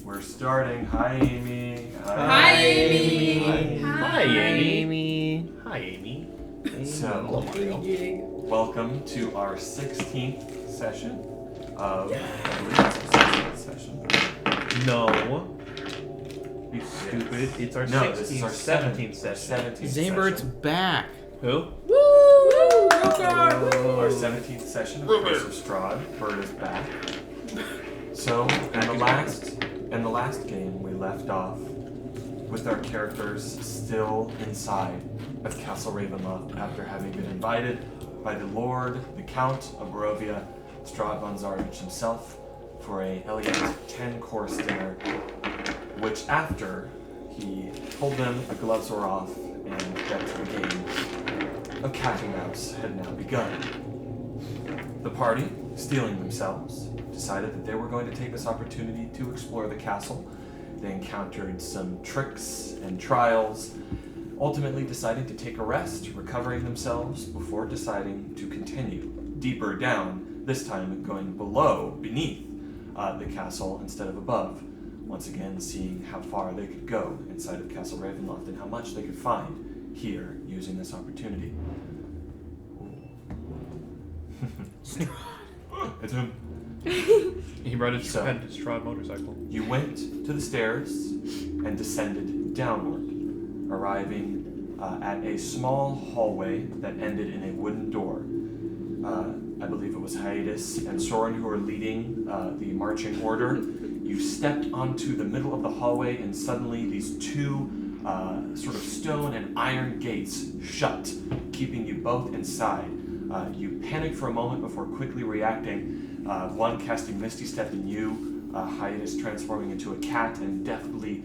We're starting. Hi, Amy. Hi, Amy. Hi, Amy. Hi, Amy. So, welcome to our 16th session of, I believe it's our 16th session. No. You stupid. It's our 16th, this is our 17th session. 17th Zambert's session. back. Who? Woo! Our 17th session of Curse of Strahd. Bird is back. So, in the last game, we left off with our characters still inside of Castle Ravenloft after having been invited by the Lord, the Count of Barovia, Strahd von Zarevich himself, for a elegant 10-course dinner, which after he told them the gloves were off and that the game of cat and mouse had now begun. The party, steeling themselves, decided that they were going to take this opportunity to explore the castle. They encountered some tricks and trials, ultimately deciding to take a rest, recovering themselves before deciding to continue deeper down, this time going beneath the castle instead of above. Once again, seeing how far they could go inside of Castle Ravenloft and how much they could find here using this opportunity. It's him. He rode a So- Strahd motorcycle. You went to the stairs and descended downward, arriving at a small hallway that ended in a wooden door. I believe it was Hiatus and Soren who were leading the marching order. You stepped onto the middle of the hallway and suddenly these two sort of stone and iron gates shut, keeping you both inside. You panicked for a moment before quickly reacting. One casting Misty Step in you, Hiatus transforming into a cat and deftly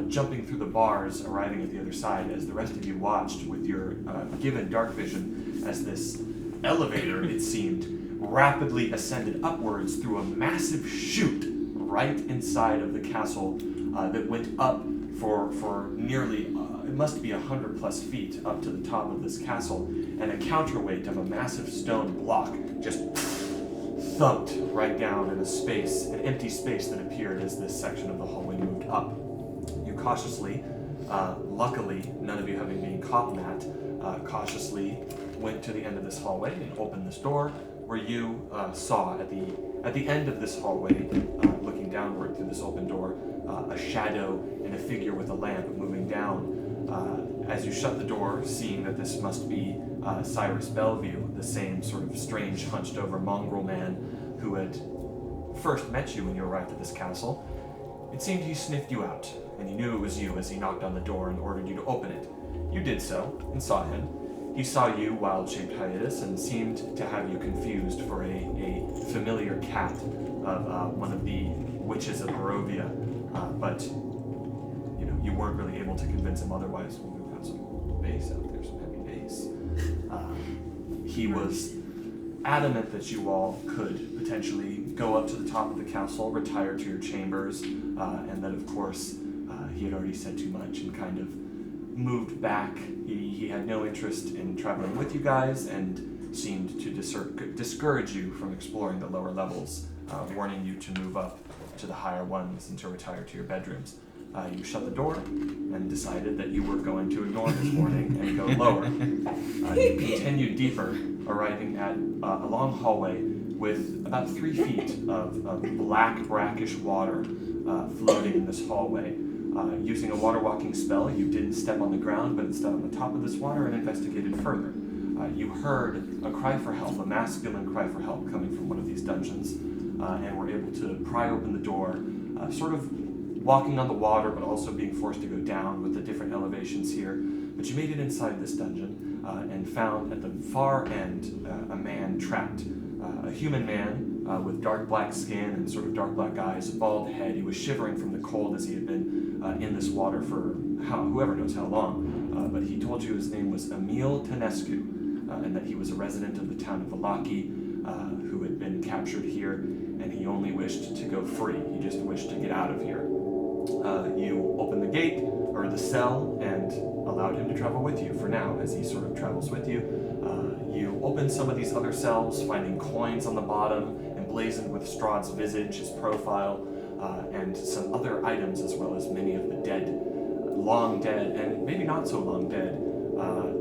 jumping through the bars, arriving at the other side as the rest of you watched with your given dark vision as this elevator, it seemed, rapidly ascended upwards through a massive chute right inside of the castle that went up for nearly, it must be 100+ feet up to the top of this castle, and a counterweight of a massive stone block just thumped right down in a space, an empty space that appeared as this section of the hallway moved up. You cautiously, luckily, none of you having been caught in that, cautiously went to the end of this hallway and opened this door, where you saw at the end of this hallway, looking downward through this open door, a shadow and a figure with a lamp moving down. As you shut the door, seeing that this must be Cyrus Bellevue, the same sort of strange, hunched-over mongrel man who had first met you when you arrived at this castle, it seemed he sniffed you out, and he knew it was you as he knocked on the door and ordered you to open it. You did so, and saw him. He saw you, wild-shaped Hiatus, and seemed to have you confused for a familiar cat of one of the witches of Barovia, but you weren't really able to convince him otherwise. We've got some bass out there, some heavy bass. He was adamant that you all could potentially go up to the top of the castle, retire to your chambers, and that, of course, he had already said too much and kind of moved back. He had no interest in traveling with you guys and seemed to discourage you from exploring the lower levels, warning you to move up to the higher ones and to retire to your bedrooms. You shut the door and decided that you were going to ignore this warning and go lower. You continued deeper, arriving at a long hallway with about 3 feet of black, brackish water floating in this hallway. Using a water walking spell, you didn't step on the ground, but instead on the top of this water and investigated further. You heard a cry for help, a masculine cry for help coming from one of these dungeons, and were able to pry open the door, sort of walking on the water, but also being forced to go down with the different elevations here. But you made it inside this dungeon and found at the far end a man trapped. A human man with dark black skin and sort of dark black eyes, a bald head. He was shivering from the cold as he had been in this water for whoever knows how long. But he told you his name was Emil Tanescu, and that he was a resident of the town of Valaki, who had been captured here, and he only wished to go free. He just wished to get out of here. You opened the gate, or the cell, and allowed him to travel with you for now, as he sort of travels with you. You opened some of these other cells, finding coins on the bottom, emblazoned with Strahd's visage, his profile, and some other items, as well as many of the dead, long dead, and maybe not so long dead,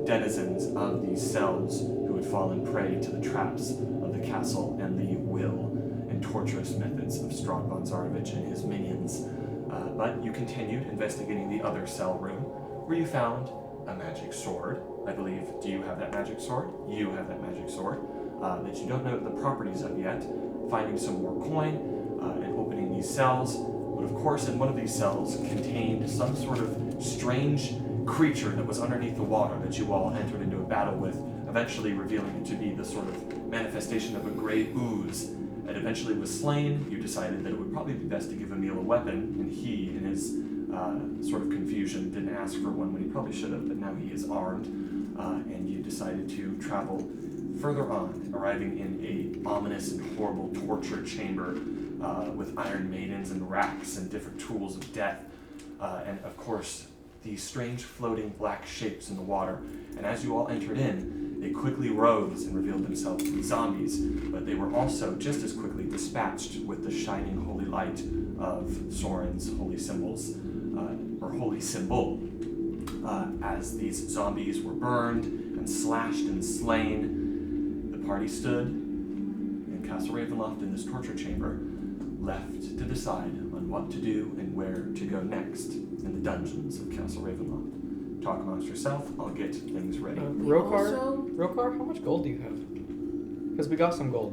denizens of these cells who had fallen prey to the traps of the castle and the will and torturous methods of Strahd von Zarovich and his minions. But you continued investigating the other cell room, where you found a magic sword. I believe, do you have that magic sword? You have that magic sword that you don't know the properties of yet. Finding some more coin and opening these cells. But of course, in one of these cells contained some sort of strange creature that was underneath the water that you all entered into a battle with, eventually revealing it to be the sort of manifestation of a gray ooze. It eventually was slain. You decided that it would probably be best to give Emil a weapon, and he, in his sort of confusion, didn't ask for one when he probably should have, but now he is armed, and you decided to travel further on, arriving in a ominous and horrible torture chamber with iron maidens and racks and different tools of death, and of course, these strange floating black shapes in the water. And as you all entered in, they quickly rose and revealed themselves to be zombies, but they were also just as quickly dispatched with the shining holy light of Soren's holy symbols, or holy symbol. As these zombies were burned and slashed and slain, the party stood in Castle Ravenloft in this torture chamber, left to decide on what to do and where to go next in the dungeons of Castle Ravenloft. Talk amongst yourself, I'll get things ready. Also- how much gold do you have? Because we got some gold.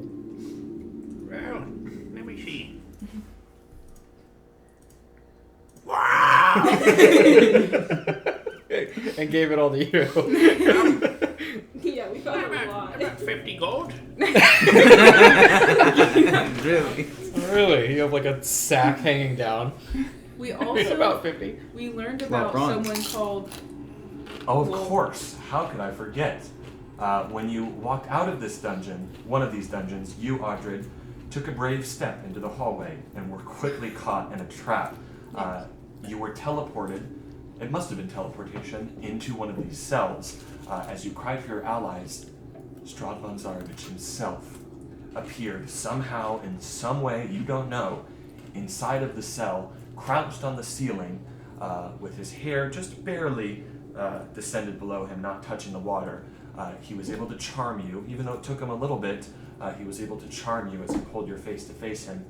Well, let me see. Wow! And gave it all to you. Yeah, we got a lot. About 50 gold? Really? Really? You have like a sack hanging down? We also About 50. we learned Well, about bronze. someone called. Oh, of course. How could I forget? When you walked out of this dungeon, one of these dungeons, you, Audred, took a brave step into the hallway and were quickly caught in a trap. You were teleported, it must have been teleportation, into one of these cells. As you cried for your allies, Strahd von Zarovich himself appeared somehow, in some way, you don't know, inside of the cell, crouched on the ceiling, with his hair just barely descended below him, not touching the water. He was able to charm you, even though it took him a little bit. He was able to charm you as he pulled your face to face him.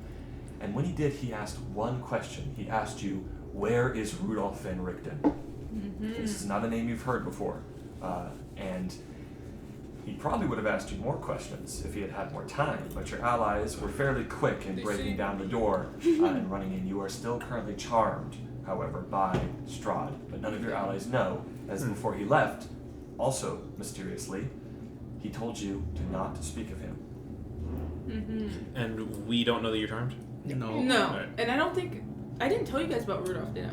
And when he did, he asked one question. He asked you, where is Rudolf van Richten? This is not a name you've heard before. And he probably would have asked you more questions if he had had more time, but your allies were fairly quick in breaking down the door and running in. You are still currently charmed, however, by Strahd, but none of your allies know, as before he left, also mysteriously, he told you to not speak of him. And we don't know that you're charmed? No. No, Alright. and I don't think I didn't tell you guys about Rudolph, did I?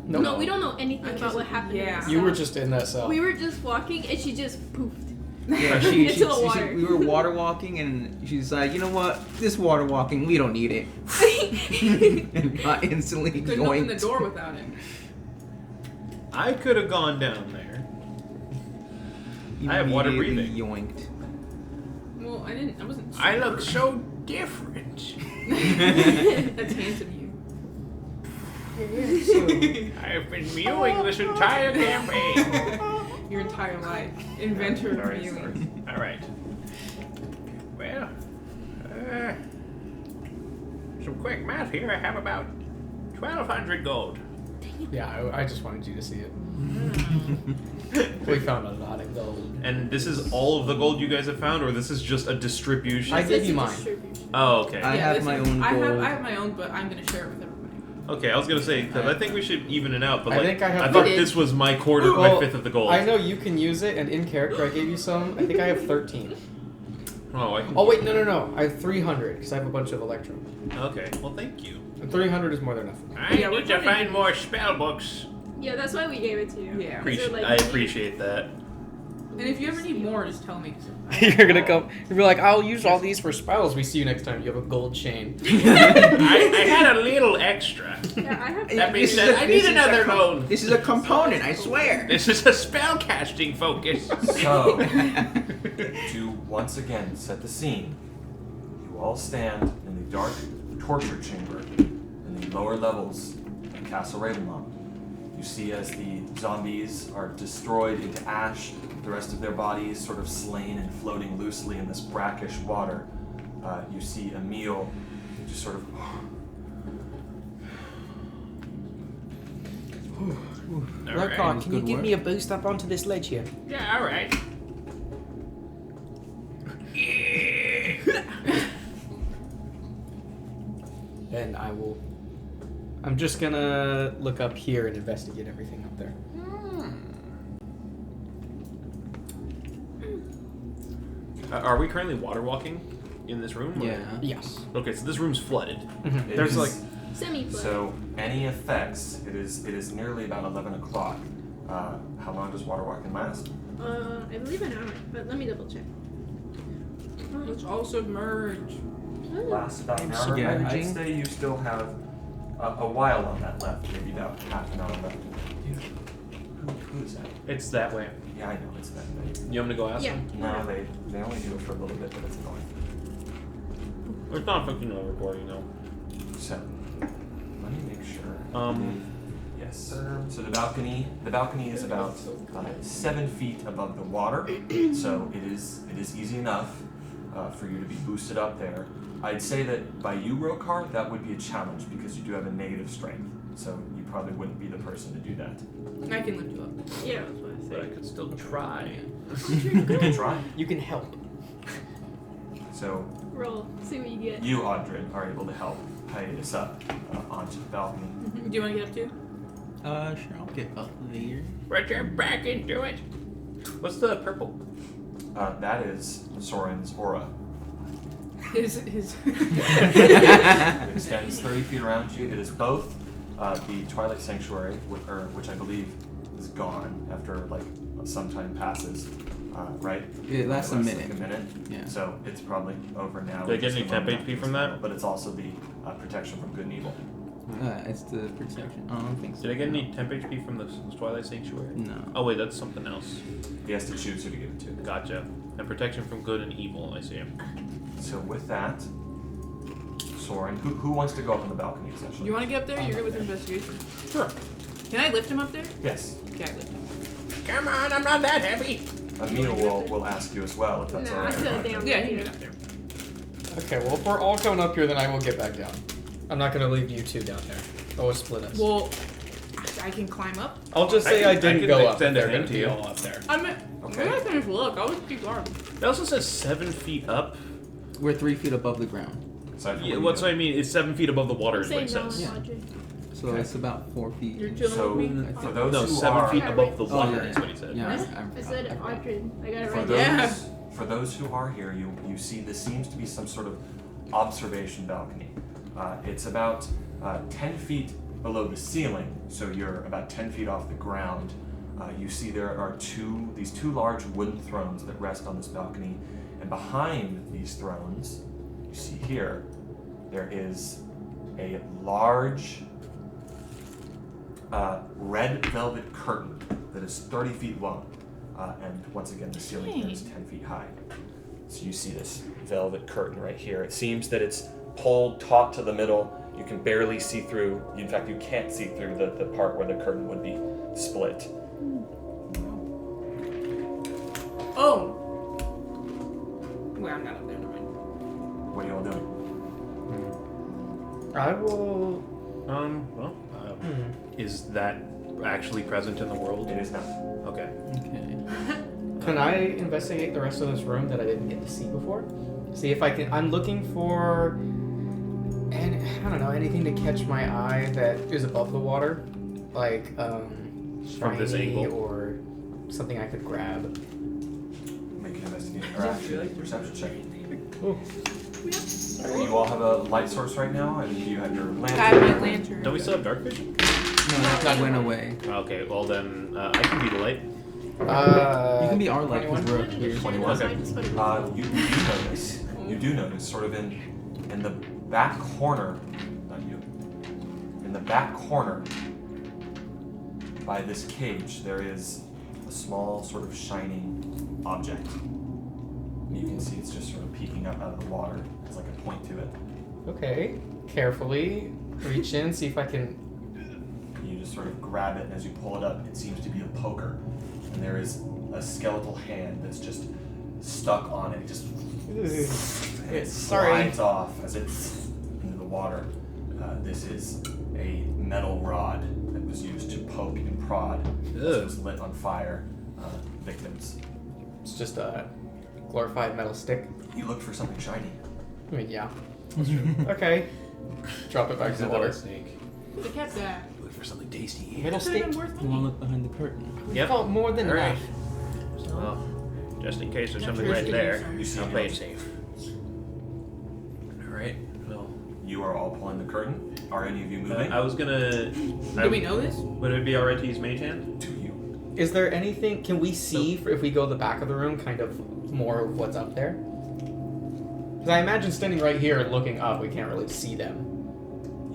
Nope. No, we don't know anything I about just- what happened. in yeah. the You cell. were just in that cell. We were just walking, and she just poofed. Yeah, Into the water. we were water walking, and she's like, you know what? This water walking, we don't need it. And got instantly Couldn't open the yoinked. door without him. I could have gone down there. I have water Immediately breathing. Yoinked. Well, I didn't. I wasn't. I look super- so different. That's handsome, you. I've been mewing this entire campaign. Your entire life, inventor of Sorry, viewing. All right. Well, some quick math here. I have about 1,200 gold. Yeah, I just wanted you to see it. We found a lot of gold. And this is all of the gold you guys have found, or this is just a distribution? I gave It's you a mine. distribution. Oh, okay. I have this my is- own I gold. have my own, but I'm gonna share it with everybody. Okay, I was gonna say because I think we should even it out, but I like think I have- thought We did. this was my quarter, my Well, fifth of the gold. I know you can use it, and in character I gave you some. I think I have 13. Oh, I can. Oh wait, no. I have 300 because I have a bunch of Electrum. Okay, well, thank you. And 300 is more than enough. I Yeah, we're need to trying to- find more spell books. Yeah, that's why we gave it to you. Yeah. Is it like- I appreciate that. And if you ever need more, just tell me. 'Cause You're gonna come. You'll be like, I'll use all these for spells. We see you next time. You have a gold chain. I had a little extra. Yeah, I have. That being This is said, a- I this need is a another com- gold. This is a component, I swear. This is a spell casting focus. So, to once again set the scene, you all stand in the dark torture chamber, and the lower levels of Castle Ravenloft. You see as the zombies are destroyed into ash, the rest of their bodies sort of slain and floating loosely in this brackish water. You see Emil just sort of. Lockhart, can you Good give work. me a boost up onto this ledge here? Yeah, all right. Then I'm just gonna look up here and investigate everything up there. Are we currently water walking in this room? or- Yeah. Yes. Okay, so this room's flooded. It There's is- like Semi-flood. So any effects? It is nearly about 11 o'clock. How long does water walking last? I believe an hour, but let me double check. Let's all submerge. Lasts about an hour. Yeah, I'd I- say you still have a while on that left. Maybe about half an hour left. Who is that? It's that way. Yeah, I know it's that way. You want me to go ask Yeah. him? No, they only do it for a little bit, but it's annoying. It's not affecting the recording though. So let me make sure. Yes. So the balcony is about 7 feet above the water, so it is easy enough for you to be boosted up there. I'd say that by you, Rokar, that would be a challenge because you do have a negative strength, so you probably wouldn't be the person to do that. I can lift you up. Yeah, that's what I But I say. could still try. You can try. you can help. So Roll, see what you get. you, Audrin, are able to help hiatus up onto the balcony. Do you want to get up too? Sure, I'll get up there. Put your back into it. What's the purple? That is Soren's aura. His. It extends 30 feet around you. It is both the Twilight Sanctuary, which I believe is gone after like some time passes, right? It lasts a Like minute. a minute. Yeah. So it's probably over now. Do I get Just any a temp moment HP from that? But it's also the protection from good and evil. It's the protection. I don't think so. Did I get any temp HP from the Twilight Sanctuary? No. Oh wait, that's something else. He has to choose who to give it to. Gotcha. And protection from good and evil, I see. So with that, Soren, who wants to go up on the balcony essentially? You want to get up there? You're good with investigation. Sure. Can I lift him up there? Yes. Okay, I lift him. Come on, I'm not that heavy. Emil will ask you as well if that's Nah, all I right. feel down. Yeah, you can get up there. Okay, well if we're all coming up here, then I will get back down. I'm not gonna leave you two down there. Oh, we'll split us. Well, I can climb up. I'll just I say can- I I didn't can go up. extend They're a gonna hand to be you. all up there. I'm Okay. not gonna look. I'll just keep going. It also says 7 feet up. We're 3 feet above the ground, Aside from Yeah, what what's you what I mean? It's 7 feet above the water is Say what it no, says. Yeah. Audrey. so Okay. it's about 4 feet. You're do. chilling So with me. for those No, who 7 are feet above the Oh, water yeah. is what he said. Yeah, I said I forgot. Audrey. I got it For right those, there. Yeah. for those who are here, you see this seems to be some sort of observation balcony. It's about 10 feet below the ceiling, so you're about 10 feet off the ground. You see there are these two large wooden thrones that rest on this balcony, and behind these thrones, you see here, there is a large red velvet curtain that is 30 feet long, and once again the ceiling here is 10 feet high. So you see this velvet curtain right here. It seems that it's pulled taut to the middle. You can barely see through. In fact, you can't see through the part where the curtain would be split. Oh. Well, I'm not up there. Never mind. What are you all doing? I will. Is that actually present in the world? It is now. Okay. Okay. Can I investigate the rest of this room that I didn't get to see before? See if I can. I'm looking for, and I don't know, anything to catch my eye that is above the water, like From this shiny angle? or something I could grab. Make an investigation or actually perception check. Ooh. You all have a light source right now, and you have your I have my lantern. lantern. Don't we still have dark vision? No, that went away. Okay, well then I can be the light. You can be our light because 21? we're up here. 21. So I just put it You do notice, sort of in the back corner, not you, in the back corner by this cage, there is a small sort of shining object. And you can see it's just sort of peeking up out of the water. It's like a point to it. Okay. Carefully reach in, see if I can. You just sort of grab it, and as you pull it up, it seems to be a poker. And there is a skeletal hand that's just stuck on it. It just it slides off as it's into the water. This is a metal rod that was used to poke and prod as it was lit on fire victims. It's just a glorified metal stick. You looked for something shiny. I mean, yeah. Okay. Drop it back to the water. Snake. Look at that. Look for something tasty. Metal stick. Could've been worth You want to money. look behind the curtain? Yep. Felt more than All right. enough. Well, just in case there's Not something sure right it's there, getting You see I'll it. play it safe. All right. Well, You are all pulling the curtain. Are any of you moving? I was gonna. Do we know this? Would it be alright to use Mage Hand? To you. Is there anything? Can we see if we go to the back of the room, kind of more of what's up there? Because I imagine standing right here and looking up, we can't really see them.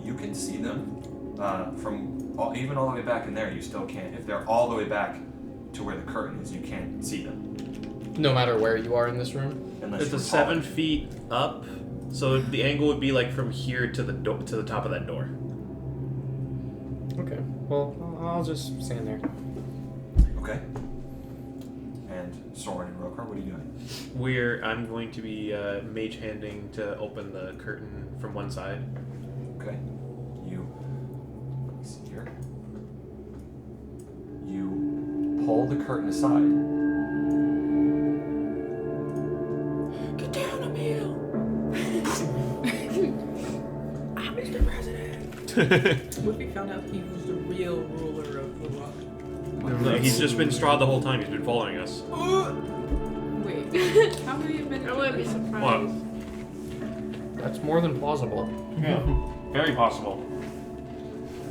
You can see them even all the way back in there. You still can't. If they're all the way back to where the curtain is, you can't see them No matter where you are in this room. unless It's you're a 7 feet up, so the angle would be like from here to the to the top of that door. Okay. Well, I'll just stand there. Okay. And Soren and Rokar, what are you doing? I'm going to be mage handing to open the curtain from one side. Okay. Let me see here. You pull the curtain aside. Get down, Emil. I'm Mr. President. What if we found out he was the real ruler of the rock? No, he's just been Strahd the whole time. He's been following us. Wait, how many have been? I wouldn't be surprised. What? That's more than plausible. Yeah, very possible.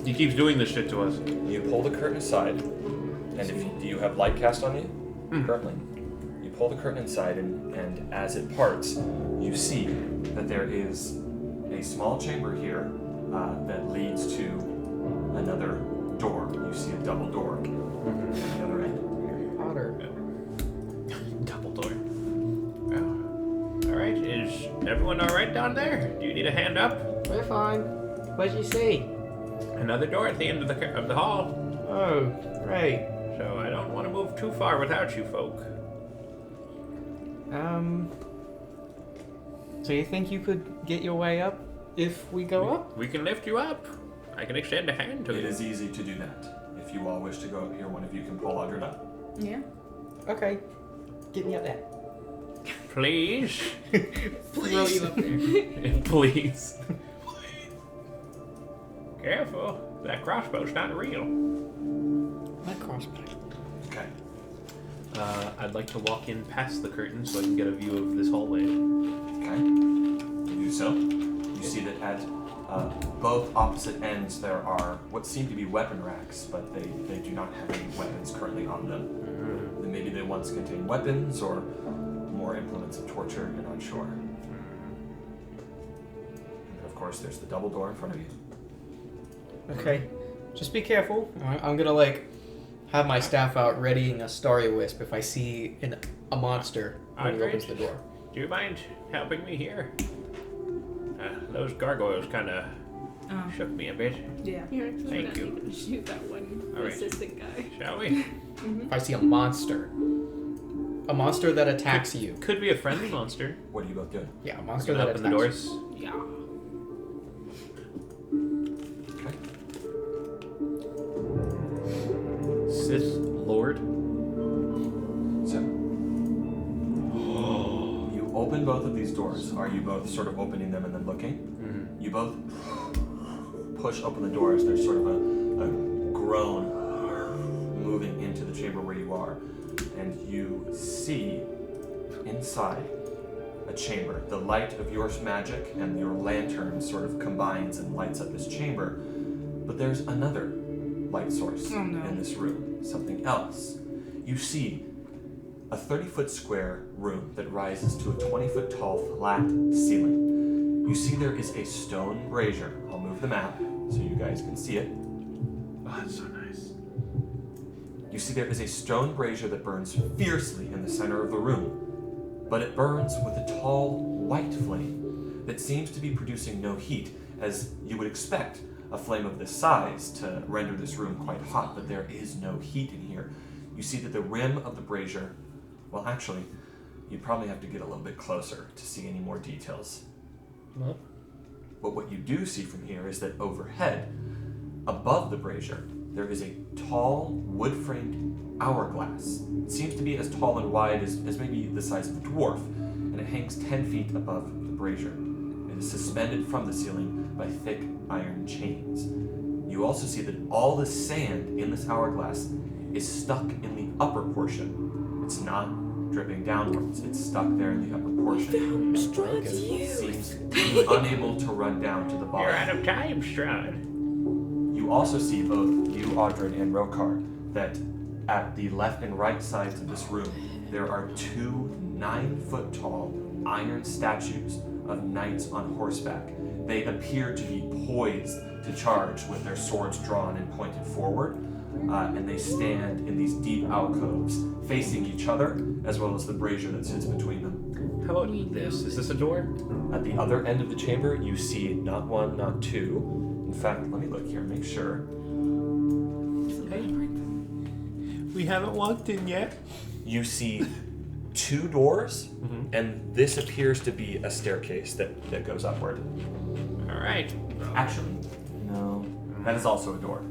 He keeps doing this shit to us. You pull the curtain aside, and do you have light cast on you currently? You pull the curtain inside, and as it parts, you see that there is a small chamber here that leads to another door. You see a double door at the other end. Otter. Double door. All right, is everyone all right down there? Do you need a hand up? We're fine. What'd you see? Another door at the end of the hall. Oh, right. So I don't want to move too far without you folk. So you think you could get your way up if we go up? We can lift you up. I can extend a hand to It you. is easy to do that. If you all wish to go up here, one of you can pull Audrey up. Yeah. Okay. Get me up there. Please. Throw you up there. Please. Careful. That crossbow's not real. My crossbow. Okay. I'd like to walk in past the curtain so I can get a view of this hallway. Okay. You do so. You see that at both opposite ends there are what seem to be weapon racks, but they do not have any weapons currently on them. Then maybe they once contained weapons or more implements of torture, you're not sure. And of course there's the double door in front of you. Okay. Just be careful. I'm gonna have my staff out readying a starry wisp if I see a monster when he opens the door. Do you mind helping me here? Those gargoyles kind of shook me a bit. Yeah. You're actually Thank not you. even shoot that one All right. assistant guy. Shall we? If I see a monster that attacks you. Could be a friendly monster. What are you both doing? Yeah, a monster Gonna that open attacks the doors. Yeah. Okay. Sith Lord. So you open both of these doors. Are you both sort of opening them and then looking? Mm-hmm. You both push open the doors. There's sort of a groan moving into the chamber where you are, and you see inside a chamber. The light of your magic and your lantern sort of combines and lights up this chamber, but there's another light source in this room, something else. You see a 30-foot square room that rises to a 20-foot tall flat ceiling. You see there is a stone brazier. I'll move the map so you guys can see it. Oh, that's so nice. You see there is a stone brazier that burns fiercely in the center of the room, but it burns with a tall white flame that seems to be producing no heat, as you would expect a flame of this size to render this room quite hot, but there is no heat in here. You see that the rim of the brazier, well, actually, you'd probably have to get a little bit closer to see any more details. Well, But what you do see from here is that overhead, above the brazier, there is a tall, wood-framed hourglass. It seems to be as tall and wide as maybe the size of a dwarf, and it hangs 10 feet above the brazier. It is suspended from the ceiling by thick iron chains. You also see that all the sand in this hourglass is stuck in the upper portion. It's not dripping downwards. It's stuck there in the upper portion. Strahd's It seems to be unable to run down to the bottom. you're out of time, Strahd. You also see, both you, Audrey, and Rokar, that at the left and right sides of this room, there are 2 9-foot-tall iron statues of knights on horseback. They appear to be poised to charge with their swords drawn and pointed forward, and they stand in these deep alcoves facing each other, as well as the brazier that sits between them. How about this? Is this a door? At the other end of the chamber, you see not one, not two. In fact, let me look here and make sure. We haven't walked in yet. You see 2 doors, and this appears to be a staircase that goes upward. All right. Actually, no. That is also a door.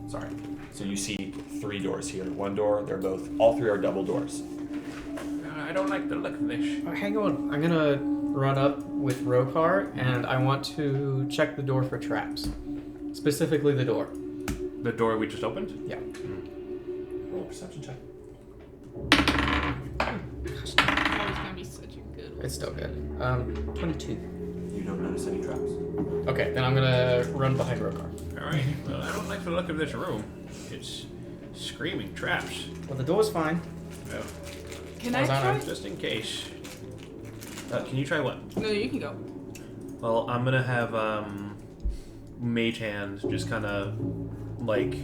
Sorry. So you see 3 doors here. 1 door, all 3 are double doors. I don't like the look of this. Oh, hang on. I'm gonna run up with Rokar, and I want to check the door for traps. Specifically the door. The door we just opened? Yeah. Roll a perception check. It's gonna be such a good one. It's still good. 22. You don't notice any traps. Okay, then I'm gonna run behind Rokar. All right. Well, I don't like the look of this room. It's screaming traps. Well, the door's fine. Well, Can I As I try? know. just in case. Can you try what? No, you can go. Well, I'm gonna have Mage Hand just kind of like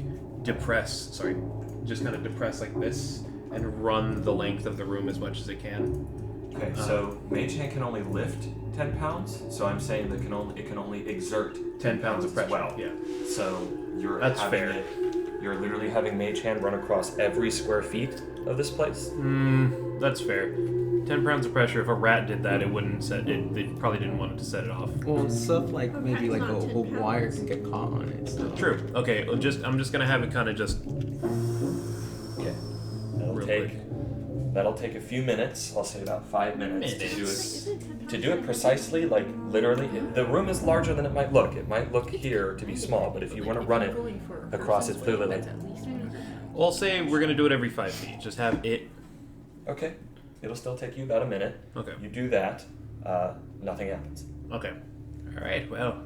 depress like this and run the length of the room as much as it can. Okay, so Mage Hand can only lift 10 pounds, so I'm saying that it can only exert 10 pounds of as pressure. well. Yeah. So That's having fair. You're literally having Mage Hand run across every square feet of this place. That's fair. 10 pounds of pressure. If a rat did that, it wouldn't set it. They probably didn't want it to set it off. Well, stuff like maybe like Not a 10 wire pounds. can get caught on it. So. True. Okay. Well, I'm just gonna have it kind of just. Okay. Real That'll take a few minutes. I'll say about 5 minutes to do Is it. it 10 To do it precisely, like literally, the room is larger than it might look. It might look here to be small, but if you want to run it across, it's clearly like, We'll say we're gonna do it every 5 feet. Just have it. okay, it'll still take you about a minute. Okay. You do that, nothing happens. Okay. All right. Well,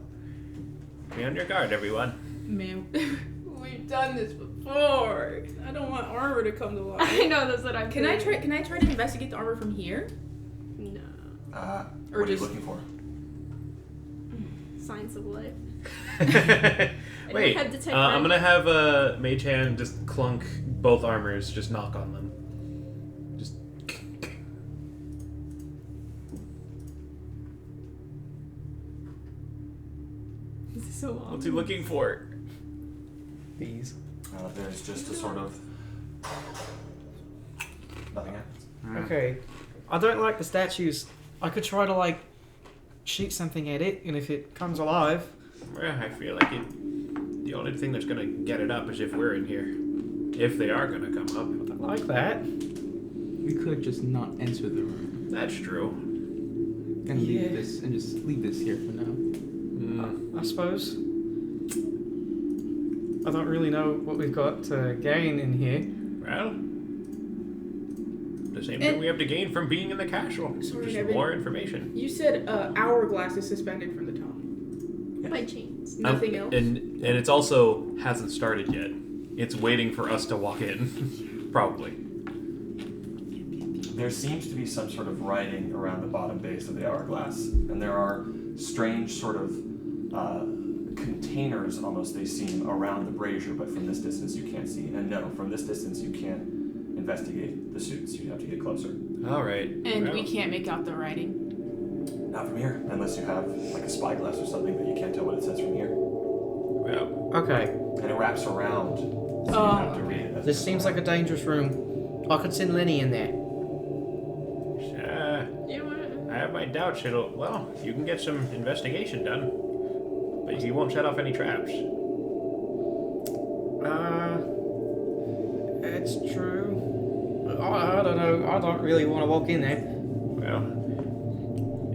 be on your guard, everyone. Man, we've done this before. I don't want armor to come to life. I know, that's what I'm Can I try to investigate the armor from here? No. What Or are you just- looking for? Science of life. Wait. have detect I'm magic. gonna have Mage Hand just clunk both armors. Just knock on them. Just. This is so What's he looking for? These. There's just a sort of nothing happens. Okay. I don't like the statues. I could try to, like, shoot something at it, and if it comes alive... Well, I feel like the only thing that's gonna get it up is if we're in here. If they are gonna come up. I like that. We could just not enter the room That's true. and Yeah. leave this and just leave this here for now. I suppose. I don't really know what we've got to gain in here. Well, the same thing we have to gain from being in the castle. Sorry, Just Evan. more information. You said hourglass is suspended from the top. By chains. Nothing else. And it's also hasn't started yet. It's waiting for us to walk in, probably. There seems to be some sort of writing around the bottom base of the hourglass, and there are strange sort of containers, almost they seem, around the brazier, but from this distance you can't see. And no, from this distance you can't investigate the suits. You have to get closer. All right. And Well, we can't make out the writing. Not from here, unless you have like a spyglass or something, but you can't tell what it says from here. Well, Okay. And it wraps around, so you have to read it. as This you seems go. like a dangerous room. I could send Lenny in there. You want I have my doubts it'll... Well, you can get some investigation done. But you won't set off any traps. It's true. I don't know. I don't really want to walk in there. Well,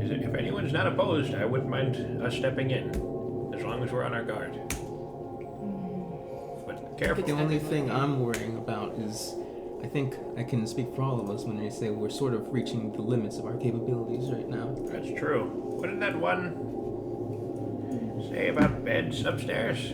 if anyone's not opposed, I wouldn't mind us stepping in. As long as we're on our guard. But careful. The only thing I'm worrying about is, I think I can speak for all of us when they say we're sort of reaching the limits of our capabilities right now. That's true. What did that one say about beds upstairs?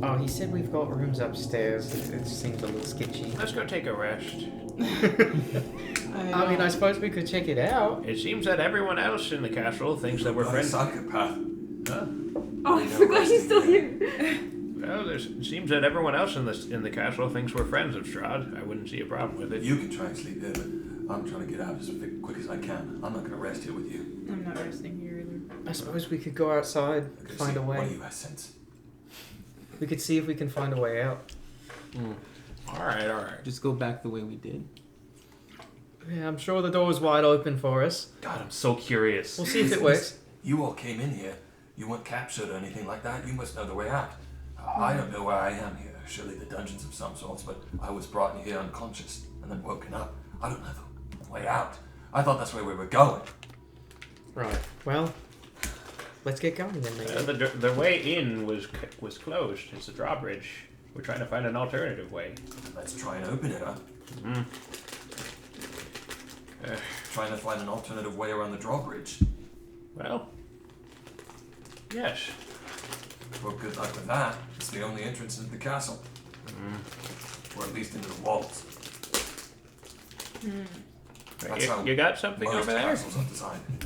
Oh, he said we've got rooms upstairs. It seems a little sketchy. Let's go take a rest. I mean, I suppose we could check it out. It seems that everyone else in the castle thinks that we're You're a friends. psychopath. Huh? Oh, I forgot he's still here. Well, it seems that everyone else in the castle thinks we're friends of Strahd. I wouldn't see a problem with it. You can try and sleep there, but I'm trying to get out as quick as I can. I'm not going to rest here with you. I'm not resting here either. I suppose we could go outside, Okay, find see, a What do way. you have sense? We could see if we can find a way out. All right. Just go back the way we did. Yeah, I'm sure the door's wide open for us. God, I'm so curious. We'll see if it works. You all came in here. You weren't captured or anything like that. You must know the way out. I don't know where I am here. Surely the dungeons of some sorts, but I was brought in here unconscious and then woken up. I don't know the way out. I thought that's where we were going. Right. Well, let's get going then, maybe. The way in was closed. It's a drawbridge. We're trying to find an alternative way. Let's try and open it, huh? Trying to find an alternative way around the drawbridge. Well, yes. Well, good luck with that. It's the only entrance into the castle. Or at least into the walls. That's how You got something most over there? castles are designed.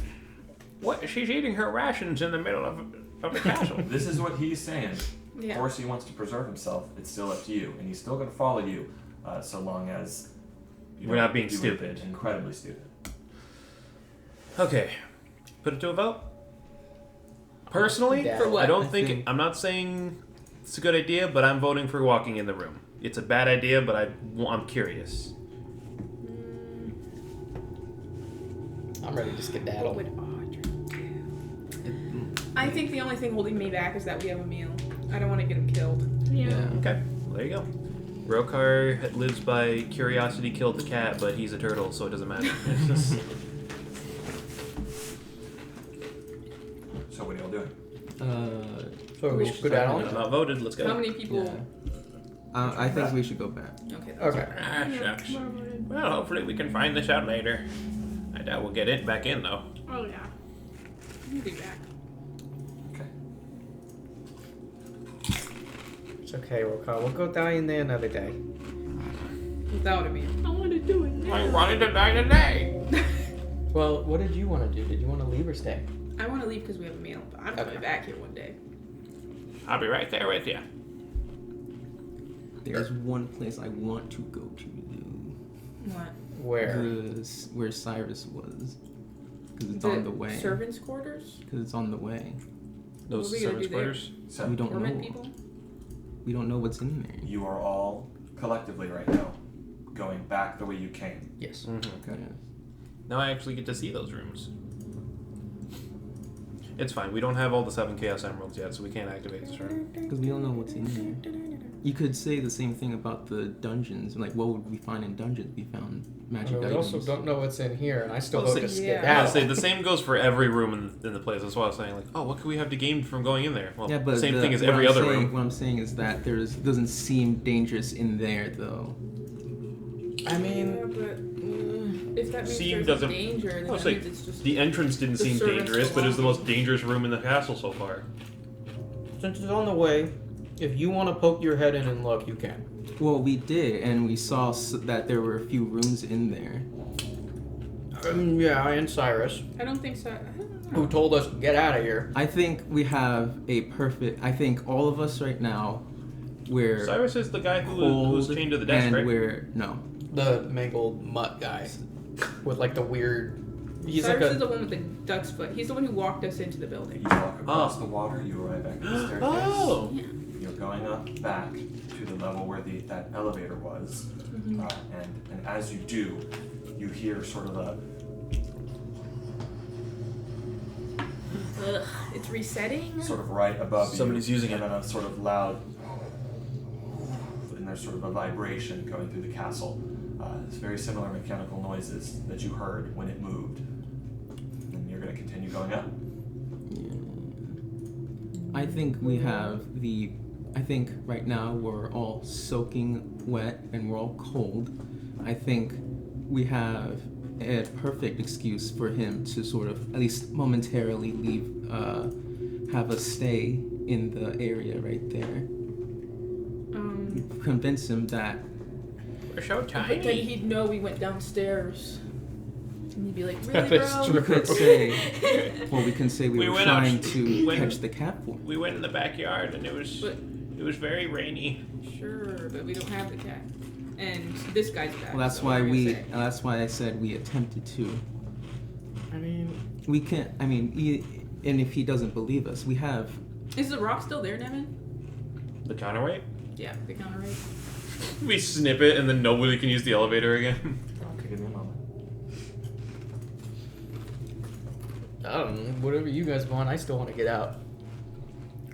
What? She's eating her rations in the middle of the castle. This is what he's saying. Yeah. Of course, he wants to preserve himself. It's still up to you, and he's still going to follow you, so long as you We're don't not being do stupid. anything incredibly stupid. Okay. Put it to a vote. Personally, For what? I don't I think, think- I'm not saying it's a good idea, but I'm voting for walking in the room. It's a bad idea, but I'm curious. I'm ready to What skedaddle. would Audrey do? I think the only thing holding me back is that we have a meal. I don't want to get him killed. Yeah. Okay, well, there you go. Rokar lives by curiosity killed the cat, but he's a turtle, so it doesn't matter. So what are y'all doing? So we should go down. I'm not voted, let's go. How many people? Yeah. I think we should go back. Okay. Okay. Ah, shucks. Well, hopefully we can find this out later. I doubt we'll get it back in, though. Oh yeah. We'll be back. Okay. It's okay, Rokar. We'll go die in there another day. Without a meal. I want to do it now. I wanted to die today! Well, what did you want to do? Did you want to leave or stay? I want to leave because we have a meal, but I'm coming Okay. back here one day. I'll be right there with you. There's one place I want to go to, though. What? Where? Where Cyrus was. Because it's The on the way. Servants' quarters? Because it's on the way. Those What are we gonna servants' do there? quarters? So We don't Torment know. people? We don't know what's in there. you are all collectively right now going back the way you came. Yes. Mm-hmm. Okay. Now I actually get to see those rooms. It's fine. We don't have all the 7 Chaos Emeralds yet, so we can't activate this room. Because we don't know what's in there. You could say the same thing about the dungeons. Like, what would we find in dungeons? We found magic we items. also don't know what's in here, and I still Well, vote to see- Yeah. I skedaddle. say the same goes for every room in the place. That's why I was saying, like, oh, what could we have to gain from going in there? Well, Yeah, but same thing as what every I'm other saying- room. What I'm saying is that doesn't seem dangerous in there, though. I mean, Yeah, but if that means Seem there's doesn't- a danger, then I'll that say means it's just... The entrance didn't The seem servants dangerous, but it was the belong. most dangerous room in the castle so far. since it's on the way, if you want to poke your head in and look, you can. Well, we did, and we saw that there were a few rooms in there. Yeah, and Cyrus, I don't think so. I don't know. who told us to get out of here. I think we have a perfect. I think all of us right now, we're Cyrus is the guy who was cold chained to the desk, and right? we're no. The mangled mutt guy with like the weird He's Cyrus like is the one with the duck's foot. He's the one who walked us into the building. You walk across the water, you arrive back at the staircase. Oh! Yeah. You're going up back to the level where that elevator was, and as you do, you hear sort of a Ugh, it's resetting. sort of right above Somebody's you, using and it. then a sort of loud, and there's sort of a vibration going through the castle. It's very similar mechanical noises that you heard when it moved. And you're going to continue going up. I think we have I think right now we're all soaking wet and we're all cold. I think we have a perfect excuse for him to sort of, at least momentarily, have us stay in the area right there. Convince him that. We're so But then tiny. he'd know we went downstairs. And he'd be like, That really, is bro? true. We could say, well, we can say we were went trying up- to when- catch the catfall. We went in the backyard and it was very rainy. Sure, but we don't have the cat. And this guy's back. Well, that's so why what are you gonna say? that's why I said we attempted to. I mean, We can't. I mean, and if he doesn't believe us, we have. Is the rock still there, Nevin? The counterweight? Yeah, the counterweight. We snip it and then nobody can use the elevator again. Okay, give me a moment. I don't know. Whatever you guys want, I still want to get out,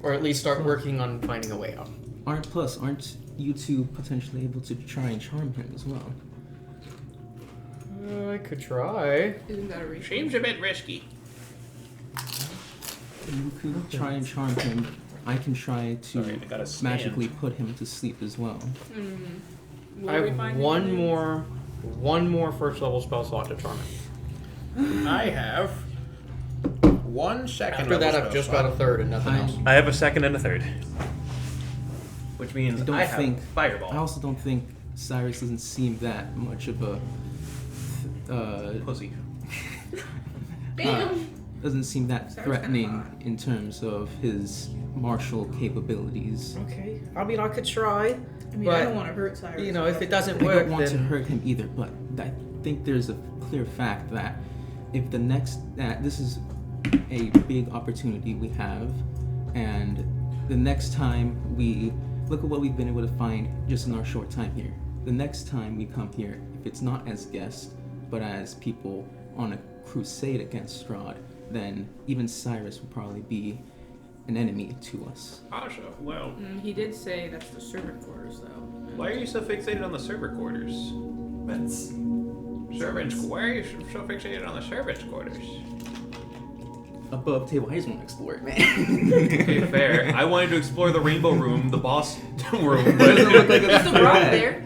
or at least start working on finding a way out. Aren't you two potentially able to try and charm him as well? I could try. Isn't that a reach? Seems a bit risky. You could try and charm him. I can try to Sorry, I gotta stand. magically put him to sleep as well. What I are we have finding one today? more first level spell slot to charm him. I have 1 second. After that, I've just got a third and nothing else. I have a second and a third. Which means I don't I have think- fireball. I also don't think Cyrus doesn't seem that much of a. Pussy. Bam! Doesn't seem that Cyrus threatening kinda hot. in terms of his martial capabilities. Okay. I mean, I could try. I mean, But, I don't want to hurt Cyrus. You know, if it doesn't I work, don't want to then hurt him either, but I think there's a clear fact that if this is a big opportunity we have, and the next time we look at what we've been able to find just in our short time here. The next time we come here, if it's not as guests, but as people on a crusade against Strahd, then even Cyrus will probably be an enemy to us. Also, well, He did say that's the servant quarters, though. why are you so fixated on the server quarters? That's Why are you so fixated on the servants' quarters? Above table, I just want to explore it, man. Okay, fair. I wanted to explore the rainbow room, the boss room. Doesn't look like Is the rock there?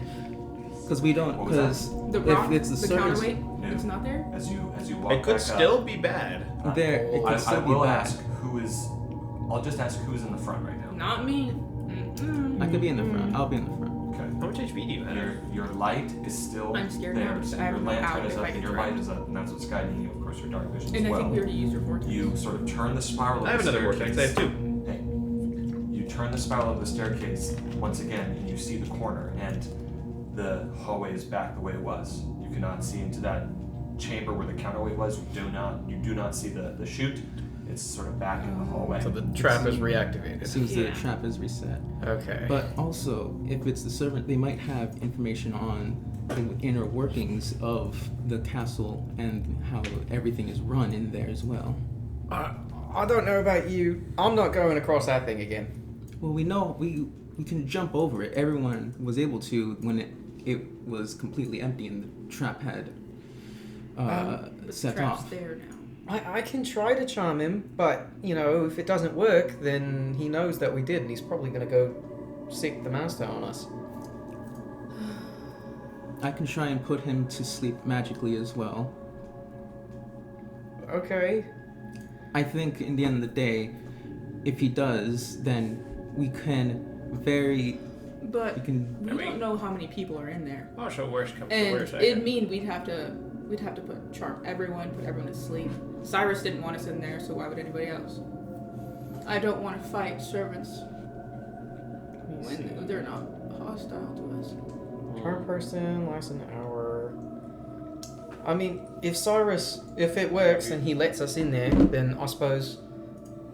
Because we don't. What was that? Because The rock? if it's the servants, counterweight? No. It's not there? as you walk It could back still up, be bad. there it I could still be will bad. ask who is. I'll just ask who's in the front right now. Not me. I could be in the front. I'll be in the front. Okay. How much HP do you have? Your light is still I'm scared there, now because so I your haven't been out lantern is if up I and get your light trapped. is up, and that's what's guiding you. Of course, your dark vision And as I well. think we already used your vortex. You sort of turn the spiral of I have the another staircase. vortex. I have 2. Hey, you turn the spiral of the staircase once again, and you see the corner, and the hallway is back the way it was. You cannot see into that chamber where the counterweight was. You do not see the chute. It's sort of back in the hallway. so the trap is It reactivated. seems Yeah. the trap is reset. Okay. But also, if it's the servant, they might have information on the inner workings of the castle and how everything is run in there as well. I don't know about you. I'm not going across that thing again. Well, we know we can jump over it. Everyone was able to when it was completely empty and the trap had The set trap's off. there now. I can try to charm him, but, you know, if it doesn't work, then he knows that we did, and he's probably going to go seek the master on us. I can try and put him to sleep magically as well. Okay. I think in the end of the day, if he does, then we can But we can we I mean- don't know how many people are in there. Also, worst comes to And worst. it'd mean we'd have to put charm everyone, put everyone to sleep. Cyrus didn't want us in there, so why would anybody else? I don't want to fight servants when they're not hostile to us. Per person lasts an hour. I mean, if it works and he lets us in there, then I suppose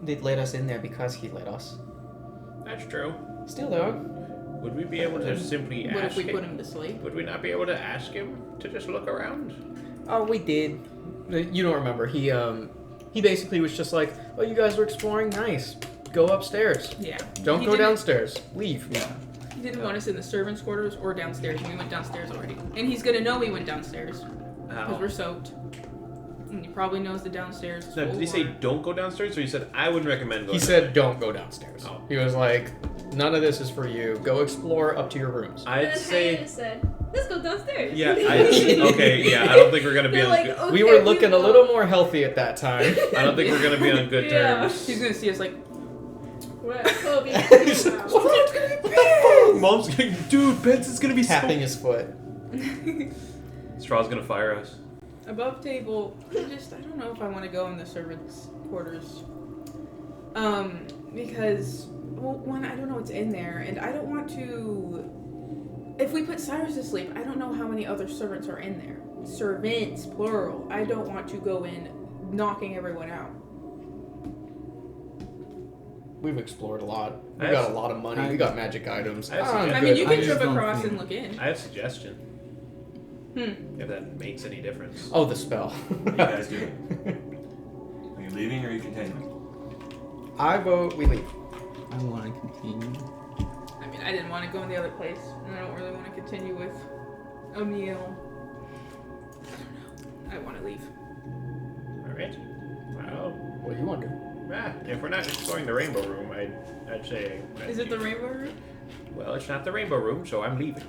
they'd let us in there because he let us. That's true. Still though, Would we be able to simply What ask if we him? put him to sleep? Would we not be able to ask him to just look around? oh, we did. You don't remember? He basically was just like, "Oh, you guys were exploring. Nice. Go upstairs. Yeah. Don't He go didn't- downstairs. Leave." Yeah. He didn't want us in the servants' quarters or downstairs. We went downstairs already. And he's gonna know we went downstairs. Because we're soaked. And he probably knows the downstairs is No, full did he of say water. don't go downstairs, or he said I wouldn't recommend going? He said, "Don't go downstairs." Oh. He was like, "None of this is for you. Go explore up to your rooms." I'd And say. Hannah said, let's go downstairs. Yeah. Okay. Yeah. I don't think we're gonna be They're on. like, Good, okay, we were looking a will. little more healthy at that time. I don't think we're gonna be on good Yeah. terms. He's gonna see us like, What? Kobe. He's like, Wow. Mom's going, dude, Benson's gonna be Tapping his foot. Straw's gonna fire us. above table. I don't know if I want to go in the servants' quarters. Because, well, one, I don't know what's in there, and I don't want to. If we put Cyrus to sleep, I don't know how many other servants are in there. Servants, plural. I don't want to go in knocking everyone out. We've explored a lot. We I got have- a lot of money. We got magic items. I have I'm suggestions. I mean, you good. can I jump just don't across think- and look in. I have a suggestion. Hmm. If that makes any difference. Oh, the spell. What are you guys doing? Are you leaving or are you continuing? I vote we leave. I want to continue. I mean, I didn't want to go in the other place, and I don't really want to continue with a meal. I don't know. I want to leave. All right. Well, What do you want to do? if we're not exploring the rainbow room, I'd say. Is it the rainbow room? Well, it's not the rainbow room, so I'm leaving.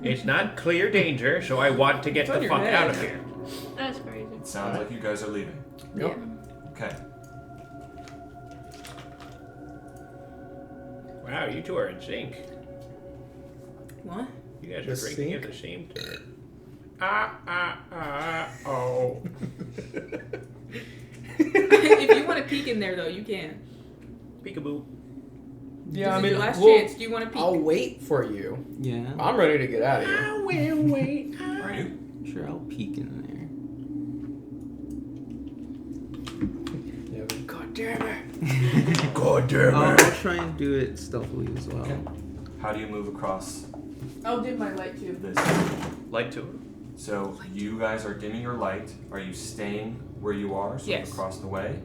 It's not clear danger, so I want to get It's on the your fuck head. out of here. That's crazy. It sounds like you guys are leaving. Yep. Okay. Wow, you two are in sync. What? You guys The are drinking at sink? the same time. Oh. If you want to peek in there, though, you can. Peekaboo. Yeah, This I is mean, your last we'll- chance. Do you want to peek? I'll wait for you. Yeah. I'm ready to get out of here. I will wait. Are you? Sure, I'll peek in Yeah, but God damn it. God there. damn I'll try and do it stealthily as well. Okay. How do you move across I'll dim my light too. this? Like to. So you guys are dimming your light. Are you staying where you are, sort Yes. of across the way?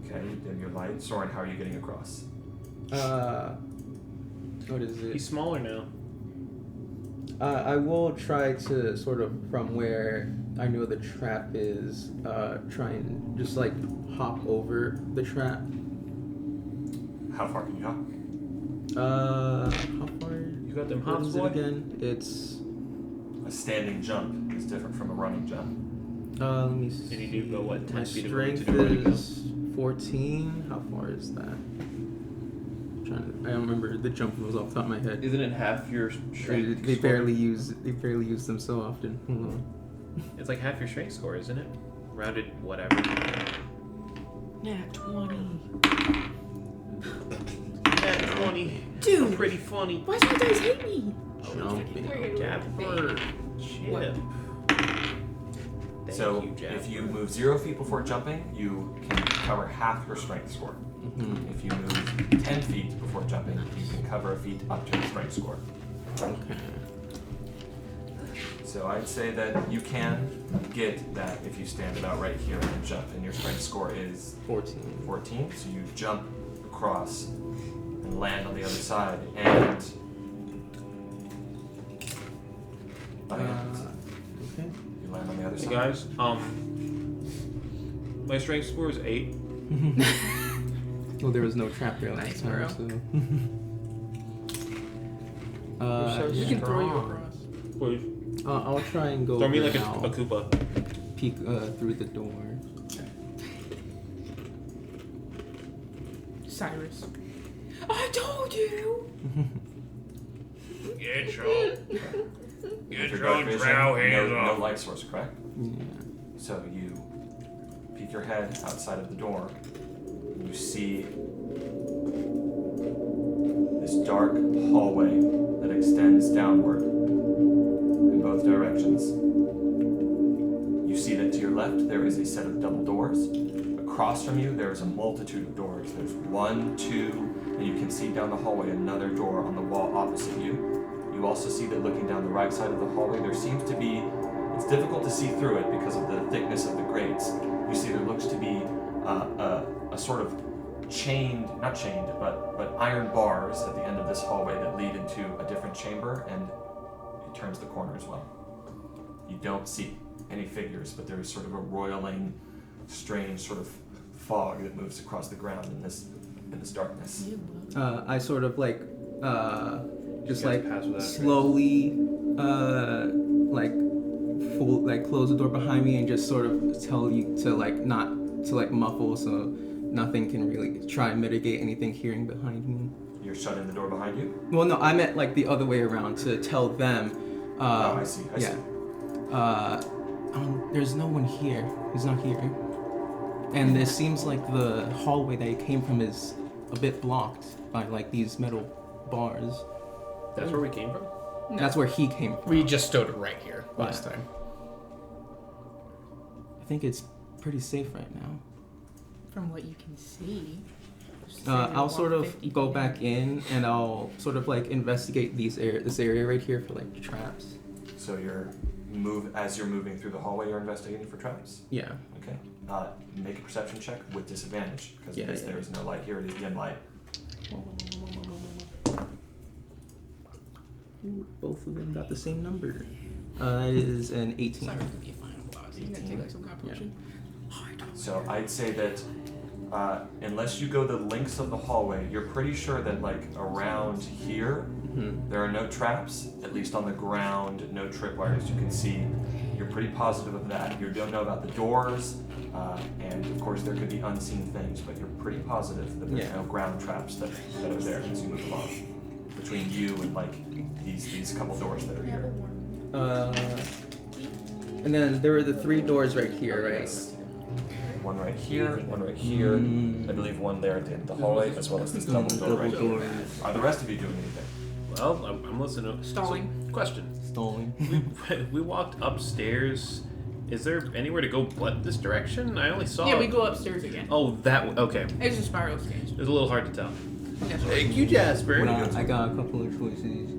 Okay, you dim your light. Soren, how are you getting across? What is it? He's smaller now. I will try to sort of, from where I know the trap is, try and just like hop over the trap. How far can you hop? How far? You got them What hops, is boy? it again? It's A standing jump is different from a running jump. let me see. And you do go, what, 10 My feet of room to strength do running jump? is 14. How far is that? I don't remember the jump was off the top of my head. Isn't it half your strength? They score? barely use them so often. Hold on. It's like half your strength score, isn't it? Rounded, whatever. Yeah, 20. Yeah, 20. Dude. Pretty funny. Why do you guys hate me? Jumping. Dapper. Chip. Thank So you, Jeff. if you move 0 feet before jumping, you can cover half your strength score. Mhm. If you move 10 feet before jumping, you can cover a feat up to your strength score. Okay. So I'd say that you can get that if you stand about right here and jump, and your strength score is 14. 14. So you jump across and land on the other side, and Okay. you land on the other Hey side. guys, my strength score is 8. Well, there was no trap there last Nice, time, bro. so. You yeah. can throw you across. Please. I'll try and go Throw me over like a now, Koopa. peek through the door. Cyrus. I told you! Get your With your dark vision, no light source, correct? Yeah. So you peek your head outside of the door, and you see this dark hallway that extends downward in both directions. left, there is a set of double doors. Across from you, there is a multitude of doors. There's 1, 2, and you can see down the hallway another door on the wall opposite you. You also see that looking down the right side of the hallway, there seems to be, it's difficult to see through it because of the thickness of the grates. You see there looks to be a sort of not chained, but iron bars at the end of this hallway that lead into a different chamber, and it turns the corner as well. You don't see any figures, but there is sort of a roiling, strange sort of fog that moves across the ground in this darkness. I sort of like just You guys like pass without slowly like close the door behind me and just sort of tell you to like not to like muffle so nothing can really try and mitigate anything hearing behind me. You're shutting the door behind you? Well, no, I meant like the other way around to tell them. I see. I see. There's no one here. He's not here. And it seems like the hallway that he came from is a bit blocked by like these metal bars. That's where we came from? No. That's where he came from. We just stood right here last time. I think it's pretty safe right now. From what you can see. I'll sort of go back in and I'll sort of like investigate this area right here for like traps. So as you're moving through the hallway, you're investigating for traps? Yeah. Okay. Make a perception check with disadvantage, because there is no light here. It is dim light. Ooh, both of them got the same number. It is an 18. Sorry, it'll be a final boss. You're gonna take like some composition. So I'd say that unless you go the lengths of the hallway, you're pretty sure that like around here, there are no traps, at least on the ground, no tripwires you can see. You're pretty positive of that. You don't know about the doors, and of course there could be unseen things, but you're pretty positive that there's no ground traps that are there as you move along. Between you and like these couple doors that are here. And then there are the 3 doors right here, right? Yes. One right here, one right here. I believe one there at the end of the hallway, as well as this double door right here. Are the rest of you doing anything? Well, I'm listening. Stalling. So, question. Stalling. We walked upstairs. Is there anywhere to go but this direction? I only saw... Yeah, we go upstairs again. Oh, okay. It's a spiral stage. It was a little hard to tell. That's Thank you, Jasper. I got a couple of choices.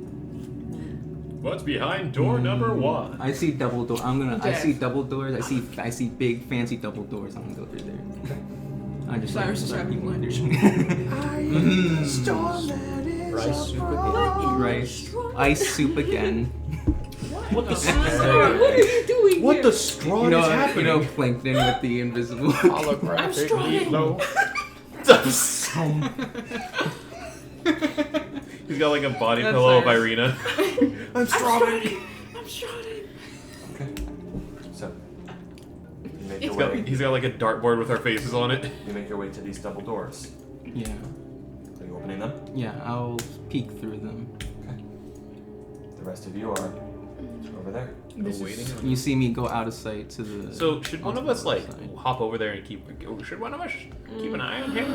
What's behind door number 1? I see double door. I see Yes. double doors. I see big fancy double doors. I'm gonna go through there. I just Cyrus is start having people lunch. Rice soup again. Rice. Ice soup again. What the What are you doing What here? the straw is happening? You know, Plankton with the invisible. Holographic meatloaf. He's got like a body pillow of Irina. I'm strawing. Okay. So you make your way. He's got like a dartboard with our faces on it. You make your way to these double doors. Yeah. Are you opening them? Yeah, I'll peek through them. Okay. The rest of you are over there. Waiting. You see me go out of sight to the. So should one of us like side. hop over there and should one of us keep an eye on him?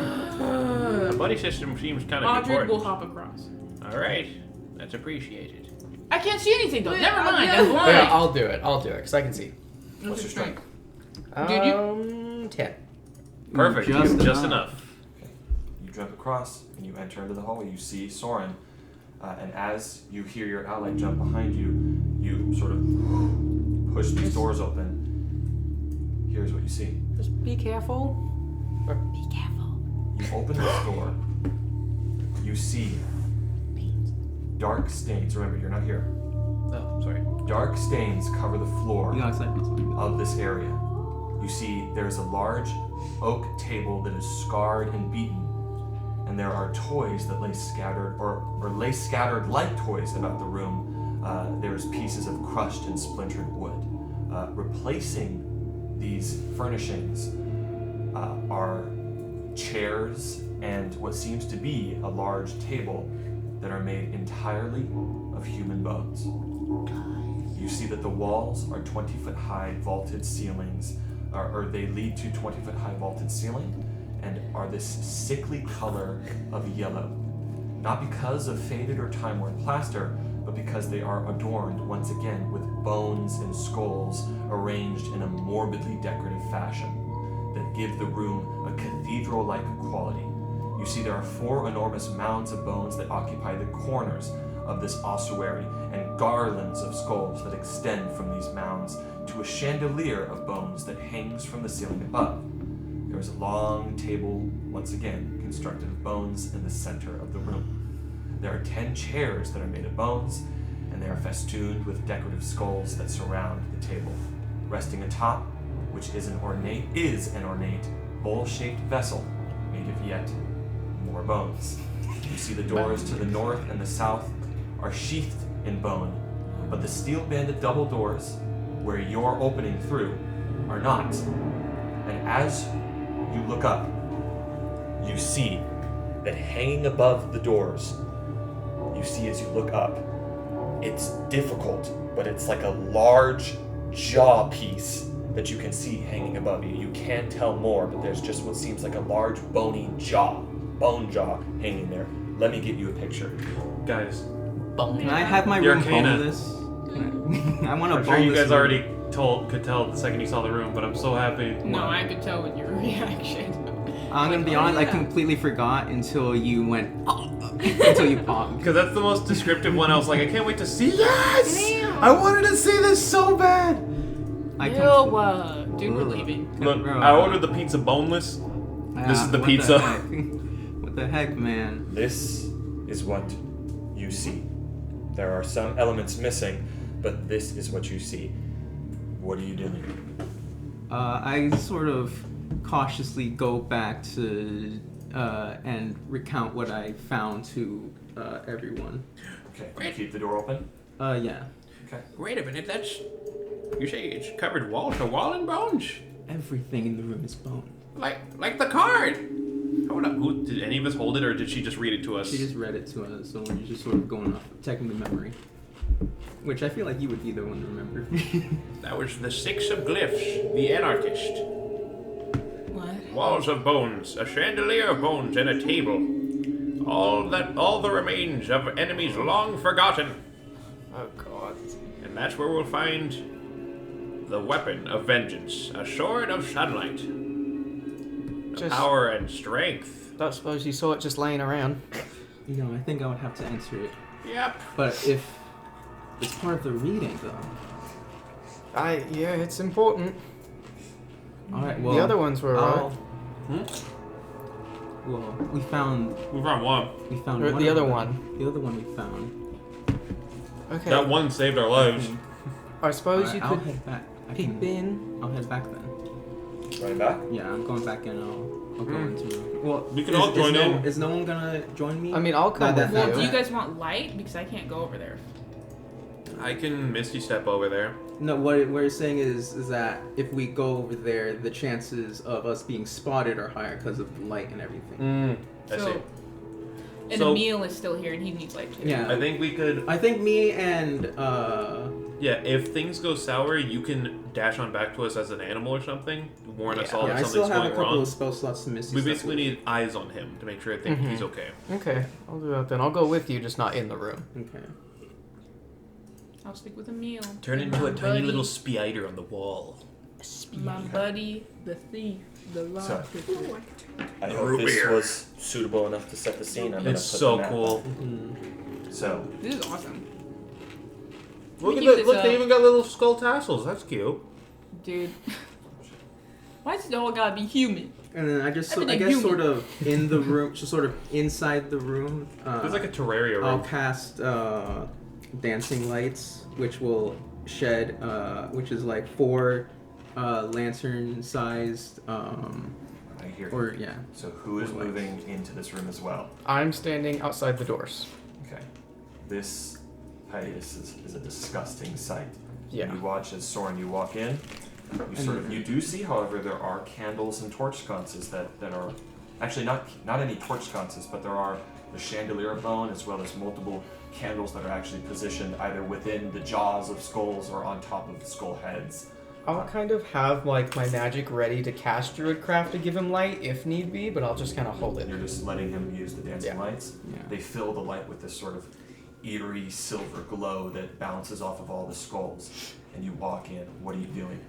The buddy system seems kind of Audrey will important. hop across. All right, that's appreciated. I can't see anything though. Wait, Never mind. yeah. I'm blind. Yeah, I'll do it, because I can see. What's your strength? Did you? 10. Perfect, just enough. Okay. You jump across and you enter into the hallway. You see Soren, and as you hear your ally jump behind you, you sort of push these doors open. Here's what you see. Just be careful. Be careful. You open this door. You see dark stains. Remember, you're not here. Oh, sorry. Dark stains cover the floor You got outside. of this area. You see there's a large oak table that is scarred and beaten, and there are toys that lay scattered or lay scattered like toys about the room. There's pieces of crushed and splintered wood. Replacing these furnishings are chairs and what seems to be a large table that are made entirely of human bones. You see that the walls are 20-foot high vaulted ceilings, or they lead to 20-foot high vaulted ceiling, and are this sickly color of yellow. Not because of faded or time-worn plaster, but because they are adorned once again with bones and skulls arranged in a morbidly decorative fashion that give the room a cathedral-like quality. You see there are 4 enormous mounds of bones that occupy the corners of this ossuary, and garlands of skulls that extend from these mounds to a chandelier of bones that hangs from the ceiling above. There is a long table, once again, constructed of bones in the center of the room. There are 10 chairs that are made of bones, and they are festooned with decorative skulls that surround the table. Resting atop, which is an ornate bowl-shaped vessel made of yet more bones. You see the doors to the north and the south are sheathed in bone, but the steel-banded double doors, where you're opening through, are not. And as you look up, you see that hanging above the doors, you see as you look up, it's difficult, but it's like a large jaw piece that you can see hanging above you. You can't tell more, but there's just what seems like a large bony jaw, bone jaw hanging there. Let me get you a picture. Guys, Can I have my The room Arcana. boneless? I want to I'm boneless sure you guys room. already could tell the second you saw the room, but I'm so happy. No, I could tell with your reaction. I'm gonna be honest. I completely forgot until you went. Until you popped. Because that's the most descriptive one. I was like, I can't wait to see. Yes! Damn. I wanted to see this so bad. Dude, we're leaving. Look, Bro. I ordered the pizza boneless. This is the what pizza. heck? What the heck, man? This is what you see. There are some elements missing, but this is what you see. What are you doing? I sort of cautiously go back to and recount what I found to everyone. Okay, can you keep the door open? Yeah. Okay. Wait a minute, that's... You say it's covered wall to wall in bones? Everything in the room is bone. Like the card! Hold up, did any of us hold it, or did she just read it to us? She just read it to us, so we're just sort of going off technically memory. Which I feel like you would be the one to remember. That was the 6 of Glyphs, the Anarchist. What? Walls of bones, a chandelier of bones, and a table. All the remains of enemies long forgotten. Oh god. And that's where we'll find the weapon of vengeance, a sword of sunlight. Just Power and strength. don't suppose you saw it just laying around. You know, I think I would have to enter it. Yep. But if it's part of the reading, though. Yeah, it's important. All right. Well, The other ones were I'll- alright. Well, we found We found one. Or one the of other them. one. The other one we found. Okay. That one saved our lives. I suppose you I'll could head back. I peep can, in. I'll head back then. Running back? Yeah, I'm going back and I'll go into. Well, We can all join in. Is no one gonna join me? I mean, I'll come Not with that Well, do you. you guys want light? Because I can't go over there. I can Misty Step over there. No, what we're saying is that if we go over there, the chances of us being spotted are higher because of the light and everything. I see. And So- Emil is still here, and he needs light too. Yeah. I think we could... I think me and Yeah, if things go sour, you can dash on back to us as an animal or something. Warn us all I that still something's have a going couple wrong. of spell slots to miss. We basically need eyes on him to make sure I think he's okay. Okay, I'll do that then. I'll go with you, just not in the room. Okay. I'll stick with Emil. Turn And into my a tiny buddy- little spider on the wall. My buddy, the thief, the So- lock. I hope this was suitable enough to set the scene. I'm gonna It's put so the map cool. up. So, This is awesome, Look keep at this look, up. they even got little skull tassels. That's cute. dude. Why's it all gotta be human? And then I guess Everything sort human. of in the room, so sort of inside the room. There's like a Terraria I'll room. cast dancing lights, which will shed, which is like 4 lantern-sized, I hear. or yeah. So who is moving into this room as well? I'm standing outside the doors. Okay. This hiatus is a disgusting sight. Yeah. You watch as Soren, you walk in. You do see, however, there are candles and torch sconces that are actually not any torch sconces, but there are the chandelier of bone as well as multiple candles that are actually positioned either within the jaws of skulls or on top of the skull heads. I'll kind of have like my magic ready to cast Druidcraft to give him light if need be, but I'll just kind of hold it. And you're just letting him use the dancing Yeah. lights. Yeah. They fill the light with this sort of eerie silver glow that bounces off of all the skulls. And you walk in. What are you doing?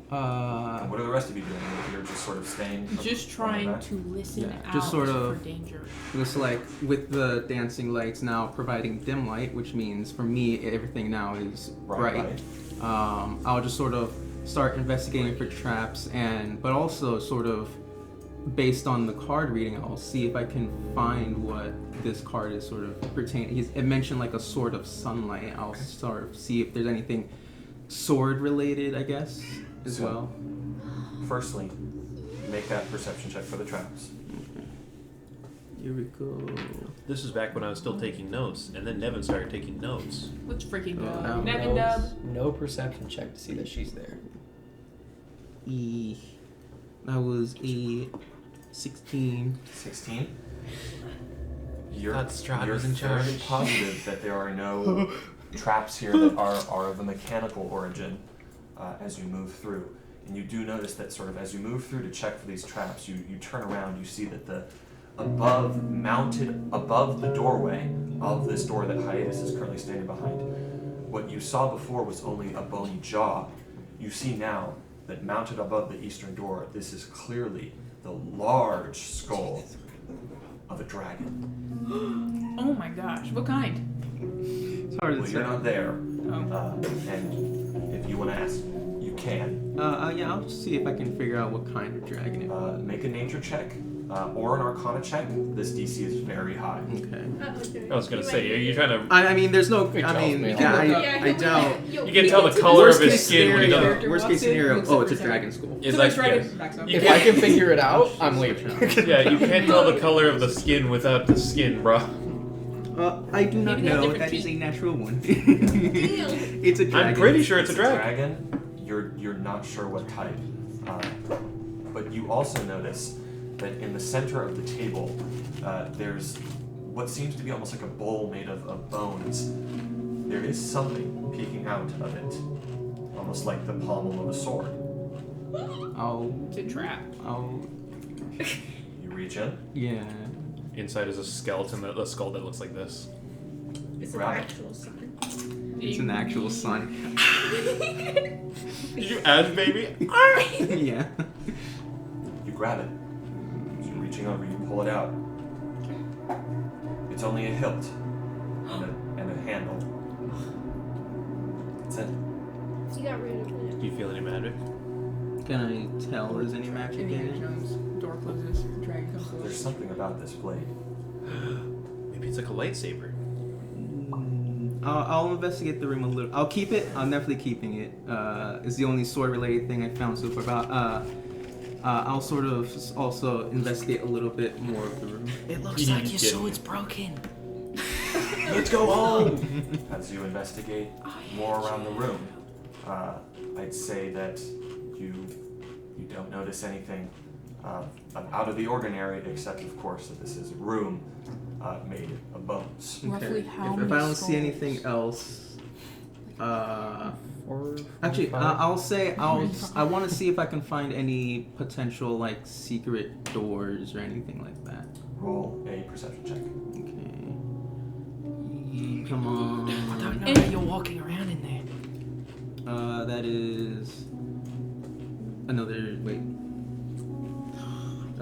And what are the rest of you doing? You're just sort of staying. Just trying to listen Yeah, out just sort for of- danger. Looks like with the dancing lights now providing dim light, which means for me everything now is bright. I'll just sort of start investigating for traps, but also sort of based on the card reading, I'll see if I can find what this card is sort of pertaining. It mentioned like a sword of sunlight. I'll sort of see if there's anything sword related, I guess, as well. Firstly, make that perception check for the traps. Here we go. This is back when I was still taking notes, and then Nevin started taking notes. Let's freaking go. Oh, Nevin Dub. No perception check to see that she's there. That was a 16. 16. You're, Thought Strahd you're was in charge. fairly positive that there are no traps here that are of a mechanical origin as you move through. And you do notice that sort of as you move through to check for these traps, you turn around, you see that mounted above the doorway of this door that Hiatus is currently standing behind, what you saw before was only a bony jaw. You see now that mounted above the eastern door, this is clearly the large skull of a dragon. Oh my gosh, what kind? It's hard to Well, say. you're not there, Oh. and if you want to ask, you can. Yeah, I'll just see if I can figure out what kind of dragon it is. Make a nature check or an arcana check. This DC is very high. Okay. I was gonna say, are you trying to? I mean, there's no. Good I job, mean, man. I doubt. You can tell the color of his skin when he does. Character Worst walks case in, scenario. looks Oh, at it's a percent. dragon school. It's So like, dragon yes. backs up. You If can't- I can figure it out, I'm leaving. Yeah, you can't tell the color of the skin without the skin, bro. I do not Maybe they have know. different That is a teeth. natural one. It's a dragon. I'm pretty sure it's a a dragon. You're not sure what type, but you also notice that in the center of the table, there's what seems to be almost like a bowl made of bones. There is something peeking out of it, almost like the pommel of a sword. It's a trap. You reach in, Yeah. Inside is a skeleton, a skull that looks like this. It's an Grab it. actual sun. It's an actual sun. Did you add baby? Yeah. you grab it. As you're reaching over, you pull it out. It's only a hilt and a handle. That's it. You got rid of it. Do you feel any magic? Can I tell there's any magic in Indiana it? Jones door closes, dragon comes There's close. something about this blade. Maybe it's like a lightsaber. I'll investigate the room a little. I'll keep it. I'm definitely keeping it. It's the only sword-related thing I found so far. But I'll sort of also investigate a little bit more of the room. It looks You like didn't your get sword's it. broken. Let's go home. As you investigate more around the room, I'd say that you don't notice anything out of the ordinary, except of course that this is a room made of bones. Roughly how If many I don't see skulls? anything else, Or actually, five. I'll say I want to see if I can find any potential like secret doors or anything like that. Roll a perception check. Okay. Come on. I don't know how you're walking around in there. That is another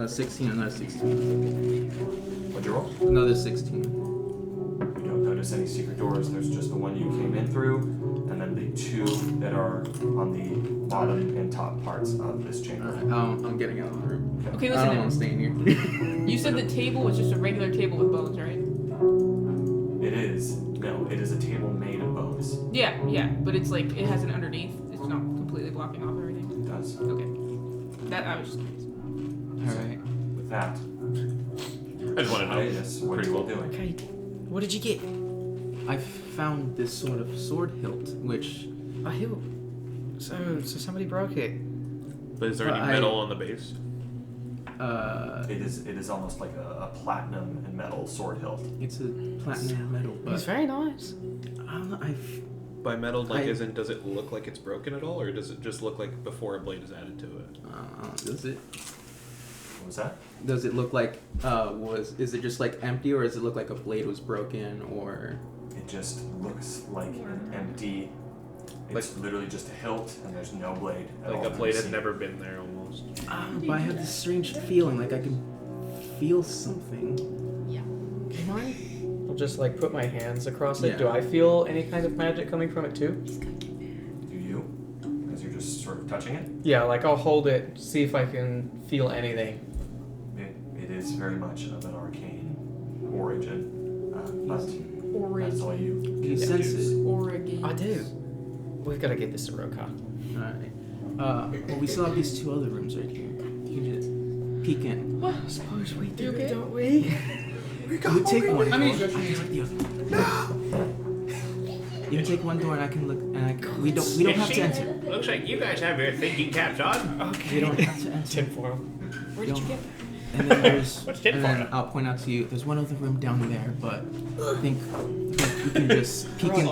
16. Another 16. What'd you roll? Another 16. You don't notice any secret doors. There's just the one you came in through, and then the two that are on the bottom and top parts of this chamber. I'm getting out of the room. Okay, I don't know, I'm listen. staying here. You said the table was just a regular table with bones, right? It is. No, it is a table made of bones. Yeah, but it's like it has an underneath. It's not completely blocking off everything. It does. Okay, that I was just curious. Alright. With that, I just want to know. Hiatus, what are you all doing? Okay, what did you get? I found this sort of sword hilt, which A hilt. So somebody broke it. But is there any I- metal on the base? It is almost like a platinum and metal sword hilt. it's a platinum metal, It's but very nice. I don't know. By metal, like I- as in, does it look like it's broken at all, or does it just look like before a blade is added to it? Does it? What was that? Does it look like is it just like empty, or does it look like a blade was broken, or? It just looks like an empty. It's literally just a hilt, and there's no blade. At all Like a that blade I've had seen. never been there almost. But I have this strange feeling, like I can feel something. Am I? I'll just like put my hands across it. Yeah. Do I feel any kind of magic coming from it too? Do you? As you're just sort of touching it? Yeah, like I'll hold it, see if I can feel anything. It is very much of an arcane origin, but that's all Origin. you Can you can sense deduce. it? Origin. I do. We've got to get this to Roka. Alright. Well, we still have these 2 other rooms right here. You can just peek in. I suppose we do, okay? don't we? You take one door. I mean, I take the other. You can take one door, and I can look. And we don't have to enter. Looks like you guys have your thinking caps on. We don't have to enter. Tinfoil. Where did you get And then there's. What's and tinfoil? then I'll point out to you. There's one other room down there, but I think we can just peek in.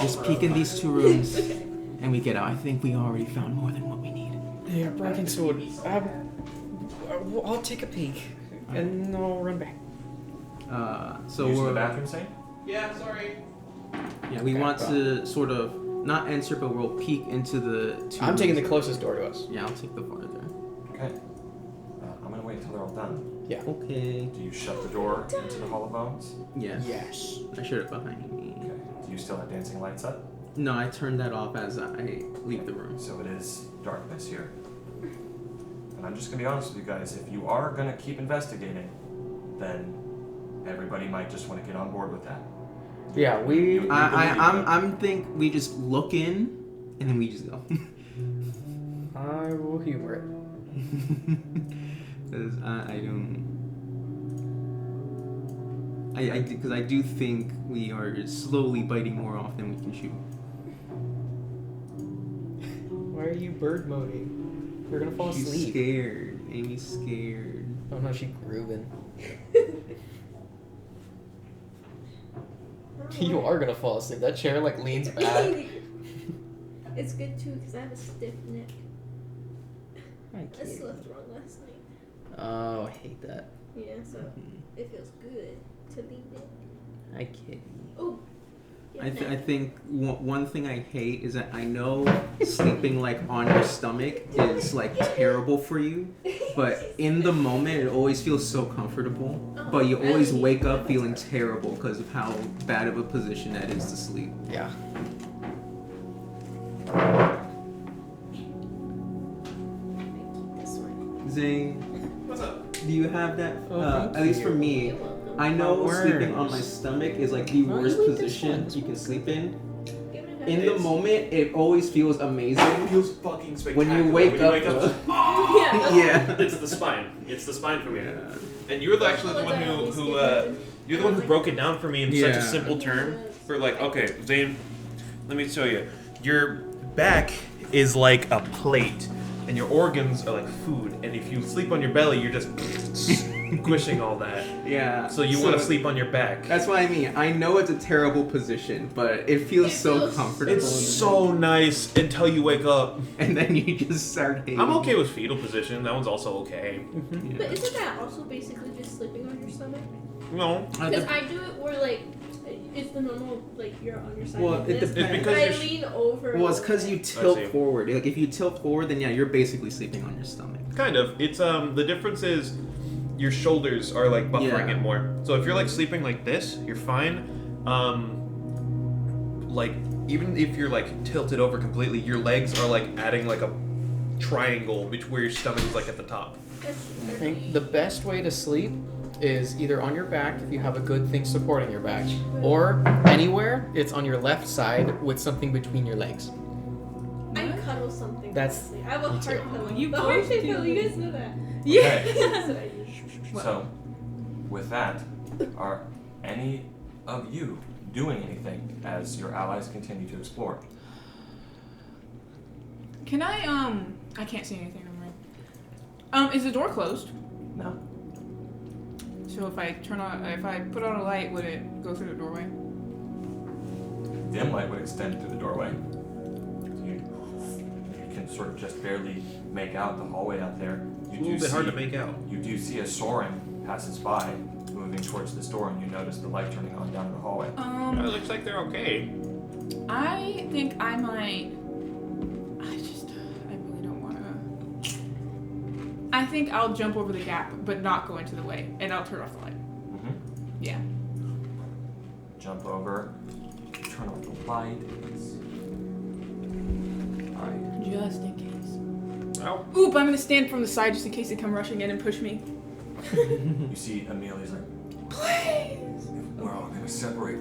Just peek in these 2 rooms, and we get out. I think we already found more than what we need. that? Yeah, broken sword. I'll take a peek, and I'll run back. So Using the we're. bathroom, say? Yeah, sorry. Yeah, we want to sort of not enter, but we'll peek into the 2 I'm taking the rooms. closest door to us. Yeah, I'll take the farther. Okay. I'm gonna wait until they're all done. Yeah. Okay. Do you shut the door into the Hall of Bones? Yes. Yes. I shut it behind me. Okay. Do you still have dancing lights up? No, I turned that off as I leave the room. So it is darkness here. And I'm just gonna be honest with you guys, if you are gonna keep investigating, then everybody might just want to get on board with that. Yeah, we. I'm think we just look in, and then we just go. I will humor it. Because I don't. Because I do think we are slowly biting more off than we can chew. Why are you bird moding? You're gonna fall She's asleep. scared. Amy's scared. Oh no, she's grooving. You are gonna fall asleep. That chair like leans back. It's good too because I have a stiff neck. Hi, I kitty. slept wrong last night. Oh, I hate that. Yeah, so it feels good to be dead. Hi, kitty. Oh. Yeah, I think one thing I hate is that I know sleeping like on your stomach is like terrible for you, but in the moment it always feels so comfortable. But you always wake up feeling terrible because of how bad of a position that is to sleep. Yeah. This one. Zane, What's up? do you have that? thank At least for me, You're welcome. I know My sleeping on worms. my stomach is like the Oh, worst you like this position one? you can sleep in. Give it a In the moment, it always feels amazing. feels fucking When you wake up, though. Yeah. Yeah. It's the spine. It's the spine for me. Yeah. And you're actually the one you're the one who broke it down for me in such Yeah. a simple term. For like, okay, Zane, let me show you. Your back is like a plate, and your organs are like food. And if you sleep on your belly, you're just squishing all that. Yeah. So you want to sleep on your back. That's what I mean. I know it's a terrible position, but it feels so feels- comfortable. It's so nice until you wake up. And then you just start hating. I'm okay with fetal position. That one's also okay. Yeah. But isn't that also basically just sleeping on your stomach? No, Because I do it where like it's the normal like you're on your side. Well, like it this, depends. It's but because I you're lean over. Well, it's because you I tilt see. forward. Like if you tilt forward, then yeah, you're basically sleeping on your stomach. kind of. It's the difference is your shoulders are like buffering Yeah. it more. So if you're like sleeping like this, you're fine. Like even if you're like tilted over completely, your legs are like adding like a triangle between where your stomach is like at the top. That's I think the best way to sleep is either on your back if you have a good thing supporting your back, or anywhere it's on your left side with something between your legs. I cuddle something. That's- honestly. I have a me too. heart pillow. You the both heart shaped do. pillow. You guys know that. Yeah. That's what I use. So, with that, are any of you doing anything as your allies continue to explore? Can I can't see anything on my. Is the door closed? No. So if I put on a light, would it go through the doorway? Dim light would extend through the doorway. You can sort of just barely make out the hallway out there. It's a little bit hard to make out. You do see a Soren passes by, moving towards this door, and you notice the light turning on down in the hallway. It looks like they're okay. I think I might. I really don't want to. I think I'll jump over the gap, but not go into the way, and I'll turn off the light. Mm-hmm. Yeah. Jump over, turn on the light. Alright. Just in case. Well, Oop! I'm gonna stand from the side just in case they come rushing in and push me. You see Amelia's like, Please. We're all gonna separate.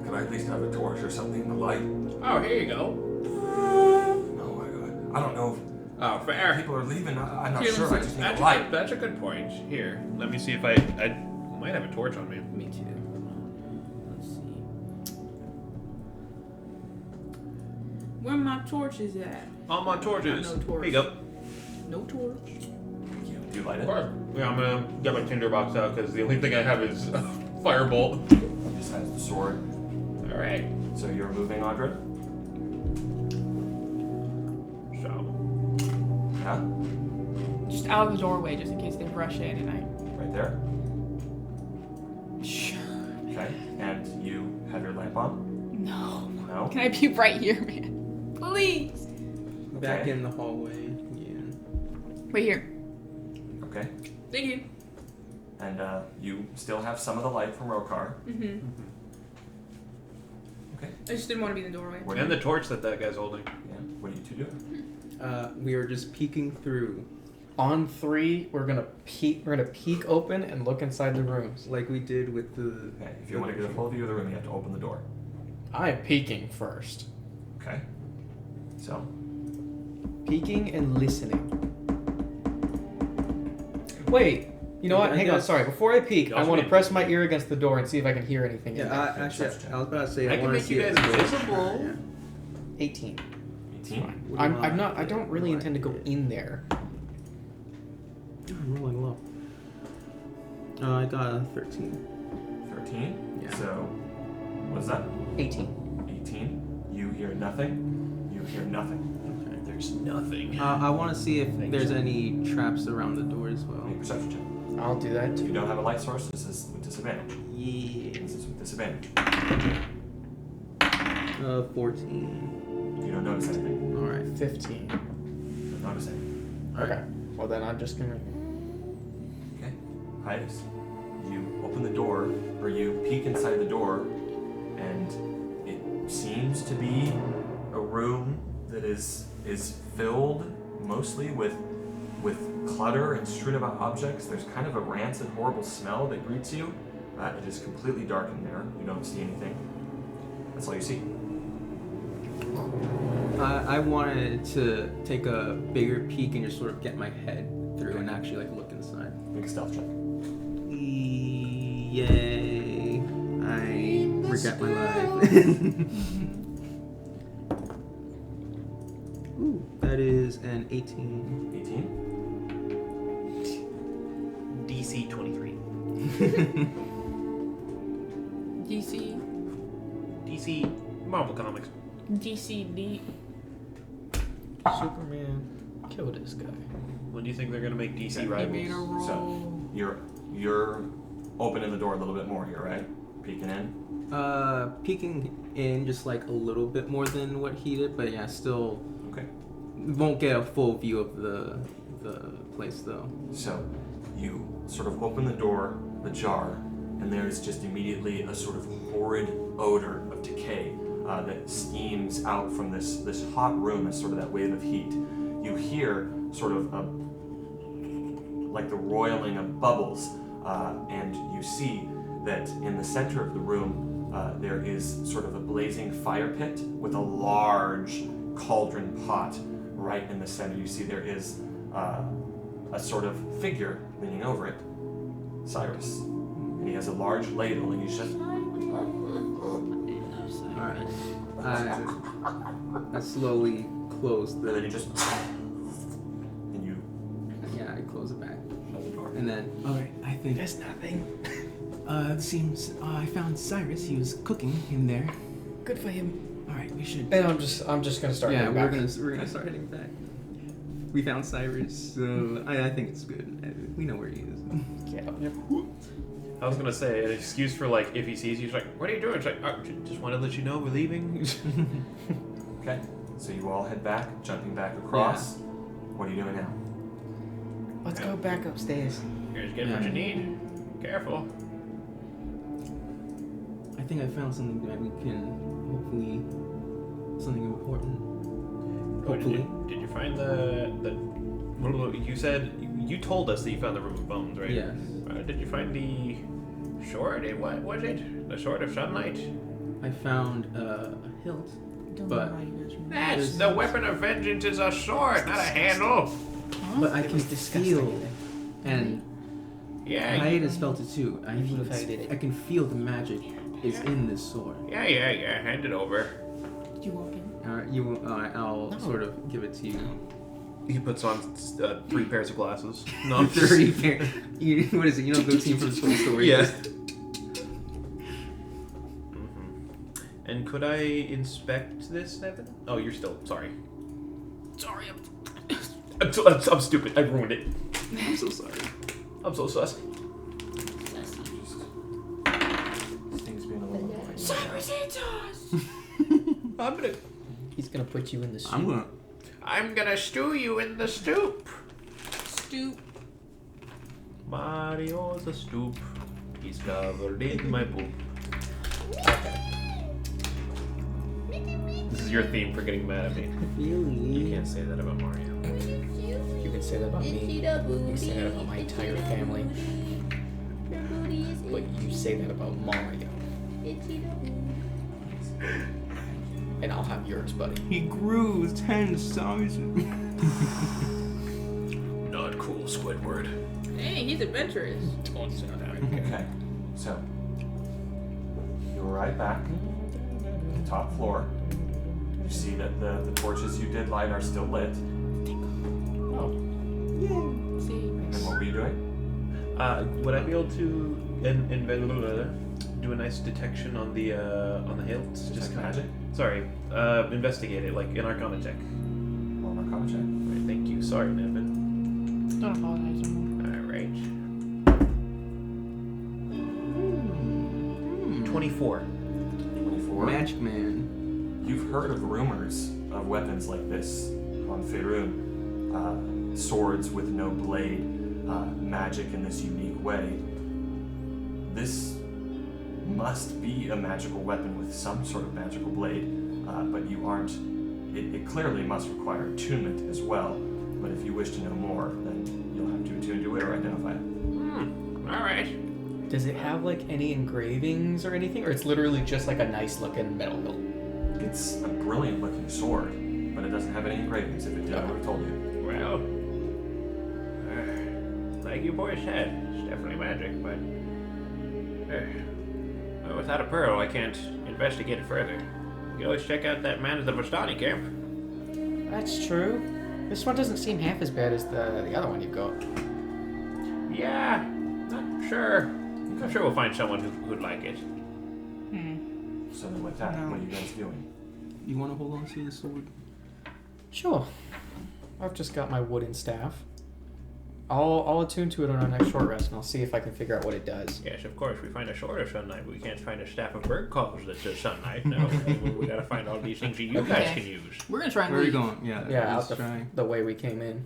Could I at least have a torch or something to light? oh, here you go. No, I don't know Oh, if fair. people are leaving. I'm not Here, sure. I listen, just need a light. That's a good point. Here, let me see if I might have a torch on me. Me too. Let's see. Where my torches at? All my torches. No torch. Here you go. No torch. do you light it? Yeah, I'm gonna get my tinderbox out because the only thing I have is firebolt. He just has the sword. All right. So you're moving, Audra? So, Yeah? Just out of the doorway, just in case they rush in and I. Right there. Sure. Okay. And you have your lamp on? No. No? Can I be right here, man? Please. Back Okay. in the hallway. Yeah. Right here. Okay. Thank you. And you still have some of the light from Rokar. Mm-hmm. Okay. I just didn't want to be in the doorway. What do and you, the torch that guy's holding. yeah. What are you two doing? We were just peeking through, On 3, we're gonna peek open and look inside the rooms. like we did with the. Okay. If you want to get a full view of the room, you have to open the door. I'm peeking first. Okay. So, Peeking and listening. Wait, you know what? I Hang on, guess- sorry. Before I peek, I Y'all want to should- press my ear against the door and see if I can hear anything. in Yeah, there. actually, I was about to say I can want to make see you it guys as well. invisible. Yeah. 18. 18. What do I'm I not. I get? don't really What do I intend to go get? in there. I'm rolling low. I got a 13. 13. Yeah. So, what's that? 18. 18. You hear nothing. You hear nothing. Okay. There's nothing. I want to see if Thanks. there's any traps around the door as well. Make a perception check. I'll do that If you too. don't have a light source, this is with disadvantage. Yeah. This is with disadvantage. 14. You don't notice anything. All right. 15. You don't notice anything. Okay. Well then, I'm just gonna. Okay. Hydas, you open the door, or you peek inside the door, and it seems to be a room that is filled mostly with clutter and strewn about objects. There's kind of a rancid, horrible smell that greets you. It is completely dark in there. You don't see anything. That's all you see. I wanted to take a bigger peek and just sort of get my head through and actually like look inside. Make a stealth check. Yay! I regret my life. Ooh, that is an 18. 18. DC 23. DC. DC Marvel Comics. DCD. Superman, kill this guy. When do you think they're gonna make DC Okay. He made a rivals? So roll. you're opening the door a little bit more here, right? Peeking in. Peeking in just like a little bit more than what he did, but yeah, still Okay. won't get a full view of the place though. So you sort of open the door ajar, and there's just immediately a sort of horrid odor of decay that steams out from this hot room as sort of that wave of heat. You hear sort of like the roiling of bubbles, and you see that in the center of the room there is sort of a blazing fire pit with a large cauldron pot right in the center. You see there is a sort of figure leaning over it, Cyrus, and he has a large ladle, and he's just Alright. I slowly close and then the. he just and you Yeah, I close it back. shut the door. And then. Alright, I think. There's nothing. It seems I found Cyrus. He was cooking in there. Good for him. All right, we should. And I'm just gonna start. Yeah, heading we're back. gonna start heading back. We found Cyrus, so I think it's good. We know where he is. Yeah. I was gonna say an excuse for like if he sees you, he's like, "What are you doing?" It's like, "Just want to let you know we're leaving." Okay, so you all head back, jumping back across. What are you doing now? Let's go back upstairs. Here's get what you need. Careful. I think I found something that we can hopefully something important. Oh, Hopefully. did you find the you said you told us that you found the room of bones, right? Yes. Did you find the sword? What was it? The sword of sunlight? I found a hilt, but That's the weapon of vengeance is a sword, not a handle. but I can feel, and Yeah. Hyades felt it too. I did it. I can feel the magic is in this sword. Yeah. Hand it over. Did you walk in? All right, I'll sort of give it to you. He puts on 3 pairs of glasses. No, 30 pair. What is it? You know the team from Soul Story. Yeah. And could I inspect this, Nevin? Oh, you're still sorry. Sorry, I'm stupid. I ruined it. I'm so sorry. I'm so sus. Things being a little annoying. Cyrus Antos! He's gonna put you in the soup. I'm gonna stew you in the stoop. Stoop. Mario's a stoop. He's covered in my poop. This is your theme for getting mad at me. You Really? can't say that about Mario. You can say that about me. You can say that about my entire family. But you say that about Mario. And I'll have yours, buddy. He grew 10 sizes. Not cool, Squidward. Dang, he's adventurous. Don't say that. Okay, so you arrive back at the top floor. You see that the torches you did light are still lit. Oh. And what were you doing? Would I be able to do a nice detection on the hilt? Just magic? Sorry, investigate it like an Arcana check. Roll an Arcana check. Alright, thank you. Sorry, Nevin. Don't apologize anymore. Alright. 24. 24. Magic Man. You've heard of rumors of weapons like this on Faerun. Swords with no blade, magic in this unique way. This must be a magical weapon with some sort of magical blade, but you aren't. It clearly must require attunement as well, but if you wish to know more, then you'll have to attune to it or identify it. Alright. Does it have like any engravings or anything, or it's literally just like a nice looking metal hilt? It's a brilliant looking sword, but it doesn't have any engravings. If it did, I would have told you. Well, like you boys said, it's definitely magic, but without a pearl, I can't investigate it further. You can always check out that man at the Vastani camp. That's true. This one doesn't seem half as bad as the other one you've got. Yeah, not sure. I'm sure we'll find someone who'd like it. So then with that, what are you guys doing? You want to hold on to the sword? Sure. I've just got my wooden staff. I'll attune to it on our next short rest, and I'll see if I can figure out what it does. Yes, of course, we find a sword of sunlight, but we can't find a staff of bird calls that says sunlight. No, we gotta find all these things that you guys can use. We're gonna try and Where are you leave. going? Yeah, Yeah, let's out try. the way we came in.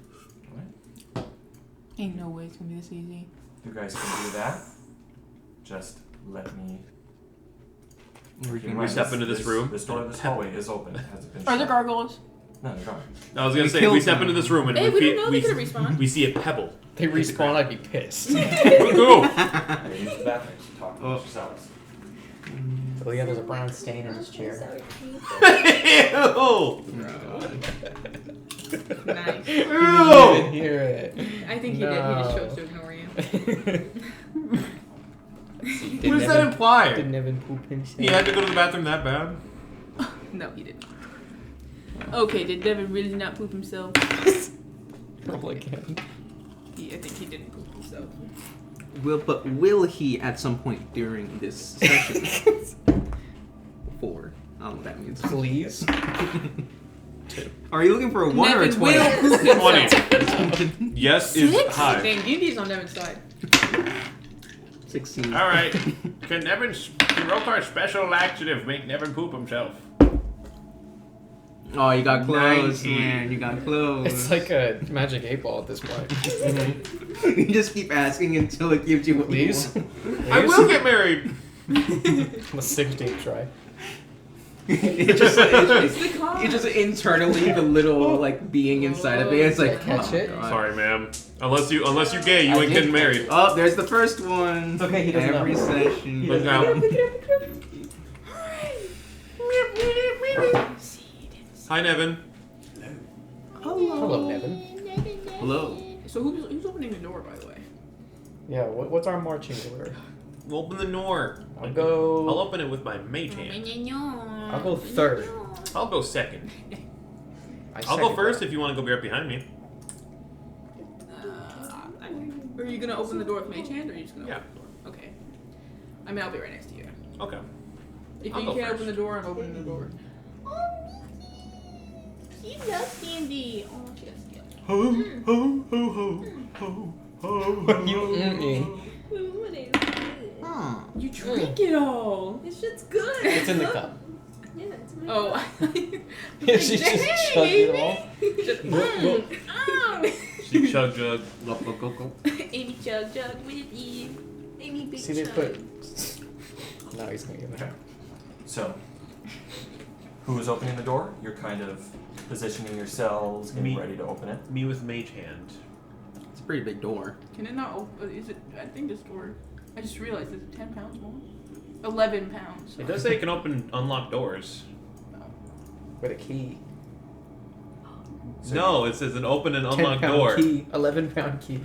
Ain't no way it's gonna be this easy. You guys can do that. Just let me. Can we step into this room? This door to this hallway is open. It hasn't been Are there shut. gargoyles? No, they're gone. I was gonna We say, we killed step them. into this room and Hey, we we, don't know they could have respawned. we see a pebble. They respawn, I'd be pissed. Go! I use the bathroom to talk to yourselves. Oh yeah, there's a brown stain in his chair. Ew! Nice. You didn't hear it. I think he did. He just chose to ignore you. What does that imply? Did Nevin poop himself? He had to go to the bathroom that bad? No, he didn't. Okay, did Devin really not poop himself? Roll again. I think he didn't poop himself. Will he at some point during this session? 4. I don't know what that means. Please. Are you looking for a 1 or a Nevin 20? will poop himself. 20. Yes is high. Dang, D&D's on Nevin's side. 16. All right. Can Rokar's special laxative make Nevin poop himself? Oh, you got close, 19. man. You got close. It's like a magic 8-ball at this point. You just keep asking until it gives you what you Please? want. I will get married. On the 16th try. It's just internally the little like being inside of it. It's like Catch it? God. Sorry, ma'am. Unless you're gay, you I ain't did. getting married. Oh, there's the first one. It's okay, he doesn't Every know. session. Look out. Hi, Nevin. Hello, Nevin. Hello. So who's opening the door, by the way? Yeah, what's our marching order? Open the door. I'll go. I'll open it with my mage hand. I'll go third. I'll go second. I I'll go second first that. if you want to go right behind me. Are you gonna open the door with Mage Hand, or are you just gonna Yeah. open the door? Okay. I mean, I'll be right next to you. Okay. If I'll you go can't first. open the door, I'm opening the door. Oh, Mickey. She loves candy. Oh, she has candy. Ho ho ho ho ho ho. You me. What is it? Huh. You drink it all. This shit's good. It's in the cup. Yeah, it's my Oh, Yeah, she just chugged it all. She chug jug. Go. Amy chug jug with you. Amy big See, they chug. put. No, he's gonna get Okay. that. So, who is opening the door? You're kind of positioning yourselves, getting Me. ready to open it. Me with mage hand. It's a pretty big door. Can it not open? Is it? I think this door. I just realized it's 10 pounds more. 11 pounds. It does say it can open unlock doors. With a key. So No, it says an open and 10 unlock pound door. key. 11-pound key.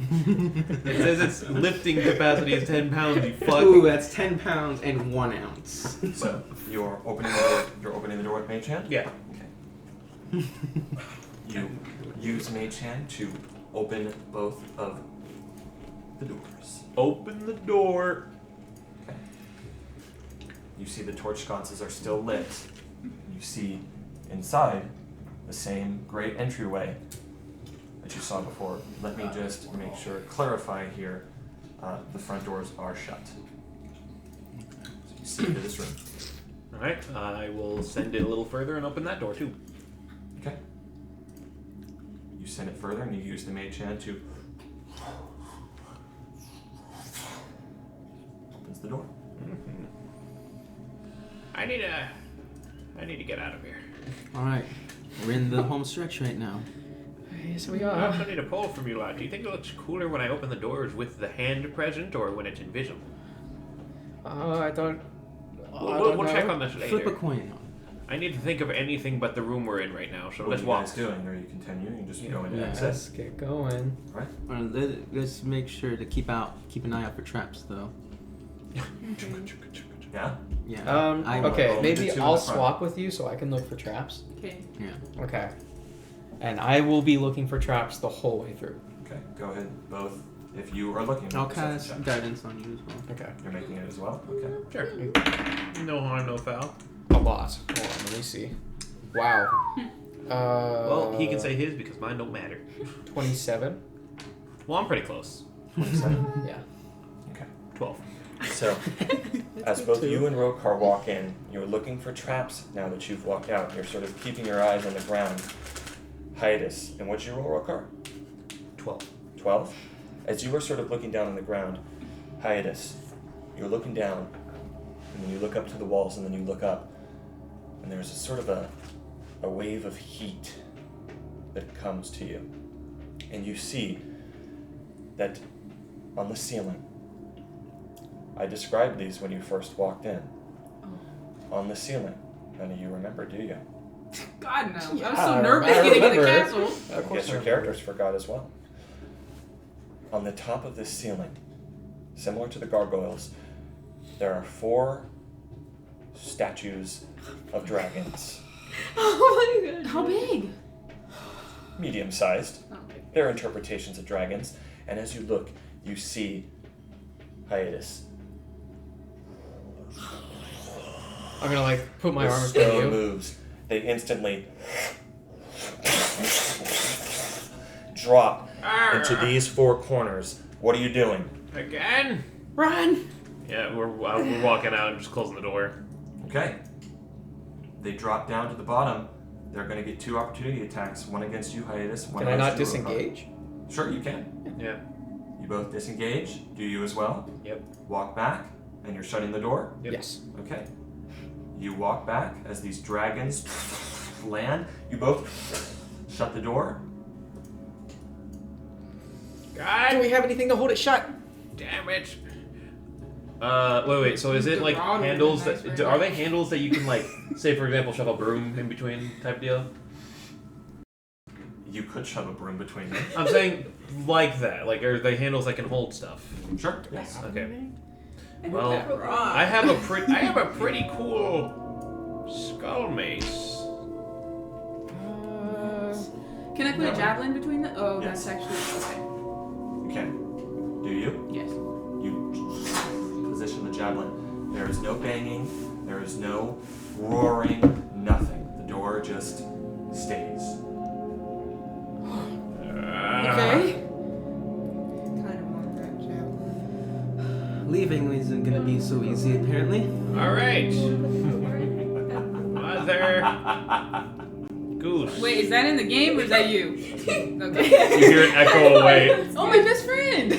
It says its lifting capacity is 10 pounds. You fuck. Ooh, that's 10 pounds and 1 ounce. So you're opening the door. You're opening the door with Mage Hand. Yeah. Okay. You use Mage Hand to open both of the doors. Open the door. Okay. You see the torch sconces are still lit. You see inside the same great entryway that you saw before. Let me just make sure, clarify here. The front doors are shut. So you see into this room. All right. I will send it a little further and open that door too. Okay. You send it further and you use the Mage Hand to opens the door. I need to get out of here. Alright. We're in the home stretch right now. Yes, we I are. also need a poll from you lot. Do you think it looks cooler when I open the doors with the hand present or when it's invisible? I don't. We'll check on this later. Flip a coin. I need to think of anything but the room we're in right now. So What are let's you walk. guys doing? Are you continuing? You just Yeah. go into Yeah. exit. Let's get going. Right? Let's make sure to keep an eye out for traps, though. Yeah? Yeah. Okay, I'll maybe leave the two in I'll the front. swap with you so I can look for traps. Okay. Yeah. Okay. And I will be looking for traps the whole way through. Okay, go ahead. Both. If you are looking, I'll make a separate cast check. guidance on you as well. Okay. You're making it as well? Okay. Sure. No harm, no foul. A lot. Hold on, let me see. Wow. Well, he can say his because mine don't matter. 27. Well, I'm pretty close. 27. Yeah. Okay. 12. So, as both you and Rokar walk in, you're looking for traps now that you've walked out. You're sort of keeping your eyes on the ground. Hiatus. And what'd you roll, Rokar? 12. 12? As you were sort of looking down on the ground, Hiatus, you're looking down, and then you look up to the walls, and then you look up, and there's a sort of a wave of heat that comes to you. And you see that on the ceiling, I described these when you first walked in. On the ceiling. None of you remember, do you? God no. I was Yeah, so nervous I getting in the remember. castle. Of I course guess your I characters forgot as well. On the top of this ceiling, similar to the gargoyles, there are 4 statues of dragons. Oh my god. How big? Medium-sized. Oh, okay. They're interpretations of dragons, and as you look, you see Hiatus. I'm gonna like put my The arm in front of stone you. moves. They instantly drop into these four corners. What are you doing? Again? Run! Yeah, we're walking out and just closing the door. Okay. They drop down to the bottom. They're going to get 2 opportunity attacks. One against you, Hiatus. One Can I not against you, Okara. disengage? Sure, you can. Yeah. You both disengage. Do you as well? Yep. Walk back, and you're shutting the door? Yep. Yes. Okay. You walk back as these dragons land. You both shut the door. Do God we have anything to hold it shut? damn it. Wait. So is it The like rod would handles be nice that? right Are now. they handles that you can like, say for example, shove a broom in between type deal? You could shove a broom between them. I'm saying like that. Like, are they handles that can hold stuff? Sure. Yes. Okay. I Well, want that rod. I have a pretty cool skull mace. Can I put a javelin between the? Oh, Yes. that's actually okay. You can. Do you? Yes. You position the javelin. There is no banging. There is no roaring. Nothing. The door just stays. Okay. Kind of want that javelin. Leaving isn't gonna be so easy, apparently. All right, Mother Goose. Wait, is that in the game or is that you? You Okay. hear it echo away. Oh, my best friend.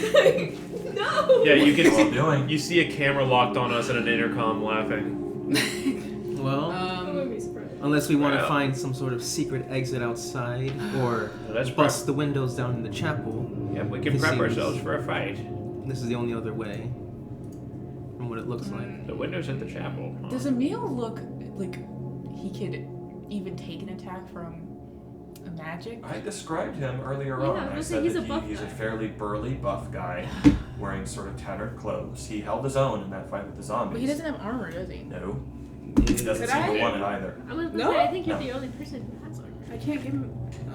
No! Yeah, you What are you all can. doing? You see a camera locked on us and an intercom laughing. Well, I wouldn't be surprised. unless we want to Well. find some sort of secret exit outside, or Let's bust the windows down in the chapel. Yep, we can It prep seems- ourselves for a fight. This is the only other way, from what it looks like. The windows at the chapel. Huh? Does Emil look like he could even take an attack from a magic? I described him earlier Yeah, on. I was I gonna said say he's that a buff he's a guy. fairly burly, buff guy, wearing sort of tattered clothes. He held his own in that fight with the zombies. But he doesn't have armor, does he? No, he doesn't Could seem I? to want it either. I was gonna No? say, I think you're No. the only person who has armor. I can't give him.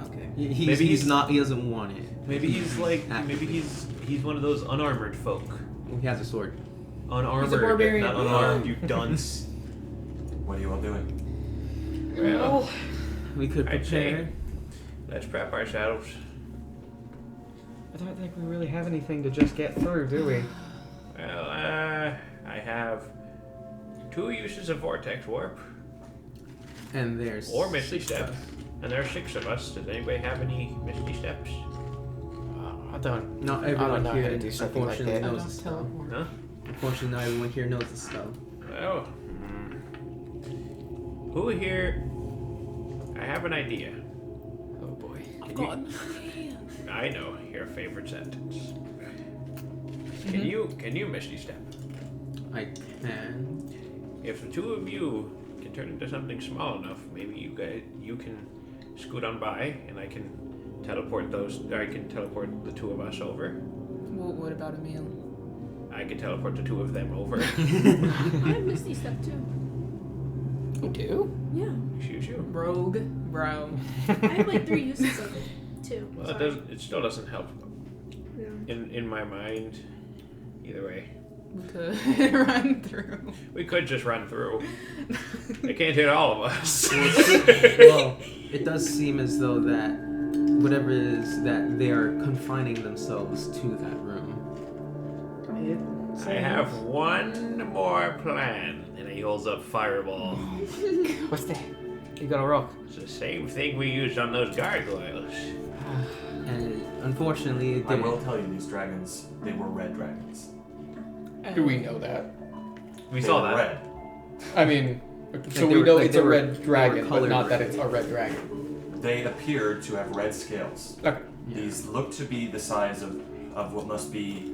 Okay. He's, Maybe he's he's- not. He doesn't want it. Maybe he's like. Maybe he's one of those unarmored folk. He has a sword. Unarmored, barbarian. not unarmed. You dunce. What are you all doing? Well, We could I'd say- prepare. let's prep ourselves. I don't think we really have anything to just get through, do we? Well, I have 2 uses of vortex warp And there's or misty step, and there are 6 of us. Does anybody have any misty steps? I don't. Not I don't everyone know how here, to do something like unfortunately, that. knows the spell. Huh? Unfortunately, not everyone here knows the spell. Well, who here? I have an idea. Oh boy. I know your favorite sentence. Can you misty step? I can. If the 2 of you can turn into something small enough, maybe you can scoot on by, and I can teleport the 2 of us over. Well, what about Emil? I can teleport the 2 of them over. I have Misty Step too. You do? Yeah. Shoot you. Rogue, bro. I have like 3 uses of it too. Well, Sorry. it still doesn't help. Yeah. In my mind, either way, We could run through. we could just run through. They can't hit all of us. Well, it does seem as though that whatever it is that they are confining themselves to that room. I have one more plan, and he holds up fireball. What's that? You got a rock. It's the same thing we used on those gargoyles. And unfortunately, it I didn't. will tell you, these dragons, they were red dragons. Do we know that? We They saw were that. red. I mean, so Like we they were- know like it's they a were- red they were dragon, but colored not that red. it's a red dragon. They appeared to have red scales. Okay. These look to be the size of what must be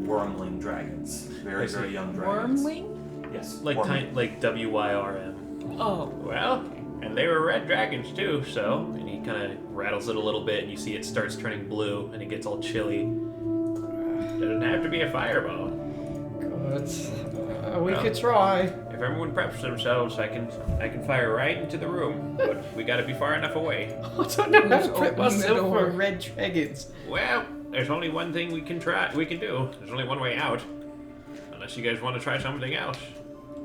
wormling dragons. Very, very young dragons. Wormling? Yes. Like wormling. like WYRM. Oh. Well, and they were red dragons too, so. And he kind of rattles it a little bit, and you see it starts turning blue, and it gets all chilly. Doesn't have to be a fireball. Good. We Well. could try. If everyone preps themselves, I can fire right into the room, but we got to be far enough away. I don't know how Who's to prep opening the myself for door? red dragons. Well, there's only one thing we can do. There's only one way out. Unless you guys want to try something else.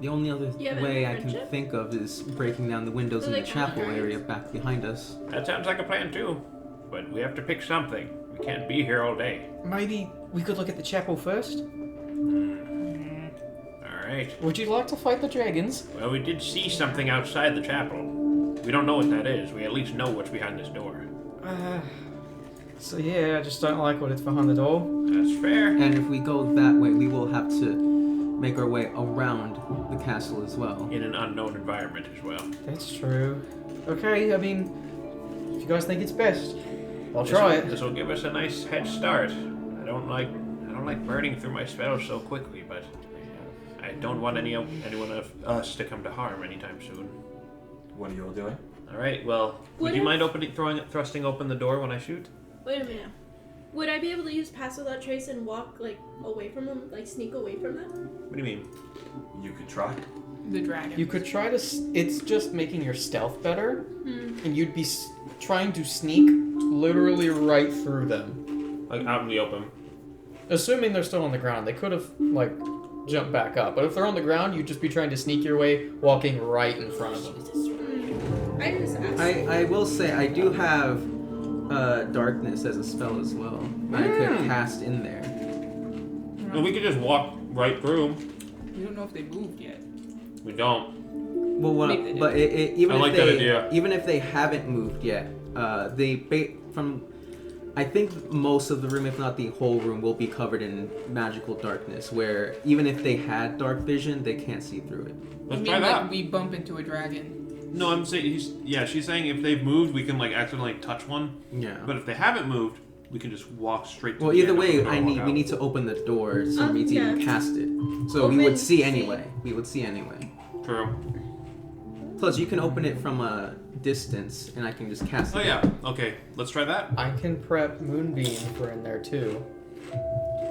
The only other You have any way I can friendship? think of is breaking down the windows in the Like chapel dragons? area back behind us. That sounds like a plan too. But we have to pick something. We can't be here all day. Maybe we could look at the chapel first. Alright. Would you like to fight the dragons? Well, we did see something outside the chapel. We don't know what that is. We at least know what's behind this door. So yeah, I just don't like what it's behind the door. That's fair. And if we go that way, we will have to make our way around the castle as well. In an unknown environment as well. That's true. Okay, I mean, if you guys think it's best, I'll try it. This will give us a nice head start. I don't like burning through my spells so quickly, but I don't want anyone of us to come to harm anytime soon. What are you all doing? All right. Well, would What you if- mind thrusting open the door when I shoot? Wait a minute. Would I be able to use Pass Without Trace and walk like away from them, like sneak away from them? What do you mean? You could try. The dragon. You could try to. It's just making your stealth better, Hmm. and you'd be trying to sneak literally right through them. Like out in the open. Assuming they're still on the ground, they could have like jumped back up. But if they're on the ground, you'd just be trying to sneak your way, walking right in front of them. I just asked. I will say I do have darkness as a spell as well. I could cast in there. And we could just walk right through 'em. We don't know if they moved yet. We don't. Well, Maybe they but even I if like they that idea. even if they haven't moved yet, I think most of the room, if not the whole room, will be covered in magical darkness. Where even if they had dark vision, they can't see through it. Let's I try mean, that. like we bump into a dragon. No, I'm saying she's saying if they've moved, we can like accidentally touch one. Yeah. But if they haven't moved, we can just walk straight to Well, the either end of the way, door and walk we out. need to open the door for me to yeah. even cast it. So we Open, would see see. anyway. We would see anyway. True. Plus, you can open it from a distance, and I can just cast it. Oh yeah. Okay. Let's try that. I can prep Moonbeam for in there too.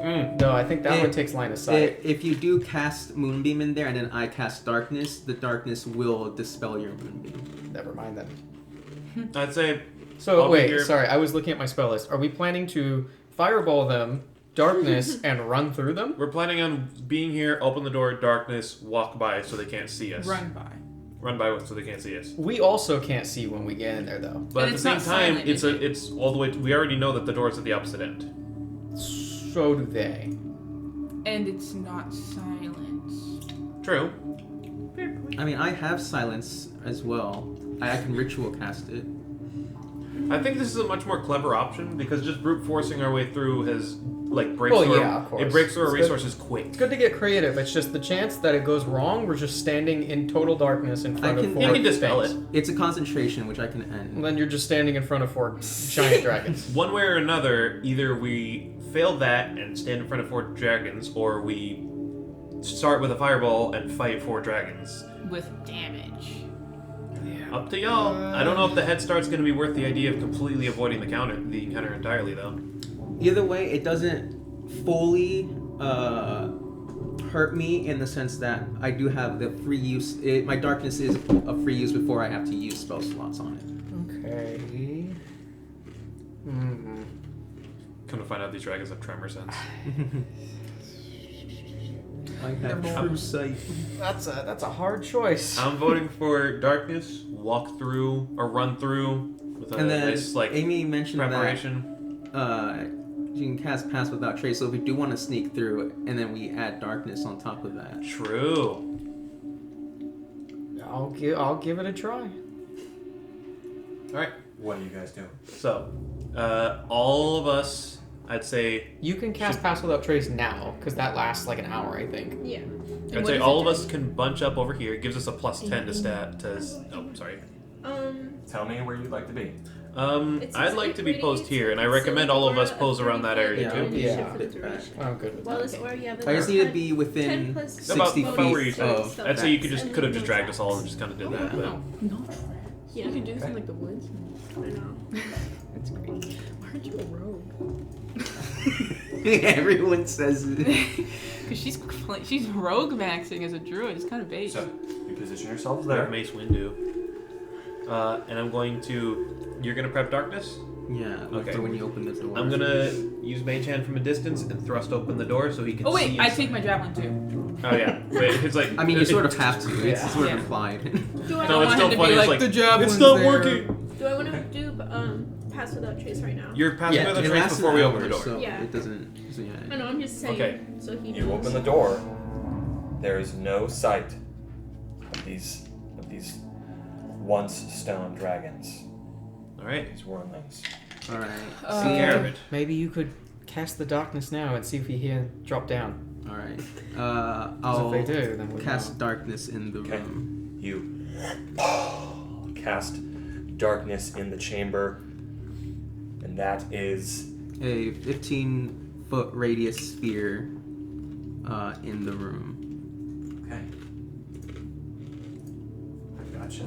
Mm. No, I think that one takes line of sight. If you do cast Moonbeam in there, and then I cast Darkness, the Darkness will dispel your Moonbeam. Never mind then. I'd say. So I'll be wait, here. sorry, I was looking at my spell list. Are we planning to fireball them, darkness, and run through them? We're planning on being here, open the door, darkness, walk by so they can't see us. Run by. Run by so they can't see us. We also can't see when we get in there though. But And at the it's same not time, silent, is it? it's all the way. We already know that the door is at the opposite end. So do they. And it's not silence. True. I mean, I have Silence as well. I can ritual cast it. I think this is a much more clever option because just brute forcing our way through has like breaks Well, through. yeah, of course. It breaks through our It's good. resources quick. It's good to get creative. It's just the chance that it goes wrong. We're just standing in total darkness in front I of can- four You can dispel things. it. It's a concentration, which I can And end. then you're just standing in front of four giant dragons. One way or another, either we fail that and stand in front of 4 dragons, or we start with a fireball and fight 4 dragons. With damage. Up to y'all. I don't know if the head start's going to be worth the idea of completely avoiding the encounter entirely, though. Either way, it doesn't fully hurt me in the sense that I do have the free use. My Darkness is a free use before I have to use spell slots on it. Okay. Come to find out, these dragons have tremor sense. I have true sight. That's a hard choice. I'm voting for darkness, walk through or run through with a And then nice like Amy mentioned preparation. that you can cast Pass Without Trace. So if we do want to sneak through, and then we add Darkness on top of that. True. I'll give it a try. All right. What do you guys do? So, all of us, I'd say, You can cast Pass Without Trace now, because that lasts like an hour, I think. Yeah. I'd say all of us can bunch up over here. It gives us a plus 10 to stat. Oh, sorry. Tell me where you'd like to be. It's I'd like to be radiates posed here, and I a recommend all of us aura pose around that area Yeah, too. Yeah. For the duration. I'm good with While that. this aura, yeah, I just need to be within 10 plus 60 About where feet you of. I'd say you could And could have then just no dragged us traps. all and just kind of did that. But No traps. Yeah. You can do this in like the woods. I know. That's great. Why aren't you a rogue? Everyone says it. Because she's rogue maxing as a druid. It's kind of bait. So, you position yourselves there, there. Mace Windu. And I'm going to. You're gonna prep darkness. Yeah. Okay. For when you open the door. I'm gonna use Mage Hand from a distance and thrust open the door so he can Oh see. wait, I inside. take my javelin too. Oh yeah. Wait, it's like. I mean, you sort of have to. It's Yeah. sort of Yeah. implied. Do I No, it's want still him to funny. be It's like, like "The javelin's it's not there." working. Do I want to do pass without trace right now? You're passing Yeah, by the it trace lasts before an we hour, open the door. So Yeah. it doesn't. So yeah. I know. I'm just saying. Okay. So he. You knows. open the door. There is no sight of these once stone dragons. All right. These wormlings. All right. Take care of it. Maybe you could cast the darkness now and see if he can drop down. All right. 'Cause I'll if they do, then we cast darkness in the Okay. room. You cast darkness in the chamber, and that is A 15-foot radius sphere in the room. okay. I gotcha.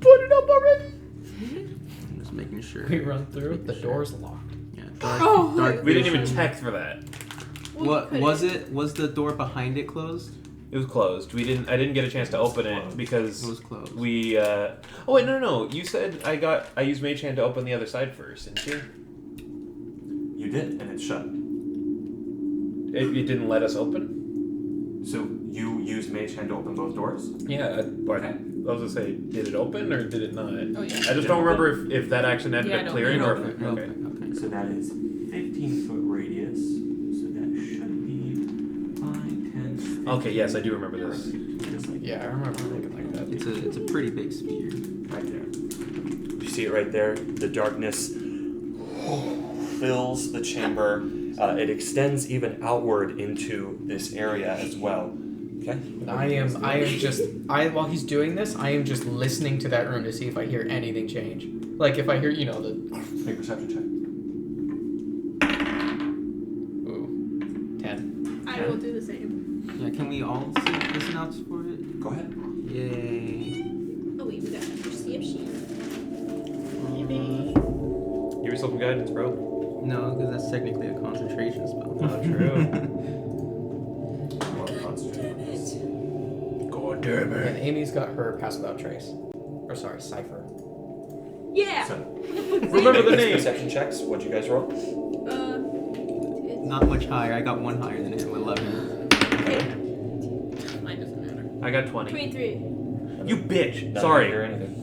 Put it up already. I'm just making sure. We run through. Making The sure. door's locked. Yeah. Dark, Oh, dark We didn't even vision. check for that. Well, you What could've. was it? Was the door behind it closed? It was closed. We didn't. I didn't get a chance to open it because It was closed. we. Oh wait, no. You said I used Mage Hand to open the other side first, didn't you? You did, and it's shut. It didn't let us open. So you used Mage Hand to open both doors? Yeah. I was gonna say, did it open or did it not? Oh yeah. I just don't remember if that action ended Yeah, I up don't clearing or think if it it, Okay. okay. Okay. So that is 15-foot radius. So that should be 5, 10. 15. Okay. Yes, I do remember this. Just like Yeah, I remember thinking like that. It's a pretty big sphere. right there. You see it right there? The darkness fills the chamber. It extends even outward into this area as well. Okay? While he's doing this, I am just listening to that room to see if I hear anything change. Like if I hear, the Make a perception check. ooh, 10. I will do the same. Yeah. Can we all listen out for it? Go ahead. Yay. Oh wait, we got to see if she. Give yourself some guidance, bro. No, because that's technically a concentration spell. Not true. You want to concentrate on this. God damn And Amy's got her pass without trace. Or sorry, cipher. Yeah. So, Remember the make name. perception checks. What'd you guys roll? Not much higher. I got one higher than him, 11. Mine doesn't matter. I got 20. 23. You bitch. None of Sorry. you hear anything.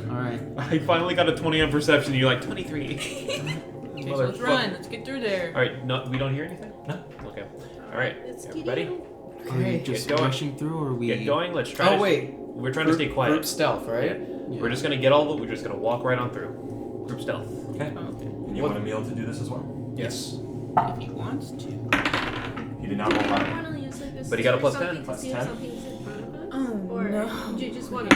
All right. I finally got a 20 on perception. You're like 23. Okay, so let's run. Let's get through there. All right. No, we don't hear anything. No. Okay. All right. Let's get Everybody, in. Are we Okay. just Get going. rushing through, or are we? get going. Let's try. Oh wait, We're trying to stay quiet. Group stealth, right? Yeah. We're just gonna get all the. We're just gonna walk right on through. Group stealth. Okay. Oh, okay. And you want Emil to do this as well? Yes. If he wants to. You did not Do roll you high. want to use like this But he got a plus something 10. to Plus see if 10. something's in front of us? Oh, Or no. do you just want to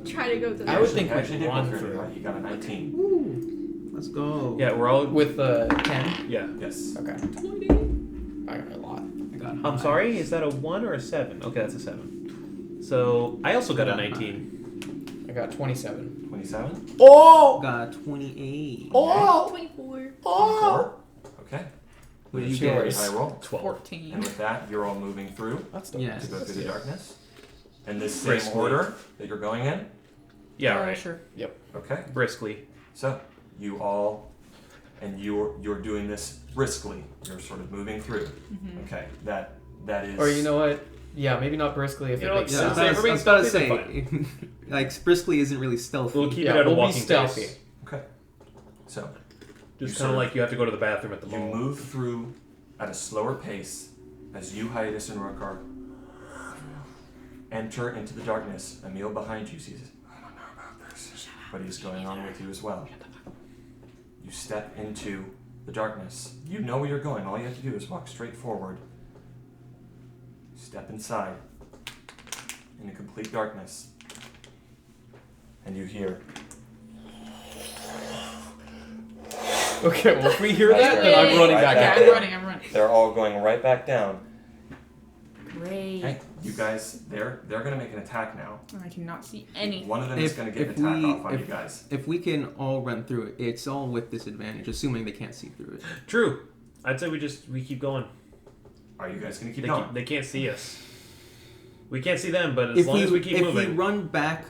try to go to the I would think Actually we'd did run go through. right? You got a 19. Woo. Let's go. Yeah, we're all. With the 10? Yeah. Yes. Okay. I got a lot. I got I'm high. sorry. Is that a 1 or a 7? Okay, that's a 7. So I also got a 19. I got 27. 27. Oh. Got 28. Oh. 24. 4. Okay. What did you It's a very get? high roll. 12. 14. And with that, you're all moving through That's the Yes. to go through the darkness. And this same Briskly. order that you're going in. Yeah. Right. Sure. Okay. Briskly. So you all, and you're doing this briskly. You're sort of moving through. Mm-hmm. Okay. That is. Or you know what? Yeah, maybe not briskly if You it know makes what? Yeah, I sense. was, Everybody's about to stealthy, say, like, briskly isn't really stealthy. We'll keep Yeah, it at a we'll be walking stealthy. pace. Okay. So Just You kind sort of of- like you have to go to the bathroom at the you mall. move through at a slower pace as you, Hiatus, and Rokar enter into the darkness. Emil behind you sees, I don't know about this, but he's going on with you as well. You step into the darkness. You know where you're going. All you have to do is walk straight forward. Step inside in a complete darkness. And you hear, Okay, well, if we hear That's that, right. then I'm running Right back back out. I'm running. I'm running. they're all going right back down. Great. Hey, you guys, they're gonna make an attack now. I cannot see anything. One of them is If- gonna get an if attack we- off on if- you guys. If we can all run through it, it's all with disadvantage, assuming they can't see through it. True. I'd say we keep going. Are you guys gonna keep They, going? they can't see us. We can't see them, but as long as we keep moving. If we run back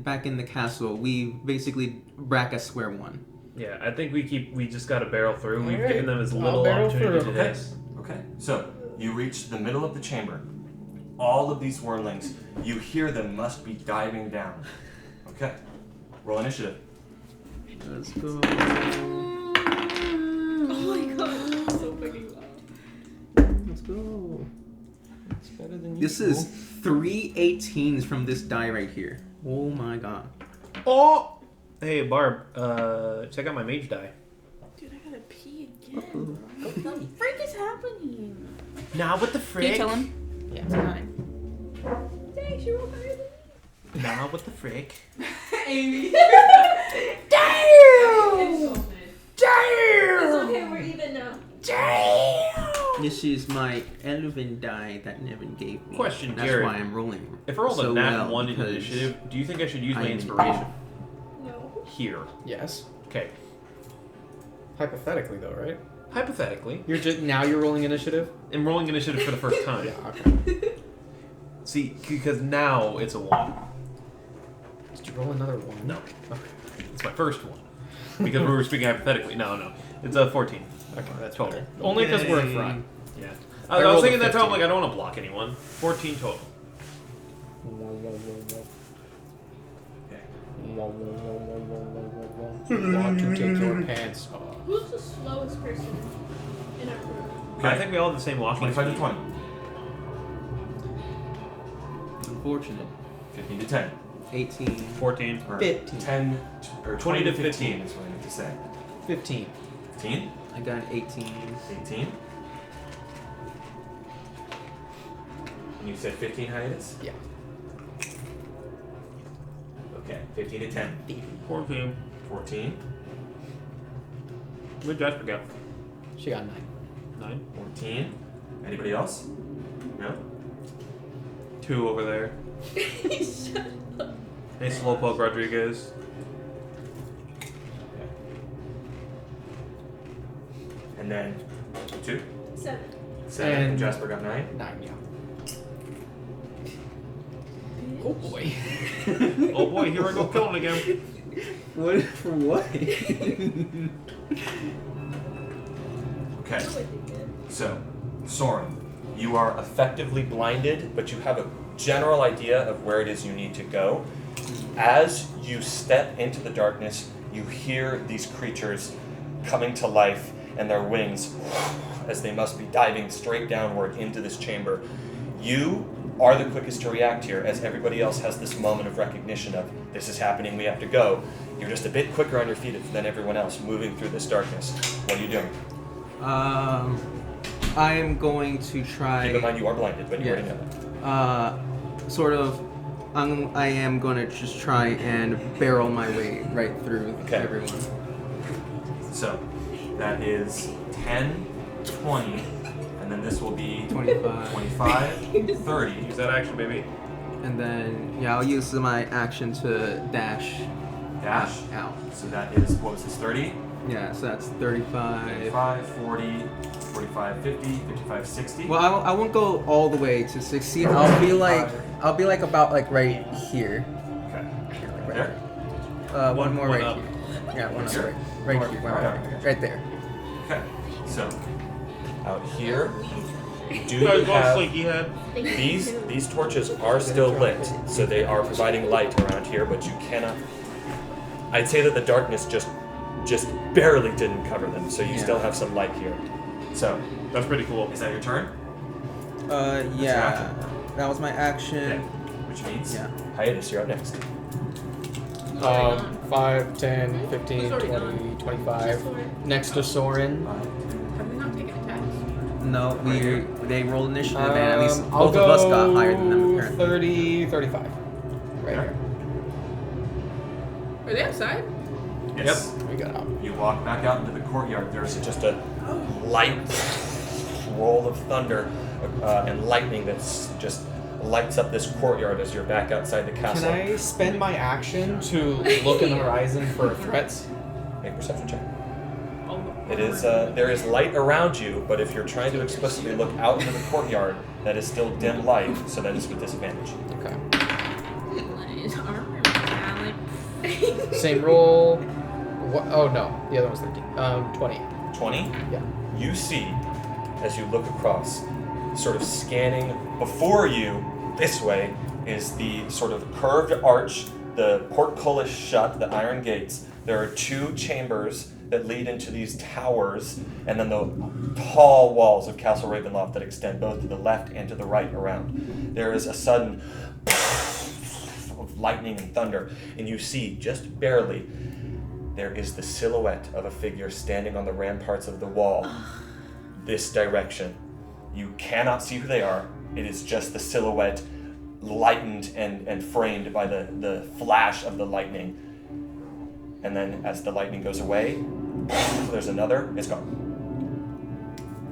back in the castle, we basically rack a square one. Yeah, I think we just got to barrel through. We've Alright, given them as I'll little barrel opportunity to through. hit us. Okay, so you reach the middle of the chamber. All of these wormlings, you hear them must be diving down. Okay, roll initiative. Let's go. Oh my god, that's so fucking loud. Let's go. It's better than you. This is 3 18s from this die right here. Oh my god. Oh! Hey, Barb, check out my mage die. Dude, I gotta pee again. What the frick is happening? Now what the Can frick? you tell him? Yeah. It's fine. Thanks, you were higher than me. Now what the frick? Amy. It's okay, we're even now. This is my elven die that Nevin gave me. Question, That's Jared. why I'm rolling. If I rolled so a nat well, 1 in because initiative, do you think I should use my I'm inspiration? No. Here. Yes. Okay. Hypothetically, though, right? Hypothetically, You're rolling initiative. I'm rolling initiative for the first time. Yeah. Okay. See, because now it's a 1. Did you roll another one? No. It's my first one. Because we were speaking hypothetically. No. It's a 14. Okay, that's Total. better. Only because we're in Yay. front. Yeah. I I was rolled a thinking that time, 15. like, I don't want to block anyone. 14 total. Want to take your pants off. Who's the slowest person in our group? Okay. I think we all have the same walking 25 to speed. 20. Unfortunate. 15 to 10. 18. 14. Or 15. 10 or 20 to 15 is what I need to say. 15. 15? I got an 18. 18? And you said 15 hiatus? Yeah. Okay, 15 to 10. 14. 14, Where'd Jasper go? She got 9. 9. 14. Anybody else? No? 2 over there. Shut up. Hey, Slowpoke Rodriguez. Okay. And then 2, 7. 7, And- and Jasper got 9. 9, yeah. Oh boy. Oh boy, here I go killing again. What? For what? Okay, No, I think it. so, Soren, you are effectively blinded, but you have a general idea of where it is you need to go. As you step into the darkness, you hear these creatures coming to life and their wings as they must be diving straight downward into this chamber. You are the quickest to react here, as everybody else has this moment of recognition of this is happening, we have to go. You're just a bit quicker on your feet than everyone else moving through this darkness. What are you doing? I am going to try. Keep in mind you are blinded, but you Yeah. already know that. Sort of. I am gonna just try and barrel my way right through Okay. everyone. So, that is 10, 20, and then this will be 25. 25, 30. Use that action, baby. And then yeah, I'll use my action to dash Dash. out. So that is, what was this, 30? Yeah, so that's 35. 35, 40, 45, 50, 55, 60. Well, I won't go all the way to 60. I'll be like about like right here. Okay. Yeah, like Right right there? one more one right up. here. Yeah, one Here? up right Or- here. right. Right there. Okay. So, out here, do You guys you go have... slinky head. These torches are still lit, so they are providing light around here, but you cannot... I'd say that the darkness just barely didn't cover them, so you Yeah. still have some light here. So, That's pretty cool. is that your turn? Yeah. That was my Okay. action. Which means, Yeah. Hiatus, you're up next. 5, 10, 15, Who's already 20, gone? 25. Soren. Next to Soren. Have we not taken attacks? No, they rolled initiative, and at least I'll both of us got higher than them go apparently. 30, 35. Right here. Are they outside? Yes. We got out. You walk back out into the courtyard. There's just a light roll of thunder and lightning that's just lights up this courtyard as you're back outside the castle. Can I spend my action to look in the horizon for threats? Make a perception check. It is there is light around you, but if you're trying to explicitly look out into the courtyard, that is still dim light, so that is with disadvantage. Okay. His armor metallic. Same roll. What? Oh no, the other one's 13. 20. 20. Yeah. You see, as you look across, sort of scanning before you, this way, is the sort of curved arch, the portcullis shut, the iron gates. There are 2 chambers that lead into these towers, and then the tall walls of Castle Ravenloft that extend both to the left and to the right around. There is a sudden of lightning and thunder, and you see, just barely, there is the silhouette of a figure standing on the ramparts of the wall, this direction. You cannot see who they are. It is just the silhouette, lightened and framed by the flash of the lightning. And then as the lightning goes away, there's another, it's gone.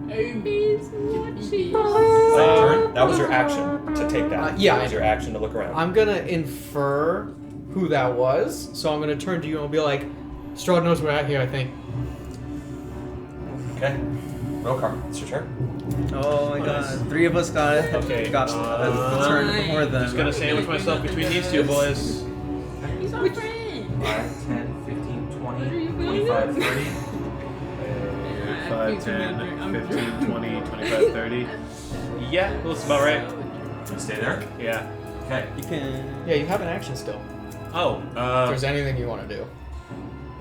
He's watching. Turn. That was your action to take that. Yeah, That was your action to look around. I'm gonna infer who that was, so I'm gonna turn to you and I'll be like, Strahd knows we're out here, I think. Okay. Rokar, it's your turn. Oh my god. 3 of us got it. Okay, Got the turn before them. Just gonna sandwich myself between these 2 boys. He's our friend. 5, 10, 15, What are 20, you 25, 30. 5, 10, 15, 20, 25, 30. Yeah, that's about right. You stay there? Yeah. Okay. You can. Yeah, you have an action still. Oh, If there's anything you want to do.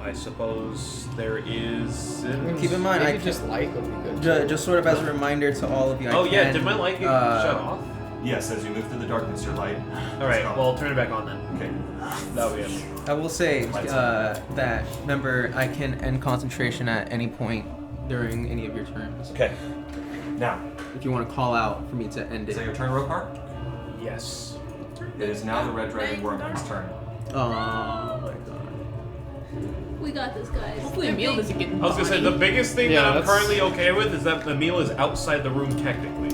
I suppose there is. Keep in mind, Maybe I just light would be good. just sort of as a reminder to all of you. Oh I yeah, can, did my light get shut off? Yes, as you move through the darkness, your light. All right, is gone. well, turn it back on then. Okay. That'll be it. I will say that remember I can end concentration at any point during any of your turns. Okay. Now, If you want to call out for me to end is that it. your turn, Rokar? Yes. It is now the Red Dragon Wormling's turn. Oh my god. We got this, guys. Hopefully Emil doesn't get I was gonna say the biggest thing Yeah, that I'm that's- currently okay with is that the meal is outside the room technically.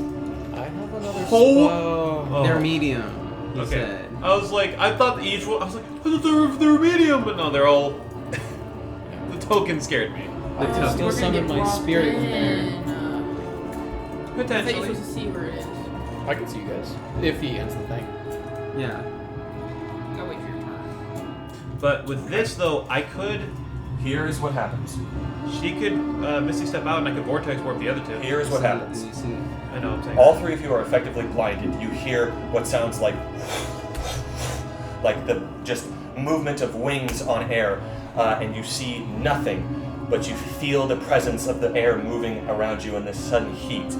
I have another Oh. spell. Oh. They're medium. He Okay. said. I was like, I thought each one. I was like, I thought they were medium, but no, they're all. The token scared me. I can still summon my spirit with there. I thought you're Potentially. supposed to see where it is. I can see you guys. If he ends the thing. Yeah. I'll wait for your turn. But with this though, I could. Here is what happens. She could Misty step out, and I could vortex warp the other 2. Here is what happens. You see. I know what I'm saying. All 3 of you are effectively blinded. You hear what sounds like the just movement of wings on air, and you see nothing, but you feel the presence of the air moving around you in this sudden heat.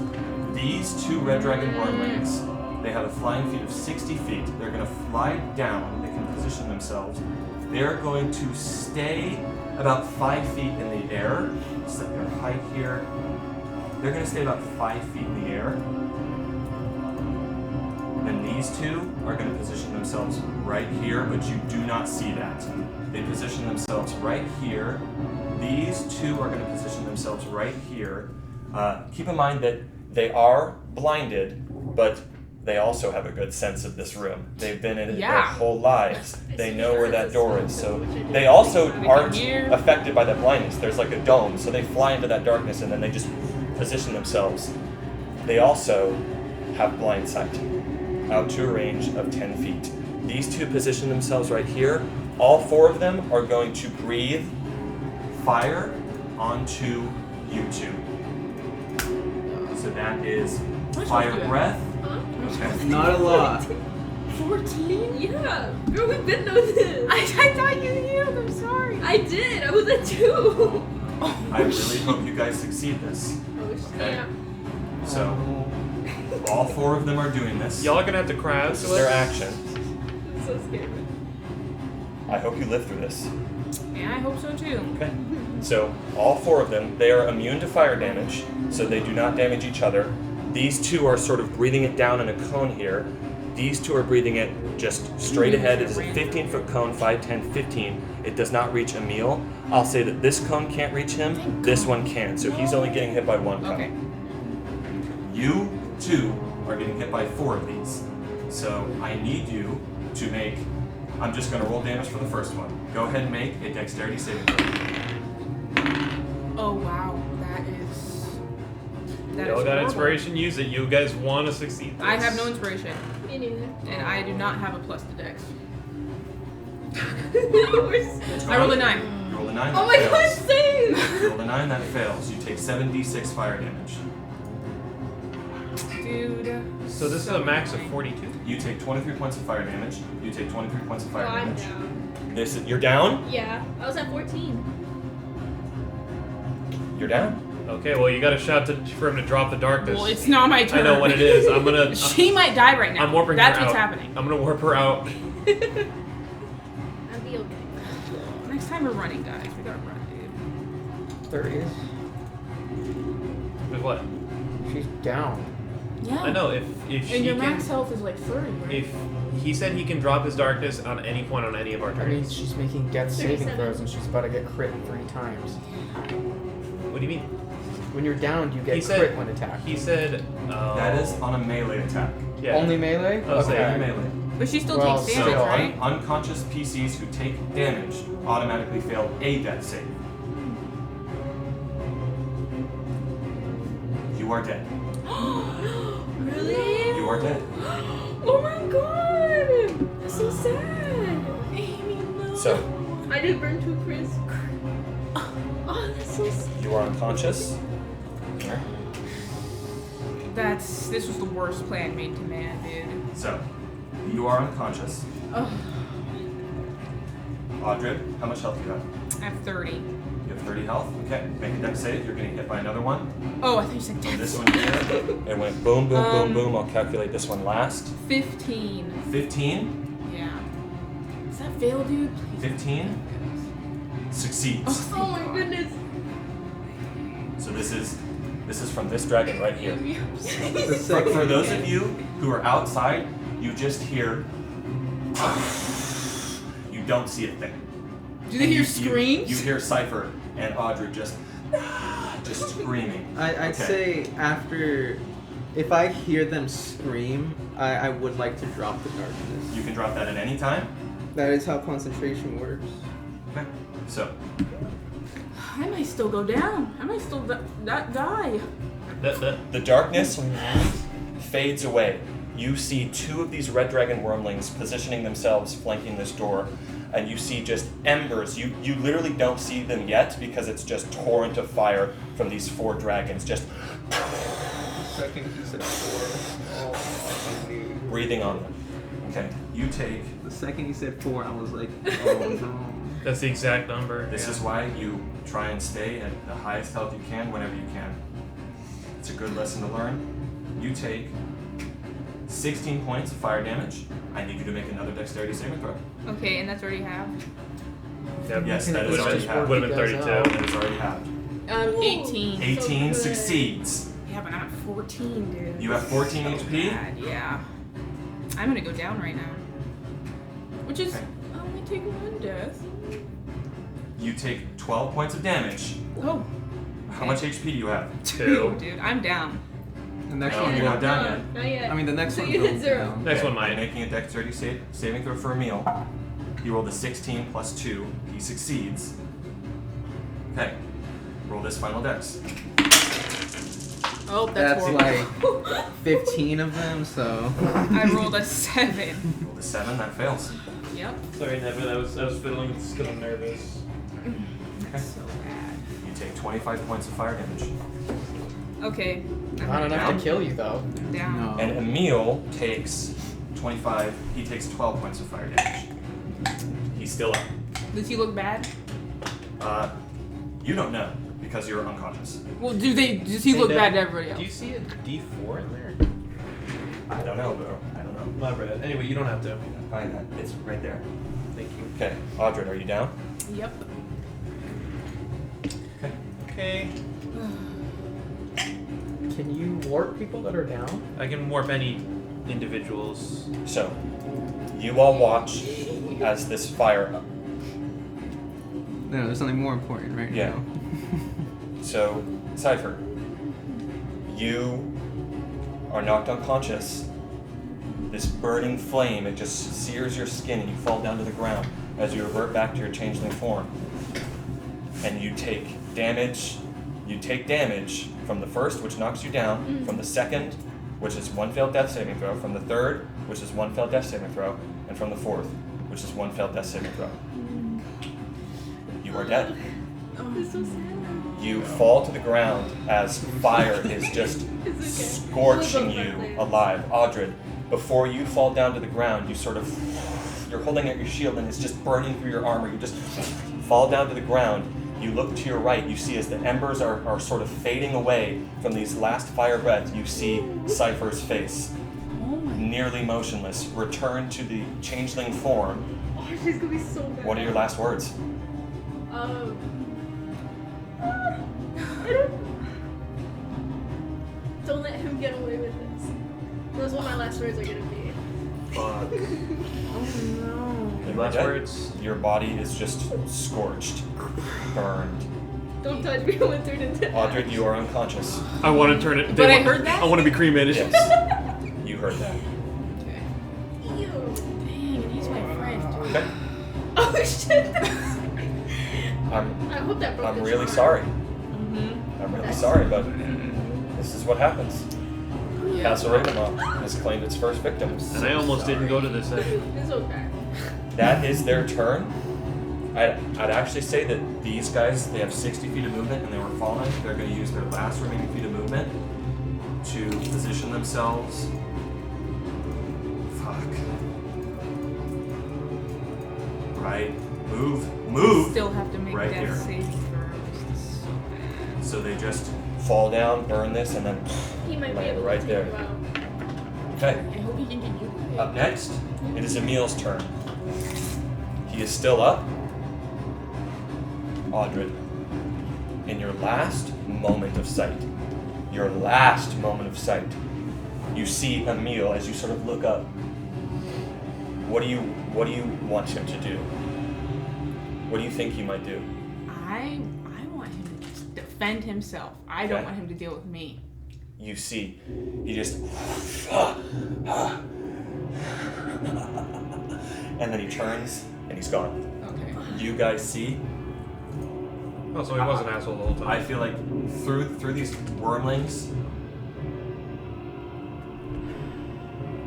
These 2 Red Dragon Wormlings, they have a flying feet of 60 feet. They're going to fly down. They can position themselves. They're going to stay about 5 feet in the air. Set their height here. They're going to stay about 5 feet in the air. Then these 2 are going to position themselves right here, but you do not see that. They position themselves right here. These 2 are going to position themselves right here. Keep in mind that they are blinded, but they also have a good sense of this room. They've been in it their Yeah. whole lives. They know where that door is. So they also aren't affected by that blindness. There's like a dome, so they fly into that darkness and then they just position themselves. They also have blind sight out to a range of 10 feet. These 2 position themselves right here. All 4 of them are going to breathe fire onto you 2. So that is fire breath. Huh? Okay. Not a lot. 14? Yeah. Girl, we've been doing this. I thought you healed. I'm sorry. I did. I was at 2. I really hope you guys succeed this. Oh, Okay. snap. So all 4 of them are doing this. Y'all are gonna have to cry out This to is their us. action. I'm so scared. I hope you live through this. Yeah, I hope so too. Okay. So all 4 of them, they are immune to fire damage, so they do not damage each other. These 2 are sort of breathing it down in a cone here. These 2 are breathing it just straight ahead. It is a 15-foot cone, 5, 10, 15. It does not reach Emil. I'll say that this cone can't reach him. This one can, so he's only getting hit by 1 cone. Okay. You 2 are getting hit by 4 of these. So I need you to make. I'm just going to roll damage for the first one. Go ahead and make a dexterity saving throw. Oh wow, that You all is got horrible. inspiration, use it. You guys want to succeed this. I have no inspiration, Me neither. and I do not have a plus to dex. Oh I rolled a 9. You roll a 9. my that gosh, fails. save! You roll a 9, that fails. You take 7d6 fire damage. Dude. So this is a max of 42. You take 23 points of fire damage. You take 23 points of Oh, fire I'm damage. down. You're down? Yeah, I was at 14. You're down? Okay, well you got to shout for him to drop the darkness. Well, it's not my turn. I know what it is. I'm gonna. She might die right now. I'm warping That's her what's out. happening. I'm gonna warp her out. I'll be okay. Next time we're running, guys. We gotta run, dude. There is. With what? She's down. Yeah. I know if she And your can. max health is like 30, right? If he said he can drop his darkness on any point on any of our I mean, turns. she's making death saving 37. throws and she's about to get crit 3 times. What do you mean? When you're down, you He get said- crit when attacked. He said. That is on a melee attack. Yeah. Only melee? Oh, so okay. Only melee. But she still Well, takes So damage, still, right? unconscious PCs who take damage automatically fail a death save. You are dead. Really? You are dead. Oh my god! That's so sad. Amy, no. So I just burned 2 crits. Oh, that's so sad. you are unconscious. This was the worst plan made to man, dude. So you are unconscious. Oh, Audrey, how much health do you have? I have 30. You have 30 health. Okay, make a dex save. You're getting hit by another one. Oh, I thought you said So this 10. one here, it went boom, boom, boom, boom. I'll calculate this one last. 15. 15. Yeah. Does that fail, dude? Please. 15 succeeds. Oh my goodness. So this is from this dragon right here. The For second, those of you who are outside, you just hear. You don't see a thing. Do they And hear you screams? hear Cypher and Audrey just screaming. I'd Okay. say after, if I hear them scream, I would like to drop the darkness. You can drop that at any time. That is how concentration works. Okay. So I might still go down. I might still die. the darkness fades away. You see 2 of these red dragon wormlings positioning themselves flanking this door, and you see just embers. You literally don't see them yet because it's just torrent of fire from these 4 dragons just Second he said 4. Oh, dude. breathing on them. Okay. You take. The second he said 4, I was like, oh no. That's the exact number. This yeah. is why you try and stay at the highest health you can whenever you can. It's a good lesson to learn. You take 16 points of fire damage. I need you to make another dexterity saving throw. Okay, and that's already half. Yep. Yes, Can that it is Would've already been- halved. would've been 32. That is already halved. 18. 18 good. succeeds. Yeah, but I'm at 14, dude. You have 14 So HP? bad, yeah. I'm gonna go down right now. Which is, Okay. I only take 1 death. You take 12 points of damage. Oh. How much HP do you have? 2. Dude, I'm down. The next No, one you're will not down No, yet. Not yet. I mean, the next So one you will hit 0. down. Next one I'm might. making a dexterity saving throw for Emil. He rolled a 16 plus 2. He succeeds. Okay. Roll this final dex. Oh, that's That's horrible. like 15 of them, so. I rolled a 7. Roll a 7. That fails. Yep. Sorry, Nevin. I was fiddling because I'm nervous. That's so bad. You take 25 points of fire damage. Okay. I'm Not enough down. to kill you, though. I'm down. No. And Emil takes 25. He takes 12 points of fire damage. He's still up. Does he look bad? You don't know because you're unconscious. Well, does he look bad to everybody else? Do you see a D4 in there? I don't know, bro. I don't know. My bad. Anyway, you don't have to. Find that. It's right there. Thank you. Okay. Audrey, are you down? Yep. Okay. Okay. Can you warp people that are down? I can warp any individuals. So, you all watch as this fire. No, there's something more important right Yeah. now. So, Cypher, you are knocked unconscious. This burning flame, it just sears your skin and you fall down to the ground as you revert back to your changeling form. And you take damage You take damage from the first, which knocks you down, from the second, which is 1 failed death saving throw, from the third, which is 1 failed death saving throw, and from the fourth, which is 1 failed death saving throw. You are dead. It's so sad. You fall to the ground as fire is just It's okay. scorching We'll go you back later. alive. Audred, before you fall down to the ground, you're holding out your shield and it's just burning through your armor. You just fall down to the ground. You look to your right, you see as the embers are sort of fading away from these last fire breaths, you see Cypher's face, nearly motionless, return to the changeling form. Oh, she's gonna be so bad. What are your last words? I don't let him get away with this. That's what my last words are gonna be. Fuck. You are Last dead. words. Your body is just scorched, burned. Don't touch me. I went through to death. Audred, you are unconscious. I want to turn it. But I heard that? I want to be cremated. Yes, you heard that. Okay. Ew. Dang, and he's my friend. Okay. Oh shit. I hope that broke I'm his really arm. sorry. Mm-hmm. I'm really sorry, but this is what happens. Castle Ravenloft has claimed its first victims. And I almost didn't go to this session. It's okay. That is their turn. I'd actually say that these guys, they have 60 feet of movement and they were falling. They're going to use their last remaining feet of movement to position themselves. Fuck. Right. Move. Still have to make Right death here. saving throws. This is so bad. So they just fall down, burn this, and then He might be land able right to take there. him out. Okay. I hope he can get you. Up next, it is Emil's turn. He is still up. Audred, in your last moment of sight, you see Emil as you sort of look up. What do you want him to do? What do you think he might do? I want him to just defend himself. I don't Okay. want him to deal with me. You see, he just and then he turns and he's gone. Okay. You guys see, Oh, so he was an asshole the whole time. I feel like through these wormlings,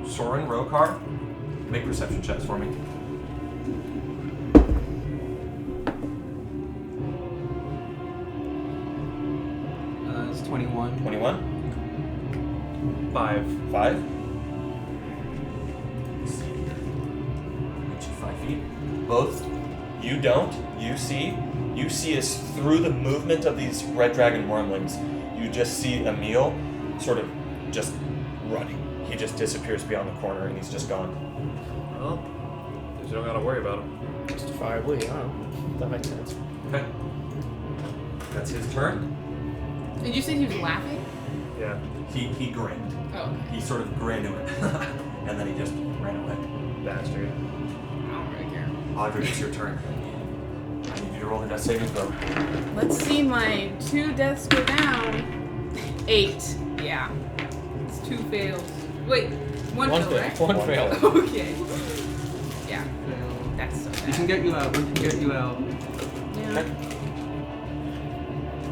Soren, Rokar, make perception checks for me. It's 21. 21, 5. 5. Reach you 5 feet. Both, you don't. You see as through the movement of these red dragon wormlings, you just see Emil sort of just running. He just disappears beyond the corner and he's just gone. Well, you don't gotta worry about him. Justifiably, yeah. That makes sense. Okay. That's his turn. Did you say he was laughing? Yeah. He grinned. Oh, okay. He sort of grinned to it. And then he just ran away. Bastard. I don't really care. Audrey, it's your turn. I need you to roll the death saving throw. Let's see my 2 deaths go down. 8. Yeah. It's 2 fails. Wait, 1 fail, right? One One fail. fail. Okay. Yeah. That's so bad. We can get you out. We can get you out. Yeah. Okay.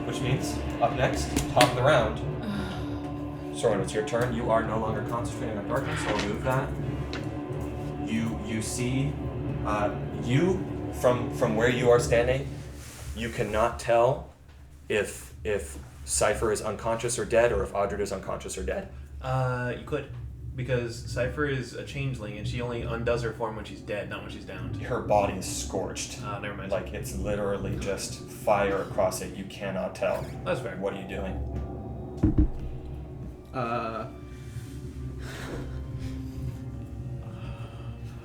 Which means, up next, top of the round. Soren, it's your turn. You are no longer concentrating on darkness, so I'll move that. You see, you from where you are standing, you cannot tell if Cypher is unconscious or dead, or if Audred is unconscious or dead. You could. Because Cypher is a changeling and she only undoes her form when she's dead, not when she's downed. Her body is scorched. Never mind. Like it's literally just fire across it. You cannot tell. That's fair. What are you doing?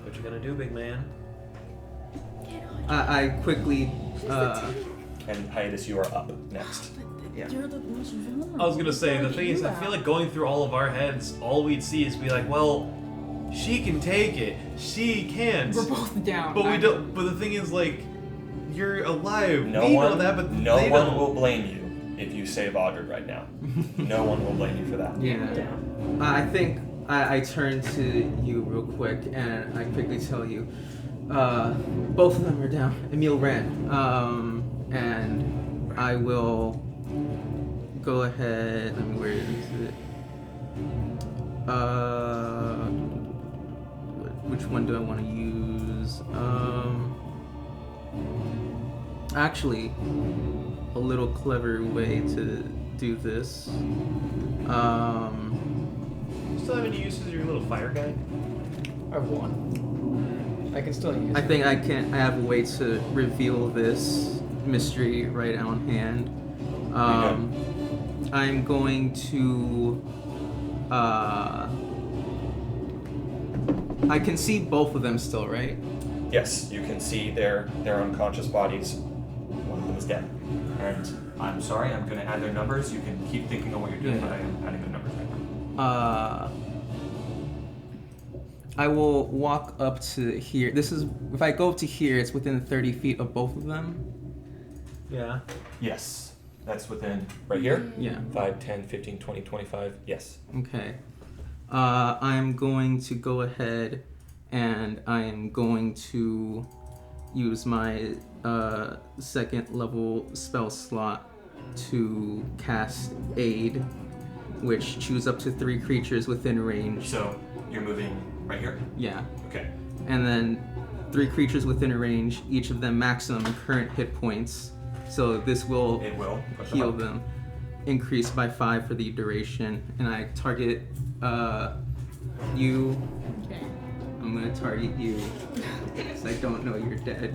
What you gonna do, big man? I quickly. And Hiatus, you are up next. Yeah. You're the most vulnerable. I was gonna say, the thing is, I feel like going through all of our heads, all we'd see is be like, well, she can take it. She can't. We're both down. But we don't. But the thing is, like, you're alive. No we one, know that, but no they one don't. will blame you if you save Audred right now. No one will blame you for that. Yeah. I think I turn to you real quick and I quickly tell you, both of them are down. Emil ran. And I will go ahead. Where is it? Which one do I want to use? Actually, a little clever way to do this. Still have any uses of your little fire guy? I have one. I can still use I it. think I have a way to reveal this mystery right on hand. I'm going to. I can see both of them still, right? Yes, you can see their unconscious bodies. One of them is dead. And I'm sorry, I'm going to add their numbers. You can keep thinking on what you're doing, Yeah. but I am adding their numbers right now. I will walk up to here. This is if I go up to here, it's within 30 feet of both of them. Yeah. Yes, that's within right here. Yeah. 5, 10, 15, 20, 25. Yes. Okay. I'm going to go ahead and I am going to use my second level spell slot to cast Aid, which choose up to 3 creatures within range. So you're moving right here? Yeah. Okay. And then 3 creatures within range, each of them maximum current hit points. So this will It will put heal up. them. Increase by 5 for the duration. And I target you. Okay. I'm gonna target you because I don't know you're dead.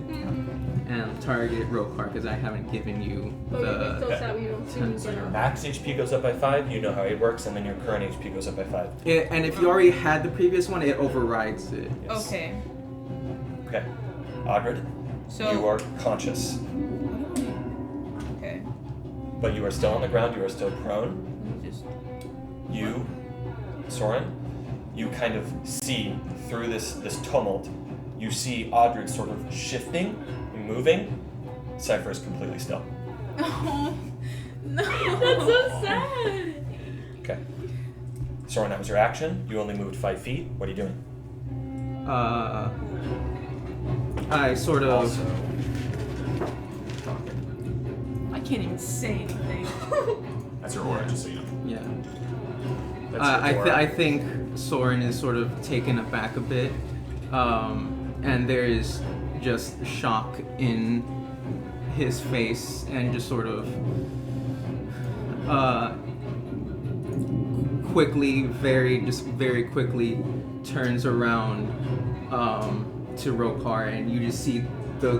And target Rokar because I haven't given you Oh, yeah, the. so sad we don't see ten you So your now. max HP goes up by 5, you know how it works, and then your current HP goes up by 5. And if you already had the previous one, it overrides it. Yes. Okay. Okay. Audred, So. you are conscious, Okay. but you are still on the ground, you are still prone. Let me just. You, Soren, you kind of see through this tumult, you see Audred sort of shifting and moving. Cypher is completely still. Oh no. That's so sad. Okay. Soren, that was your action. You only moved 5 feet. What are you doing? I sort of. Also, I can't even say anything. that's your aura, just so you know. Yeah. That's your aura. I think Soren is sort of taken aback a bit, and there is just shock in his face, and just sort of very quickly turns around to Rokar, and you just see the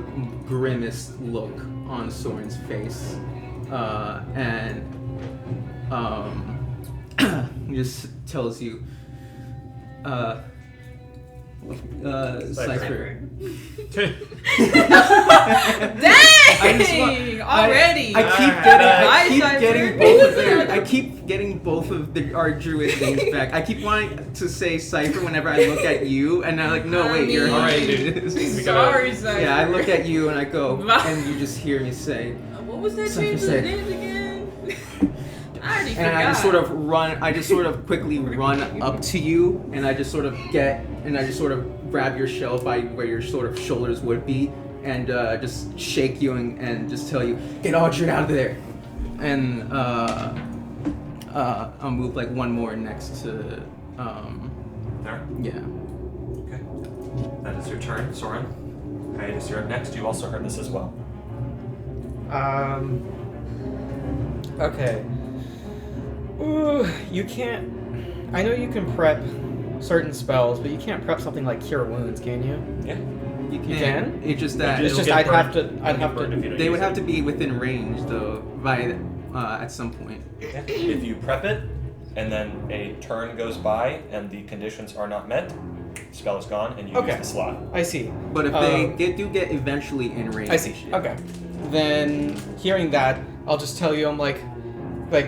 grimmest look on Soren's face, and just tells you, Cypher. Dang! Already. I keep Cypher. getting both of their. I keep getting both of our druid names back. I keep wanting to say Cypher whenever I look at you, and I'm like, no, I wait, you're mean- Alright, dude. We gotta- Sorry, Cypher. Yeah, I look at you and I go, and you just hear me say, What was that Cypher change of the said- names again? I already and forgot. I just sort of quickly run up to you, and I just sort of grab your shell by where your sort of shoulders would be, and just shake you and just tell you, get Audred out of there. And I'll move like one more next to, There. yeah. Okay. That is your turn, Soren. Hiatus, you're up next. You also heard this as well. Okay. Ooh, you can't. I know you can prep certain spells, but you can't prep something like Cure Wounds, can you? Yeah. You can? It's just that It's It'll just get I'd have burned. to. I'd It'll have get burned if you to. don't they use would it. have to be within range though, at some point. Yeah. If you prep it, and then a turn goes by, and the conditions are not met, spell is gone, and you Okay. use the slot. I see. But if they do get eventually in range, I see. Okay. Then hearing that, I'll just tell you, I'm like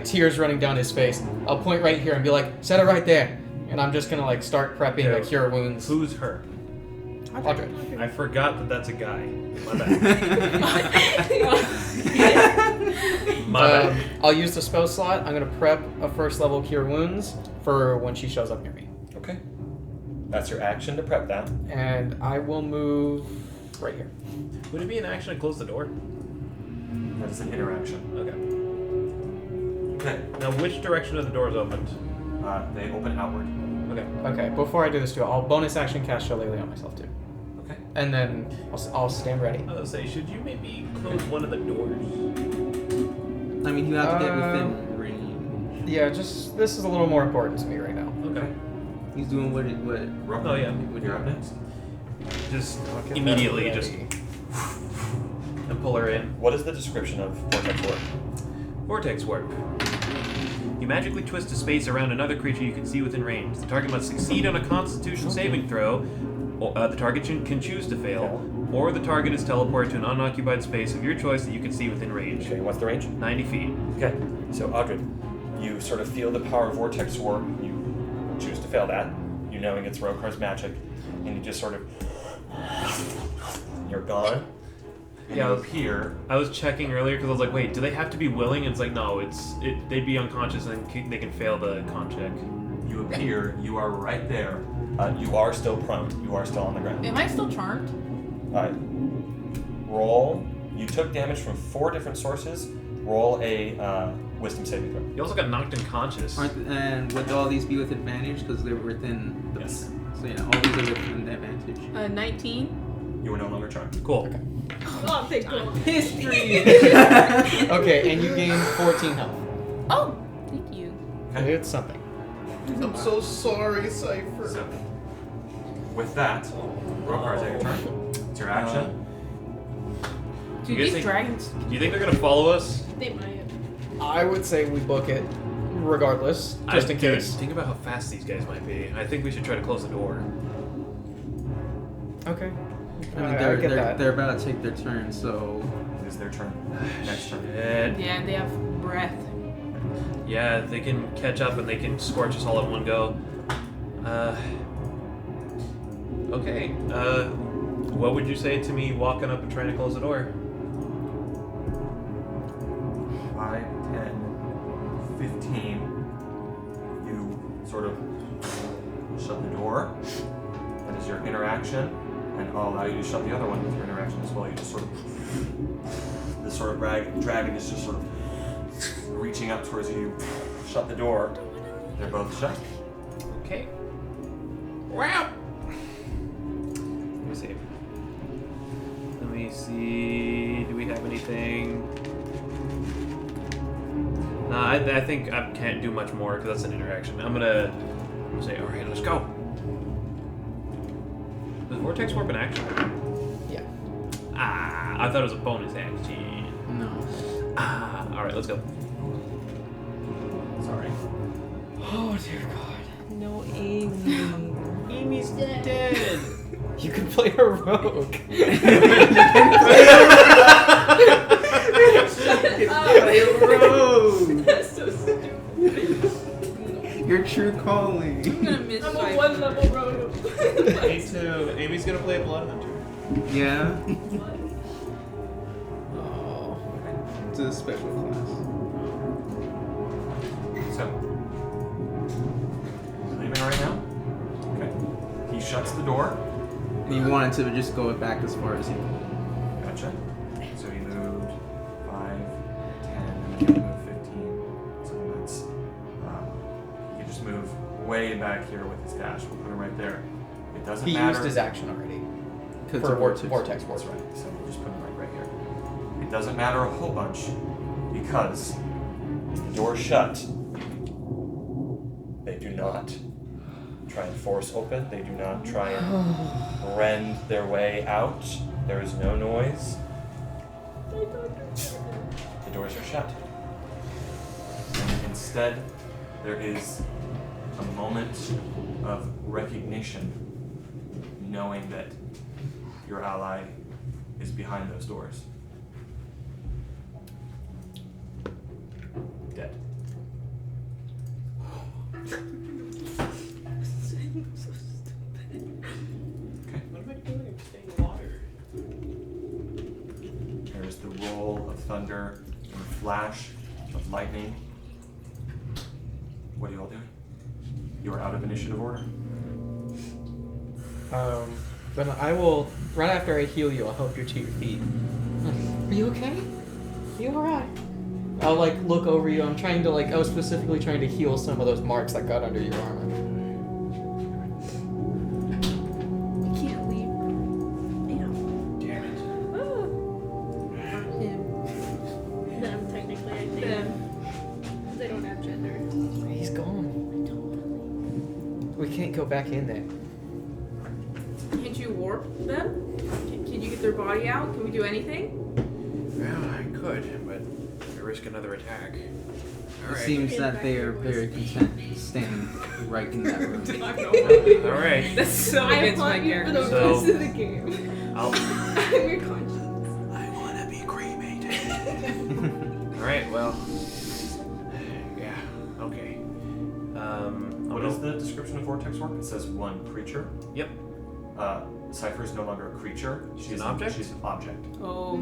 tears running down his face. I'll point right here and be like, set it right there, and I'm just gonna like start prepping Yeah. a Cure Wounds. Who's her? Audred. I forgot that that's a guy. My bad. My bad. I'll use the spell slot. I'm gonna prep a first level Cure Wounds for when she shows up near me, Okay. That's your action to prep that. and I will move right here. Would it be an action to close the door? That is an interaction. Okay. Okay. Now, which direction are the doors opened? They open outward. Okay. Okay, before I do this too, I'll bonus action cast Shillelagh on myself too. Okay. And then I'll stand ready. I was say, should you maybe close one of the doors? I mean, you have to get within range. Yeah, just this is a little more important to me right now. Okay. He's doing what Rough. Oh, yeah. You're up next. Just I'll get immediately that just ready. and pull her in. What is the description of vortex work? Vortex work. You magically twist a space around another creature you can see within range. The target must succeed on a Constitution saving throw. Or, the target can choose to fail, or the target is teleported to an unoccupied space of your choice that you can see within range. Okay, what's the range? 90 feet. Okay, so Audred, you sort of feel the power of vortex work. You choose to fail that, you knowing it's Rokar's magic, and you just sort of you're gone. And Yeah, you appear. I was checking earlier because I was like, wait, do they have to be willing? And it's like, no, they'd be unconscious and they can fail the con check. You appear. You are right there. You are still prone. You are still on the ground. Am I still charmed? Roll. You took damage from 4 different sources. Roll a wisdom saving throw. You also got knocked unconscious. And would all these be with advantage because they were within the... Yes. So yeah, all these are within the advantage. 19. You are no longer charmed. Cool. Oh, thank God. History. Okay, and you gain 14 health. Oh, thank you. Okay. It's something. I'm so sorry, Cypher. So, with that, Rokar, is that your turn? It's your action. Dude, You guys these think- dragons. Do you think they're gonna follow us? They might. I would say we book it regardless, just in Dude, case. Think about how fast these guys might be. I think we should try to close the door. Okay. I mean, I get that. they're about to take their turn, so... It is their turn. Next turn. Shit. Yeah, they have breath. Yeah, they can catch up and they can scorch us all at one go. Okay. What would you say to me walking up and trying to close the door? 5, 10, 15. You sort of shut the door. That is your interaction. And I'll allow you to shut the other one with your interaction as well. You just sort of... This sort of dragon is just sort of reaching up towards you. Shut the door. They're both shut. Okay. Wow. Let me see. Let me see. Do we have anything? No, I think I can't do much more because that's an interaction. I'm gonna say, all right, let's go. Does Vortex Warp an action? Yeah. Ah, I thought it was a bonus action. No. Ah, all right, let's go. Sorry. Oh dear God. No Amy. Amy's dead. You can play a rogue. That's so stupid. Your true calling. I'm gonna miss I'm a Cypher. 1 level rogue. Me too. Amy's gonna play a Blood Hunter. Yeah. What? Oh. It's a special class. So, leaving right now? Okay. He shuts the door. You wanted to just go back as far as you... Gotcha. So he moved 5, 10, he moved 15. So that's, he can just move way back here with his dash. We'll put him right there. It doesn't He matter. used his action already. It's For a vortex. vortex That's work. right. So we'll just put him right here. It doesn't matter a whole bunch because the door's shut. They do not try and force open. They do not try and rend their way out. There is no noise. The doors are shut. And instead, there is a moment of recognition, knowing that your ally is behind those doors. Dead. What am I doing? I'm staying in water. There's the roll of thunder and the flash of lightning. What are you all doing? You are out of initiative order. Then I will, right after I heal you, I'll help you to your feet. Are you okay? You alright? I'll like look over you. I'm trying to like. I was specifically trying to heal some of those marks that got under your armor. I can't leave. Damn it. Oh. Him. Them, technically, I think. Them. They don't have gender. He's gone. We can't go back in there. Can't you warp them? Can you get their body out? Can we do anything? Well, I could, but I risk another attack. It Alright. seems that they are very content staying right in that room. Alright. That's so I against my haunt you for character. the So- rest of the game. I'll. I'm your conscience. I wanna be cremated. Alright, well. Yeah, okay. What does the description of Vortex work? It says one creature. Yep. Cypher is no longer a creature. She's an object? She's an object. Oh.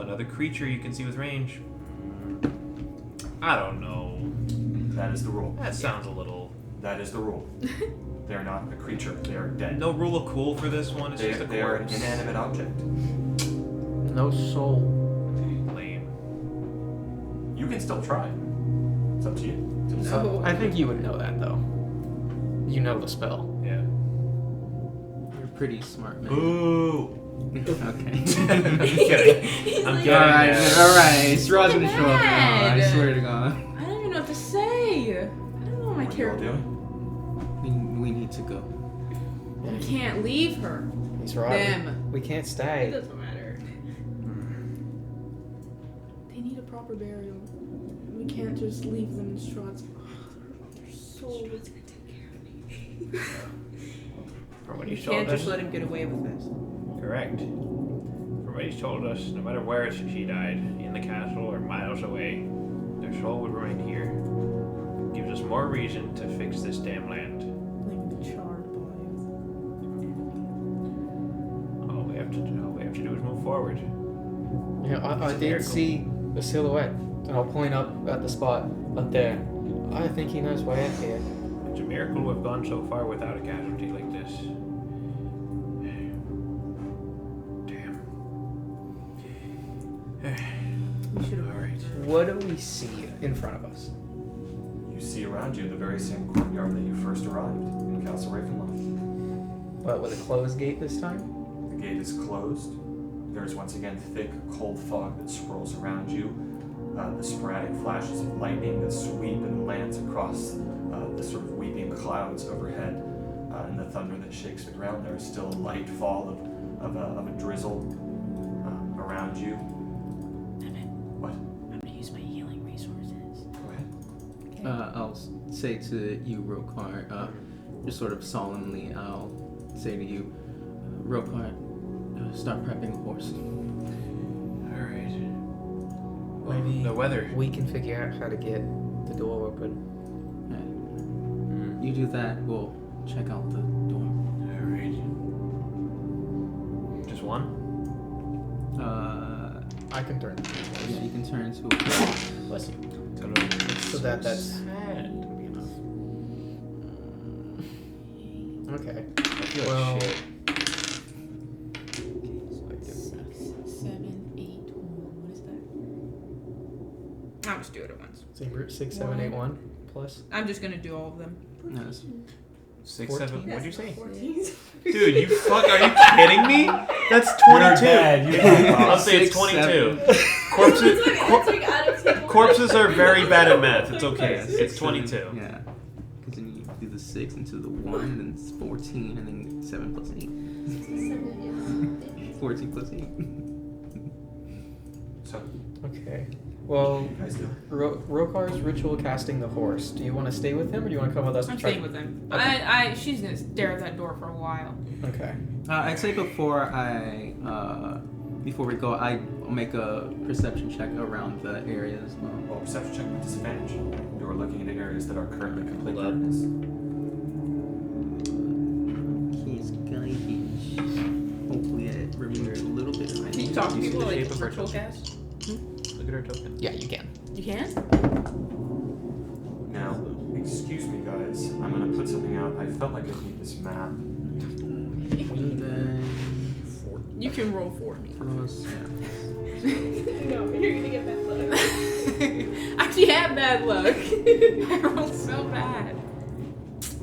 Another creature you can see with range. I don't know. That is the rule. That sounds a little. That is the rule. They are not a creature. They are dead. No rule of cool for this one. It's just a They are an corpse. inanimate object. No soul. Lame. You can still try. It's up to you. To decide. No. I think you would know that though. You know the spell. Yeah. You're pretty smart, man. Ooh. Okay. He's I'm kidding. Alright, Yeah. alright. Strahd's gonna show up now. I Bad. swear to God. I don't even know what to say. I don't know what my What are you all character. doing? We need to go. I can't leave her. He's right. Them. We can't It stay. doesn't matter. They need a proper burial. We can't just leave them in Strahd's. Their soul is gonna take care of me. From what We he's told can't us. just let him get away with this. Correct. From what he's told us, no matter where she died, in the castle or miles away, their soul would remain here. Gives us more reason to fix this damn land. Like the charred bodies. All we have to do is move forward. Yeah, I It's a did miracle. see the silhouette, and I'll point up at the spot up there. I think he knows way up here. It's a miracle we've gone so far without a casualty like this. Damn. We should have. Alright. What do we see in front of us? You see around you the very same courtyard that you first arrived in Castle Ravenloft. What, with a closed gate this time? The gate is closed. There is once again thick, cold fog that swirls around you. The sporadic flashes of lightning that sweep and lance across the sort of weeping clouds overhead, and the thunder that shakes the ground. There is still a light fall of a drizzle around you. What? I'm gonna use my healing resources. Go ahead. I'll say to you, Rokar, just sort of solemnly, I'll say to you, Rokar, start prepping the horse. Alright. Maybe The weather. we can figure out how to get the door open. You do that, we'll check out the door. Alright. Just one? I can turn. Yeah, you can turn to a Bless you. So So that's sad. gonna be enough. Okay. I feel Well, like shit. 6, 7, 8. What is that? I'll just do it at once. Same root 6, 7, 8, 1 plus. I'm just gonna do all of them. Yes. 6, 7. What'd you say? 14. Dude, you fuck. Are you kidding me? That's 22. I'll say it's 22. Corpses. It's like out of table. Corpses are very bad at math. It's okay. Yes, It's 22. Yeah. Because then you do the 6 into the 1, then it's 14, and then 7 plus 8. 14 plus 8. So, Okay. what Well, do you guys do? Rokar's ritual casting the horse. Do you want to stay with him or do you want to come with us? to I'm try- staying with him. Okay. She's gonna stare at that door for a while. Okay. I'd say before we go, I'll make a perception check around the area as well. Well, perception check with disadvantage. You are looking into areas that are currently complete Hold up. darkness. Keys guidance. Hopefully I remember a little bit. Can you talk to You see people the like shape of her virtual token? cast? Look at her token. Yeah, you can. You can? Now, excuse me, guys. I'm gonna put something out. I felt like I need this map. And then You can roll for me. Plus, No, you're gonna get bad luck. I actually have bad luck. I rolled so bad.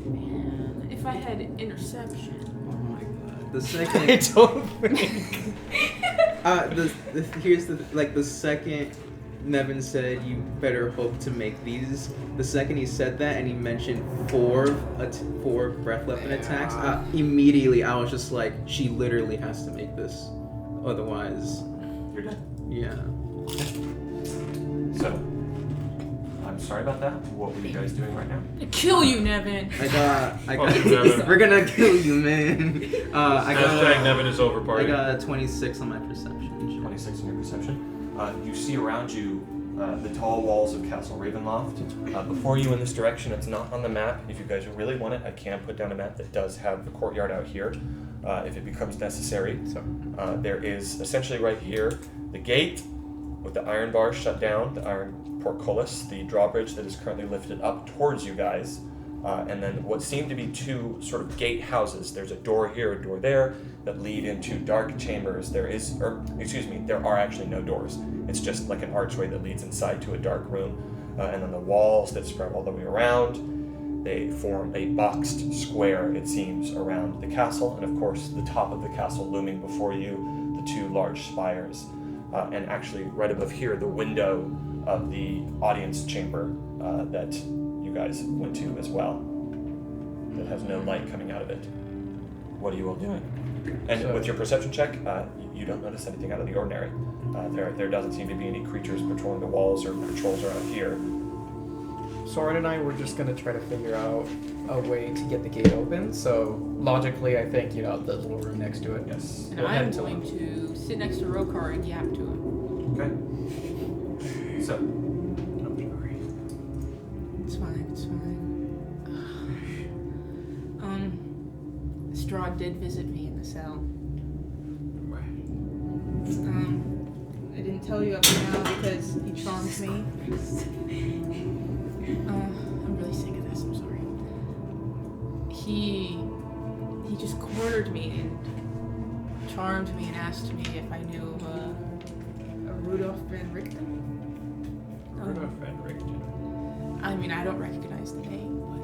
Man, if I had interception. oh my god. The I second. don't think. Here's the second Nevin said you better hope to make these. The second he said that and he mentioned four breath weapon attacks, immediately I was just like, she literally has to make this, otherwise, You're dead. yeah. So, I'm sorry about that. What were you guys doing right now? To kill you, Nevin. I got. Nevin. We're gonna kill you, man. Hashtag Nevin is over I party. got a 26 on my perception. 26 in your perception. You see around you the tall walls of Castle Ravenloft. Before you in this direction, it's not on the map. If you guys really want it, I can put down a map that does have the courtyard out here if it becomes necessary. There is essentially right here the gate with the iron bars shut down, the iron portcullis, the drawbridge that is currently lifted up towards you guys, and then what seem to be two sort of gate houses. There's a door here, a door there, that lead into dark chambers. There are actually no doors. It's just like an archway that leads inside to a dark room. And then the walls that spread all the way around, they form a boxed square, it seems, around the castle. And of course, the top of the castle looming before you, the two large spires. And actually, right above here, the window of the audience chamber that you guys went to as well. That has no light coming out of it. What are you all doing? And with your perception check, you don't notice anything out of the ordinary. There doesn't seem to be any creatures patrolling the walls or patrols around here. Soren and I were just gonna try to figure out a way to get the gate open. So logically, I think the little room next to it. Yes. And We'll head I'm to going to sit next to Rokar and yap to him. Okay. So, I'm sorry. It's fine. Strahd did visit me in the cell. I didn't tell you up to now because he charmed me. I'm really sick of this, I'm sorry. He just cornered me and charmed me and asked me if I knew a Rudolph Van Richten. Rudolph Van Richten. I mean, I don't recognize the name, but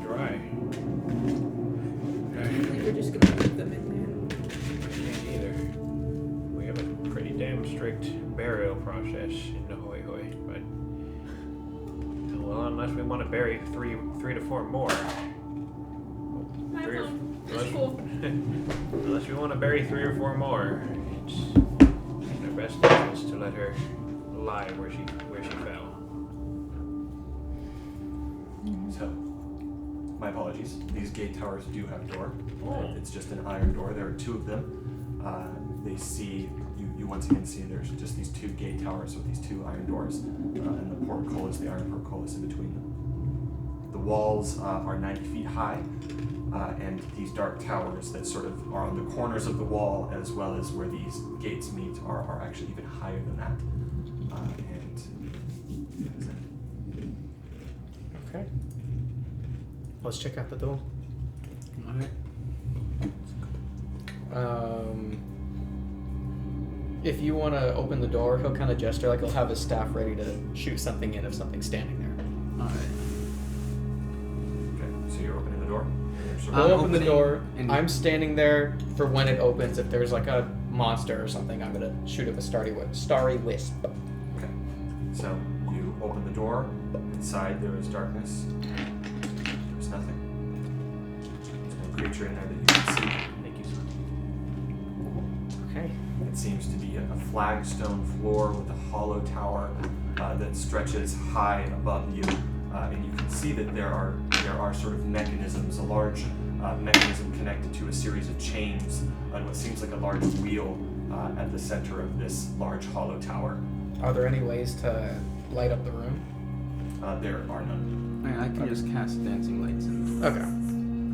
Dry. I think we're just gonna put them in Can't either. We have a pretty damn strict burial process in the Hoi Hoi, but well, unless we want to bury three to four more. My Three or- phone. unless- That's cool. Unless we want to bury 3 or 4 more, it's in our best interest to let her lie where she fell. So, my apologies. These gate towers do have a door. Oh. It's just an iron door. There are two of them. They see you once again see there's just these two gate towers with these two iron doors, and the portcullis, the iron portcullis in between them. The walls are 90 feet high, and these dark towers that sort of are on the corners of the wall, as well as where these gates meet, are actually even higher than that. And that is it. Okay. Let's check out the door. Alright. If you want to open the door, he'll kind of gesture like he'll have his staff ready to shoot something in if something's standing there. Alright. Okay, so you're opening the door? You're sort I'll of- open the opening door. and- I'm standing there for when it opens. If there's like a monster or something, I'm gonna shoot up a starry wisp. Okay, so you open the door. Inside there is darkness. There's nothing. There's no creature in there that you can see. Thank you, son. Okay. It seems to be a flagstone floor with a hollow tower that stretches high above you, and you can see that there are sort of mechanisms, a large mechanism connected to a series of chains on what seems like a large wheel at the center of this large hollow tower. Are there any ways to light up the room? There are none. I can just cast dancing lights in. Okay.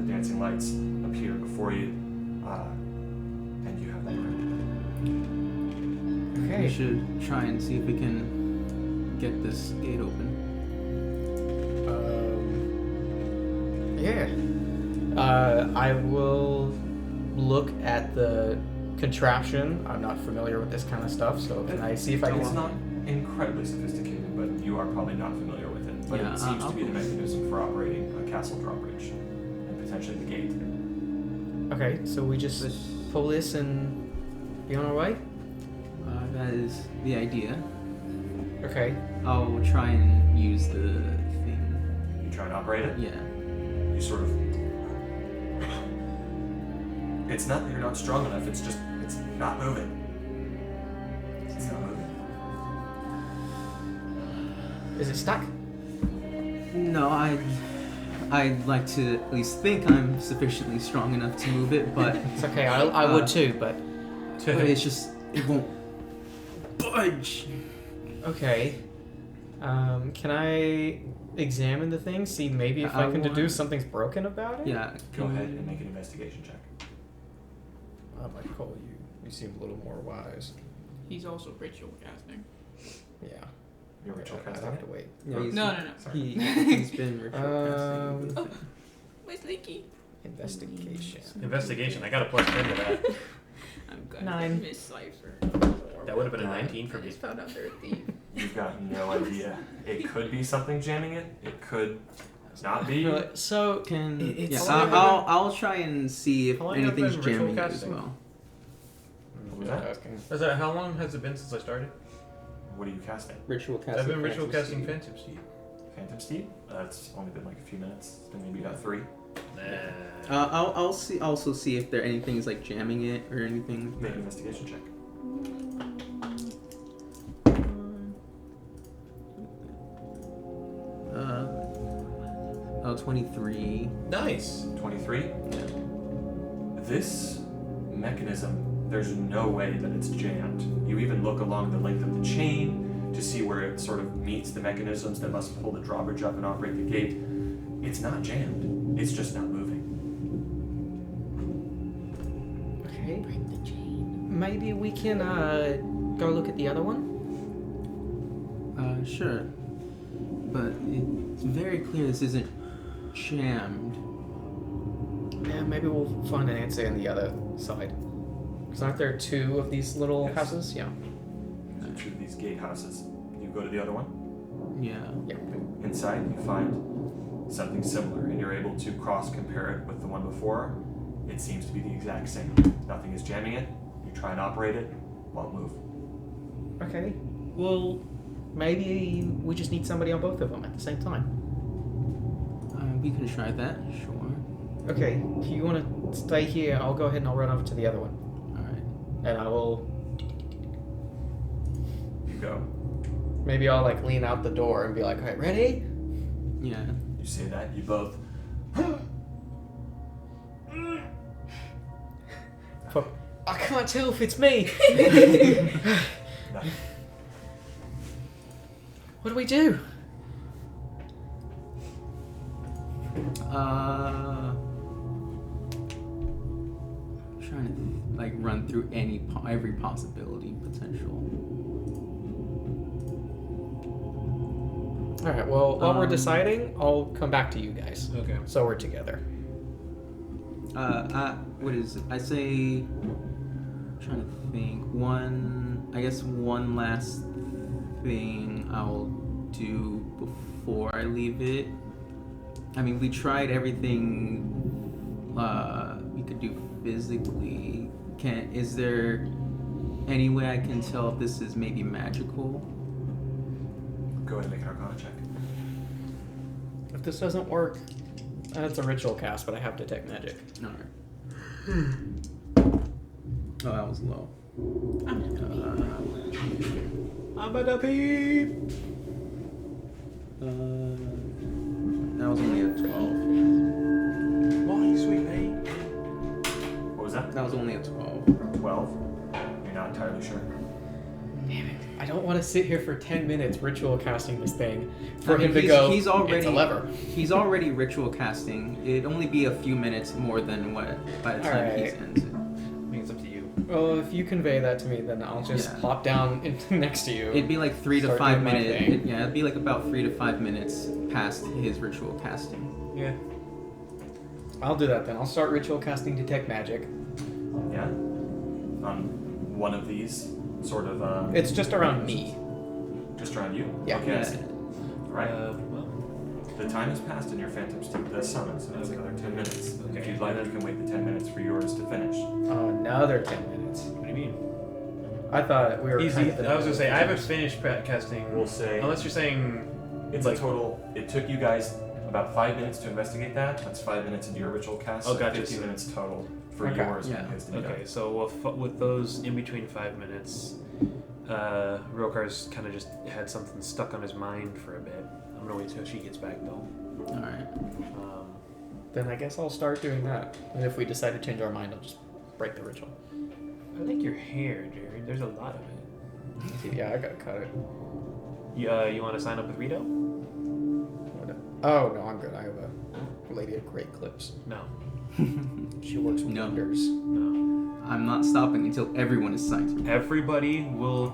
The dancing lights appear before you, and you have the room. We Okay. should try and see if we can get this gate open. Yeah. I will look at the contraption. I'm not familiar with this kind of stuff, so can I see if I can... It's not incredibly sophisticated, but you are probably not familiar with it. But Yeah, it seems I'll to be the go. mechanism for operating a castle drawbridge and potentially the gate. Okay, so we just pull this and be on our way? That is the idea. Okay. I'll try and use the thing. You try and operate it. Yeah. You sort of. It's not that you're not strong enough. It's just it's not moving. It's not moving. Is it stuck? No, I'd like to at least think I'm sufficiently strong enough to move it, but It's okay, I would too, but... it's just it won't budge. Okay. Can I examine the thing? See maybe if I I can want- deduce something's broken about it? Yeah. Go ahead and make an investigation check. I might call you. You seem a little more wise. He's also ritual casting. Yeah. Your ritual I'd casting. have to wait. Yeah, he's, No. he's been ritual casting. Oh, my sneaky. Investigation. Investigation. I got a plus 10 to that. I'm good. 9. Miss Cipher. That would have been a 19 for I me. just found out they're a thief. You've got no idea. It could be something jamming it. It could not be. So Can it's yeah, I'll try and see if How long have you anything's been ritual jamming it as casting? well. What was that? Is that how long has it been since I started? What are you casting? Ritual casting. I've been ritual Phantom casting Steed. Phantom Steed. Phantom Steed? It's only been like a few minutes. It's been maybe about 3. Nah. I'll see also see if there anything's like jamming it or anything. Make an investigation check. 23. Nice. 23. This mechanism, there's no way that it's jammed. You even look along the length of the chain to see where it sort of meets the mechanisms that must pull the drawbridge up and operate the gate. It's not jammed. It's just not moving. Okay. Break the chain. Maybe we can go look at the other one. Sure. But it's very clear this isn't jammed. Yeah, maybe we'll find an answer on the other side. Because aren't there 2 of these little Yes. houses? Yeah. So 2 of these gatehouses. You go to the other one. Yeah. Inside, you find something similar, and you're able to cross-compare it with the one before. It seems to be the exact same. Nothing is jamming it. You try and operate it, won't move. Okay. Well, maybe we just need somebody on both of them at the same time. We can try that. Sure. Okay. If you want to stay here, I'll go ahead and I'll run over to the other one. All right. And I will... You go. Maybe I'll like lean out the door and be like, alright, ready? Yeah. You say that. You both. Fuck. I can't tell if it's me. No. What do we do? Trying to like run through every possibility potential. Alright, well, while we're deciding, I'll come back to you guys. Okay. So we're together. What is it? I say. I'm trying to think. I guess one last thing I'll do before I leave it. I mean, we tried everything we could do physically. Is there any way I can tell if this is maybe magical? Go ahead and make an Arcana check. If this doesn't work, it's a ritual cast, but I have detect magic. Alright. Oh, that was low. I'm at a peep. That was only a 12. Why, sweet mate? What was that? That was only a 12. 12? You're not entirely sure. Damn it. I don't want to sit here for 10 minutes ritual casting this thing for I mean, him to go, he's already, it's a lever. He's already ritual casting. It'd only be a few minutes more than what by the time he Alright. ends it. I think it's up to you. Well, if you convey that to me, then I'll just Yeah. plop down next to you. It'd be like 3 to Start 5 doing my minutes. thing. It'd be like about 3 to 5 minutes past his ritual casting. Yeah. I'll do that then. I'll start ritual casting detect magic. Yeah. On one of these, sort of. It's just around me. Just around you. Yeah. Okay. I Yeah. see. Right. Well, The time has passed in your Phantom Steed the summon, so that's another 10 minutes. Okay. If you'd like, you can wait the 10 minutes for yours to finish. Another 10 minutes. what do you mean? I thought we were. Easy. kind of in I was gonna the- say I haven't finished casting. We'll say Unless you're saying it's like- a total. It took you guys about 5 minutes to investigate that. That's 5 minutes into your ritual cast. Oh, so gotcha. 15 minutes total for Okay. yours. Yeah. and his to be okay. done. So with those in between 5 minutes, Rokar's kind of just had something stuck on his mind for a bit. I'm gonna wait till she gets back though. All right. Then I guess I'll start doing that. And if we decide to change our mind, I'll just break the ritual. I like your hair, Jared. There's a lot of it. Yeah, I gotta cut it. You want to sign up with Rito? Oh, no, I'm good. I have a lady of great clips. No. She works No. wonders. No. I'm not stopping until everyone is signed. Everybody will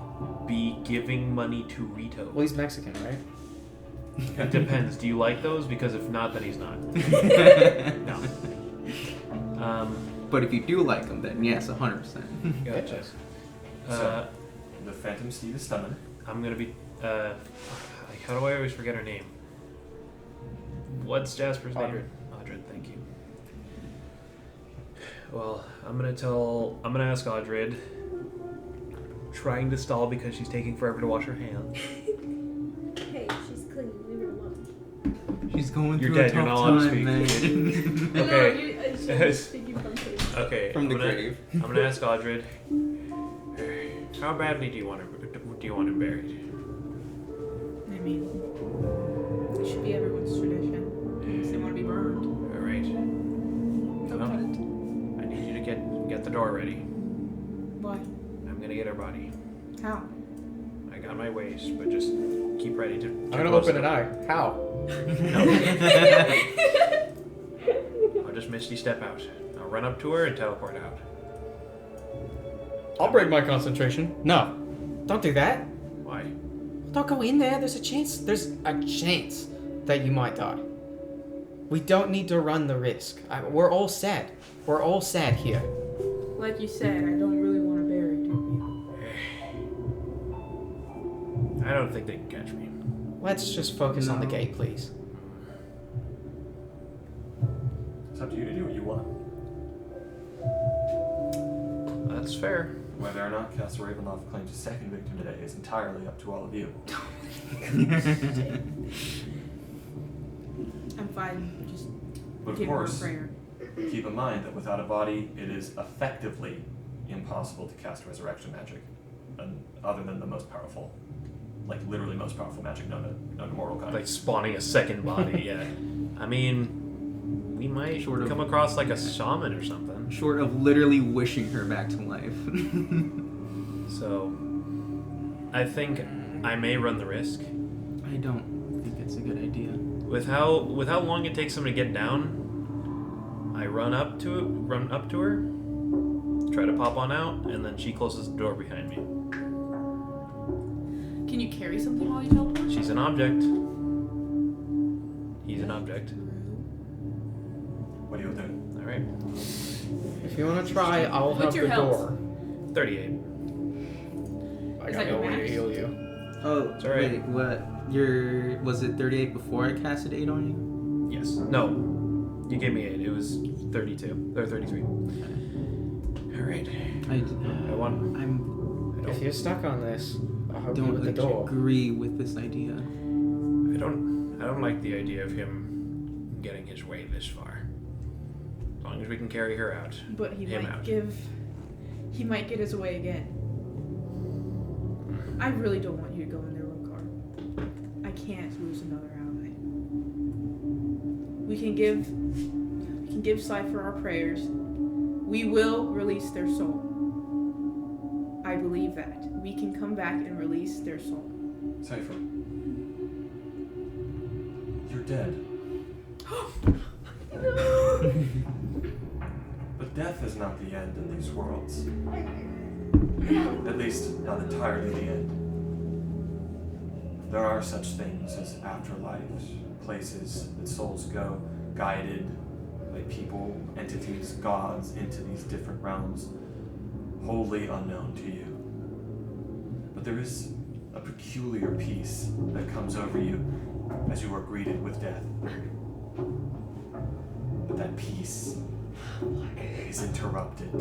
be giving money to Rito. Well, he's Mexican, right? It depends. Do you like those? Because if not, then he's not. No. But if you do like them, then yes, 100%. Gotcha. Yes. So, the Phantom Steed is summoned. I'm gonna be. Like, how do I always forget her name? What's Jasper's name? Audred. Thank you. Well, I'm gonna ask Audred. Trying to stall because she's taking forever to wash her hands. Hey, she's clean. Leave her alone. She's going You're through dead, a you're tough not allowed to time, speak. man. Okay. No, she's speaking from place. Okay. From I'm the gonna, grave. I'm gonna ask Audred. How badly do you want him buried? I mean, it should be everyone's tradition. They want to be burned. All right. I need you to get the door ready. Why? I'm gonna get her body. How? I got my ways, but just keep ready to. I'm gonna open an eye. How? I'll just Misty step out. I'll run up to her and teleport out. I'll break my concentration. No. Don't do that. Why? Don't go in there. There's a chance that you might die. We don't need to run the risk. We're all sad. We're all sad here. Like you said, I don't really want to bury two people. I don't think they can catch me. Let's just focus on the No. gate, please. It's up to you to do what you want. That's fair. Whether or not Castle Ravenloft claims a second victim today is entirely up to all of you. I'm fine. Just But of give her a course, prayer. keep in mind that without a body, it is effectively impossible to cast resurrection magic, other than the most powerful, like literally most powerful magic known to mortal kind. Like spawning a second body. Yeah. I mean, we might Sort of. come across like a shaman or something. Short of literally wishing her back to life. So, I think I may run the risk. I don't think it's a good idea. With how long it takes them to get down, I run up to her, try to pop on out, and then she closes the door behind me. Can you carry something while you teleport? She's an object. He's an object. What do you do? All right. If you want to try, I'll What's have your the health? door. 38. I Is gotta that your go in to max? heal you. Oh, It's alright. wait, what? Was it 38 before I casted 8 on you? Yes. No. You gave me 8. It was 32 or 33. All right. I want. I If you're stuck on this, I'll help you don't with the door. agree with this idea. don't like the idea of him getting his way this far. As long as we can carry her out. But he Him might out. he might get his way again. I really don't want you to go in there, Rokar. I can't lose another ally. We can give Cypher our prayers. We will release their soul. I believe that. We can come back and release their soul. Cypher. You're dead. But death is not the end in these worlds. At least, not entirely the end. There are such things as afterlives, places that souls go, guided by people, entities, gods into these different realms, wholly unknown to you. But there is a peculiar peace that comes over you as you are greeted with death. But that peace is interrupted,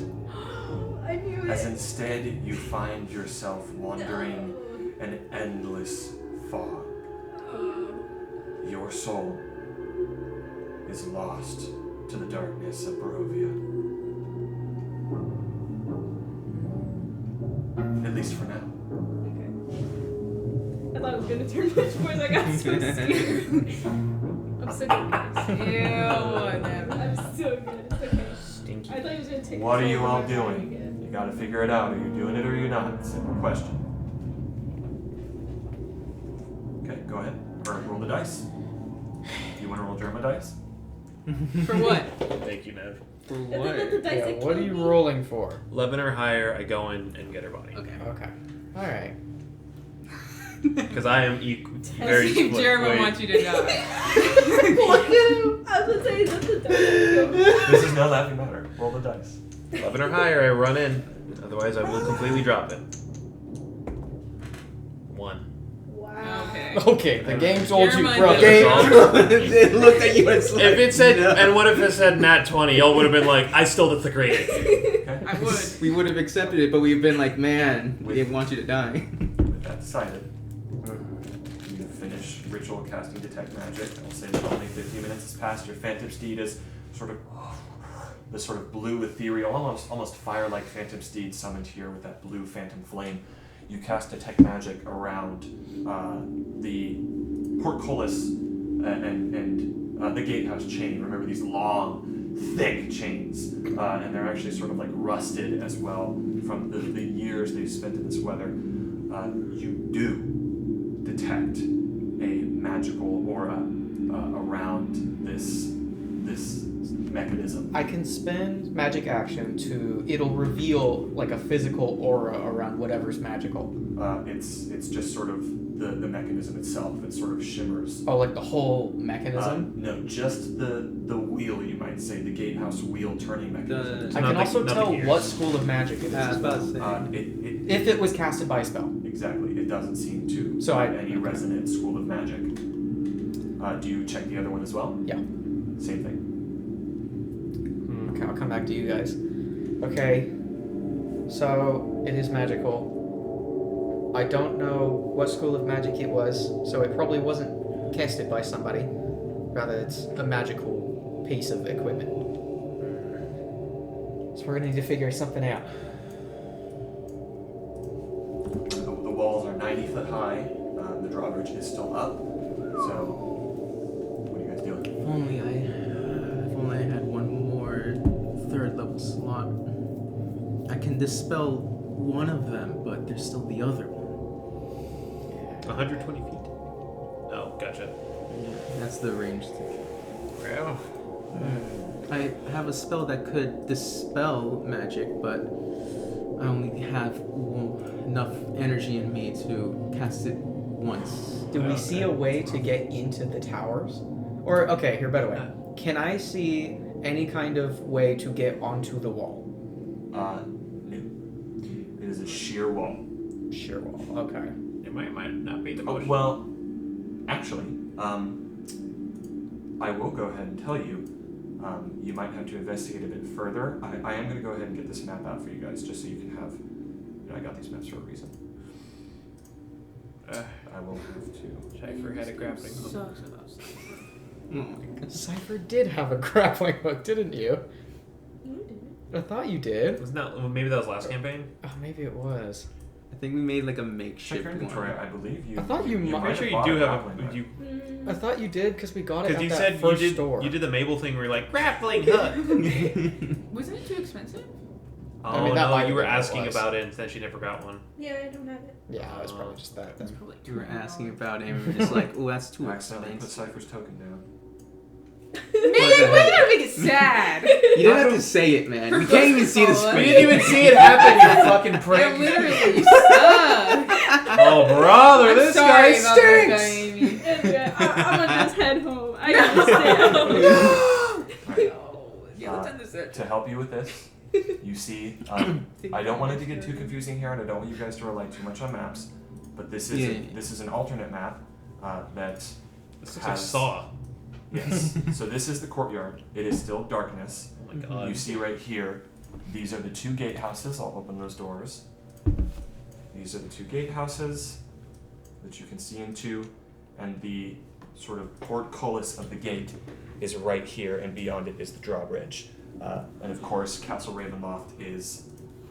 I knew it. as instead you find yourself wandering an endless fog. Your soul is lost to the darkness of Barovia. At least for now. Okay. I thought it was gonna turn much worse. I got so scared. I'm so good, guys. I'm so good. It's okay. Stinky. I thought he was gonna take. What are you control all of my body doing? again. You gotta figure it out. Are you doing it or are you not? Simple question. Okay, go ahead. Or roll the dice. You wanna roll Germa dice? For what? Thank you, Nev. For Is what? it the dice Yeah, that what are kill you me? rolling for? 11 or higher, I go in and get her body. Okay. Okay. Alright. Because I am very See if split. Jeremy Wait. wants you to die. I was gonna say that's the dice that kill me. This is not laughing matter. Roll the dice. 11 or higher, I run in. Otherwise, I will completely drop it. 1. Wow. Okay. Okay, the game told you, Jeremiah bro. did Game- It looked at you and it's like, If it said, no. and what if it said nat 20? Y'all would have been like, I still did the creative. Okay? I would. We would have accepted it, but we've been like, man, we want you to die. With that decided, you finish ritual casting detect magic. I'll say that only 15 minutes has passed. Your phantom steed is sort of this sort of blue ethereal, almost fire-like phantom steed summoned here with that blue phantom flame. You cast detect magic around the portcullis and the gatehouse chain. Remember these long, thick chains, and they're actually sort of like rusted as well from the years they've spent in this weather. You do detect a magical aura around this mechanism. I can spend magic action to it'll reveal like a physical aura around whatever's magical. It's just sort of the mechanism itself. It sort of shimmers. Oh, like the whole mechanism? No, just the wheel, you might say, the gatehouse wheel turning mechanism. I not can the- also not the tell gears. what school of magic it is. I was about to say. It If it was casted by a spell. exactly, it doesn't seem to So have I- any resonant school of magic. Do you check the other one as well? Yeah. Same thing. Okay, I'll come back to you guys. Okay, so it is magical. I don't know what school of magic it was, so it probably wasn't casted by somebody. Rather, it's a magical piece of equipment. So we're gonna need to figure something out. The walls are 90 foot high. The drawbridge is still up. So, what are you guys doing? If only I had one more third level slot. I can dispel one of them, but there's still the other one. 120 feet. Oh, gotcha. That's the range. Well, I have a spell that could dispel magic, but I only have enough energy in me to cast it once. Do we see a way to get into the towers? Or, okay, here, better way. Can I see any kind of way to get onto the wall? No. It is a sheer wall. Sheer wall, okay. it might not be the Oh, most. well, actually, I will go ahead and tell you. You might have to investigate a bit further. I am going to go ahead and get this map out for you guys, just so you can have. I got these maps for a reason. I will have to. Cypher had a grappling hook. Sucks about stuff. Cypher did have a grappling hook, didn't you? You didn't. I thought you did. Wasn't that? Well, maybe that was last campaign. Oh, maybe it was. I think we made like a makeshift one. Troy, I believe you. I thought you might- might Pretty sure you bought do have grappling a hook. you I thought you did because we got it because at you that said you first did store. you did the Mabel thing where you're like grappling hook. Wasn't it too expensive? Oh I mean, that no, might you were have been what it asking was. about it and then she never got one. Yeah, I don't have it. Yeah, it was probably just that That's then. probably You were $200. asking about it, and we were just like, oh, that's too I accidentally put expensive. Cypher's token down. Man, why you gotta make it sad? You didn't have to say it, man. We can't even see the First of all, screen. We didn't even see it happen, you fucking It prick. literally sucks. Oh brother, I'm this sorry guy about that, stinks. Amy. Anyway, I'm gonna just head home. I gotta stay home. to help you with this, you see, I don't want it to get too confusing here, and I don't want you guys to rely too much on maps, but this is this is an alternate map that This looks like Saw. Yes. So this is the courtyard. It is still darkness. Oh my god. You see right here, these are the two gatehouses. I'll open those doors. These are the two gatehouses that you can see into, and the sort of portcullis of the gate is right here, and beyond it is the drawbridge. And of course, Castle Ravenloft is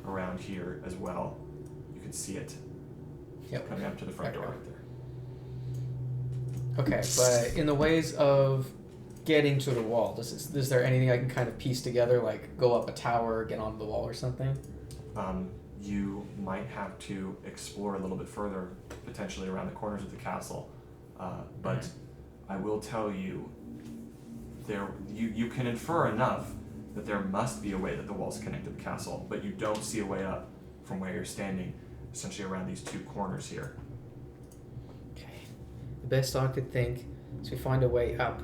around here as well. You can see it coming up to the front door right there. Okay, but in the ways of getting to the wall, is there anything I can kind of piece together, like go up a tower, get onto the wall or something? You might have to explore a little bit further, potentially around the corners of the castle. But I will tell you, you can infer enough that there must be a way that the walls connect to the castle, but you don't see a way up from where you're standing, essentially around these two corners here. Okay. The best I could think is we find a way up.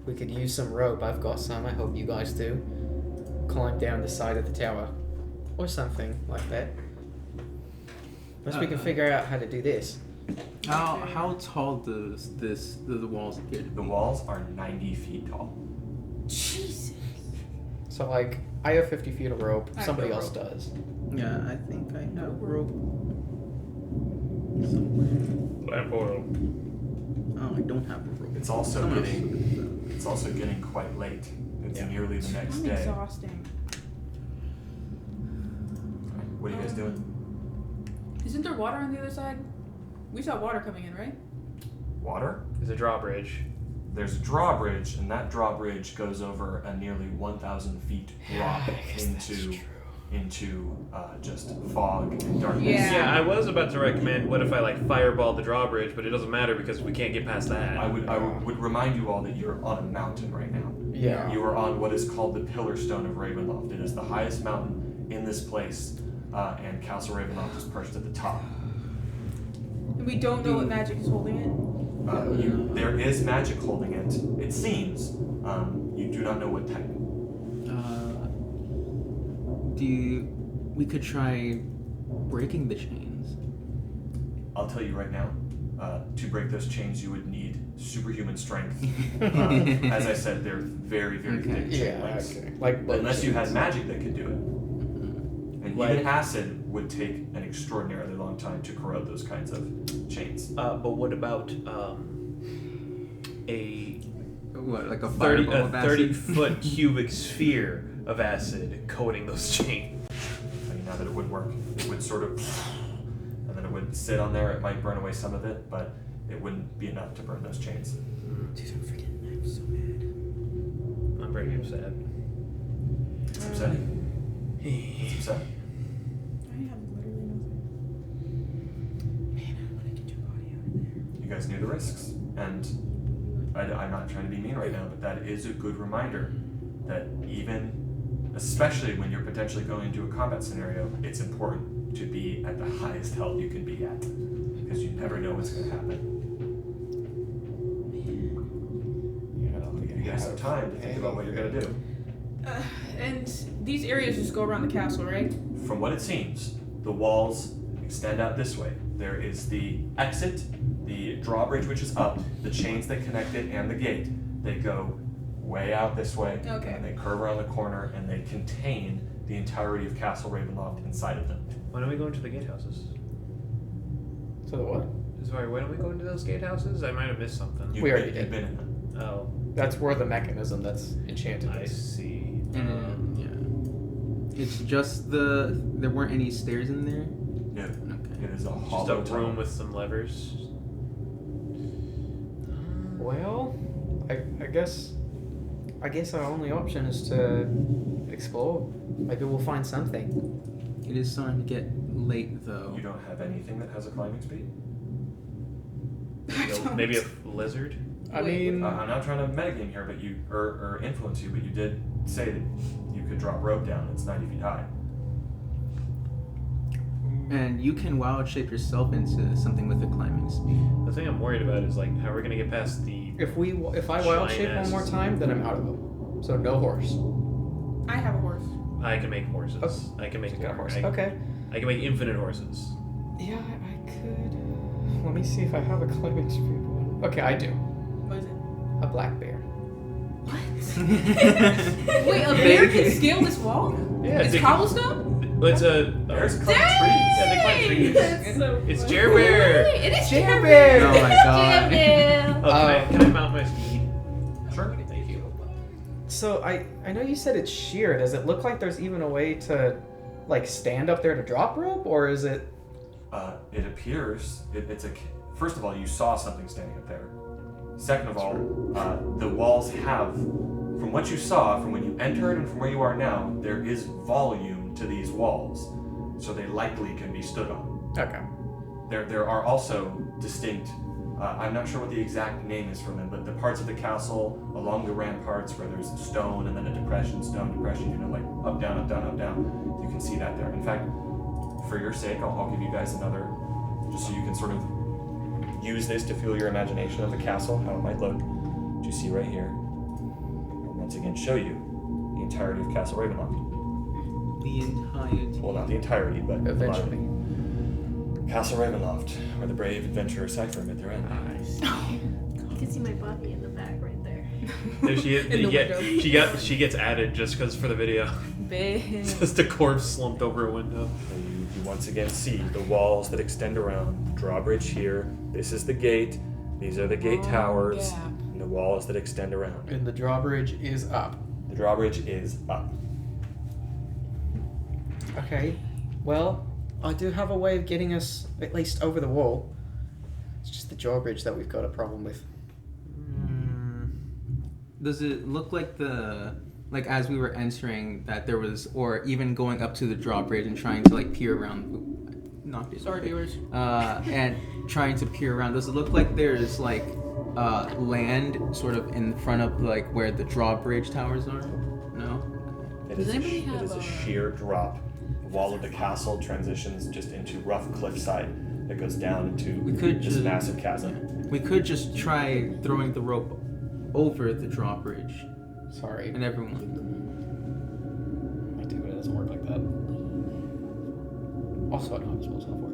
We could use some rope. I've got some. I hope you guys do. Climb down the side of the tower. Or something like that. Unless we can figure out how to do this. How tall does the walls get? The walls are 90 feet tall. Jesus. So, like, I have 50 feet of rope. I have Somebody no else rope. does. Yeah, I think I have rope somewhere. Oh, I don't have a rope. It's also Someone else getting look at that. it's also getting quite late. It's nearly the next I'm day. exhausting. What are you guys doing? Isn't there water on the other side? We saw water coming in, right? Water? There's a drawbridge. There's a drawbridge, and that drawbridge goes over a nearly 1,000 feet drop into just fog and darkness. Yeah. Yeah, I was about to recommend what if I like fireball the drawbridge, but it doesn't matter because we can't get past that. I would remind you all that you're on a mountain right now. Yeah. You are on what is called the Pillar Stone of Ravenloft. It is the highest mountain in this place, and Castle Ravenloft is perched at the top. And we don't know what magic is holding it. There is magic holding it. It seems. You do not know what type. We could try breaking the chains. I'll tell you right now. To break those chains, you would need superhuman strength. As I said, they're very, very thick chain links. Like Unless you had magic that could do it. And Like- even acid would take an extraordinarily long time to corrode those kinds of chains. But what about a What, like a 30 fireball of acid? 30-foot cubic sphere of acid coating those chains? I mean, now that it would work, it would sort of, and then it would sit on there. It might burn away some of it, but it wouldn't be enough to burn those chains. Dude, I'm so mad. I'm pretty upset. It's upsetting. It's upsetting. I have literally nothing. Man, I want to get your body out of there. You guys knew the risks, and I'm not trying to be mean right now, but that is a good reminder that even, especially when you're potentially going into a combat scenario, it's important to be at the highest health you can be at, because you never know what's going to happen. You guys have time to think about what you're going to do. And these areas just go around the castle, right? From what it seems, the walls extend out this way. There is the exit, the drawbridge which is up, the chains that connect it, and the gate. They go way out this way, Okay. and they curve around the corner, and they contain the entirety of Castle Ravenloft inside of them. Why don't we go into the gatehouses? So the what? Sorry, why don't we go into those gatehouses? I might have missed something. You've We already been, did. You've been in them. Oh, That's where the mechanism that's enchanted I is. see. Yeah. It's just there weren't any stairs in there? No. Okay. It is a Just hollow a room tunnel. with some levers. Well, I guess our only option is to explore. Maybe we'll find something. It is starting to get late though. You don't have anything that has a climbing speed? Maybe a lizard? I Wait, mean, I'm not trying to metagame here, but or influence you, but you did say that you could drop rope down. It's 90 feet high. And you can wild shape yourself into something with a climbing speed. The thing I'm worried about is like how we're gonna get past the. if I wild shape one more time, then I'm out of them. So no horse. I have a horse. I can make horses. Okay. I can make You got a more. horse. I Okay. can make infinite horses. Yeah, I could. Let me see if I have a climate speed one. Okay, I do. What is it? A black bear. Wait, a bear can scale this wall? Yeah, It's cobblestone? It's a. Bears climb Dang! Yeah, they climb trees. That's so It's funny. Jer Bear. It is Jer Jer Bear! Oh my god. Oh, can I mount my steed? Sure. Thank you. So I know you said it's sheer. Does it look like there's even a way to, like, stand up there to drop rope, or is it? It appears it's a. First of all, you saw something standing up there. Second of all, the walls have, from what you saw, from when you entered and from where you are now, there is volume to these walls, so they likely can be stood on. Okay. There are also distinct. I'm not sure what the exact name is for them, but the parts of the castle along the ramparts where there's stone and then a depression, stone depression, like up, down, up, down, up, down. You can see that there. In fact, for your sake, I'll give you guys another, just so you can sort of use this to fuel your imagination of the castle, how it might look. Which you see right here. And once again, show you the entirety of Castle Ravenloft. The entirety. Well, not the entirety, but a lot of it. Eventually. Castle Ravenloft, where the brave adventurers cipher at their end. You can see my body in the back right there. There she is. In the window. She gets added just because for the video. Babe. Just a corpse slumped over a window. You once again see the walls that extend around. Drawbridge here. This is the gate. These are the gate towers. yeah. And the walls that extend around. And the drawbridge is up. The drawbridge is up. Okay. Well, I do have a way of getting us at least over the wall. It's just the drawbridge that we've got a problem with. Does it look like like as we were entering that there was, or even going up to the drawbridge and trying to like peer around, not Sorry, viewers. and trying to peer around, does it look like there's like land sort of in front of like where the drawbridge towers are? No? It Does is, anybody it have is a a- sheer drop. The wall of the castle transitions just into rough cliffside that goes down into We could this just- massive chasm. We could just try throwing the rope over the drawbridge Sorry. and everyone. I do, but it doesn't work like that. Also, I don't have spell software.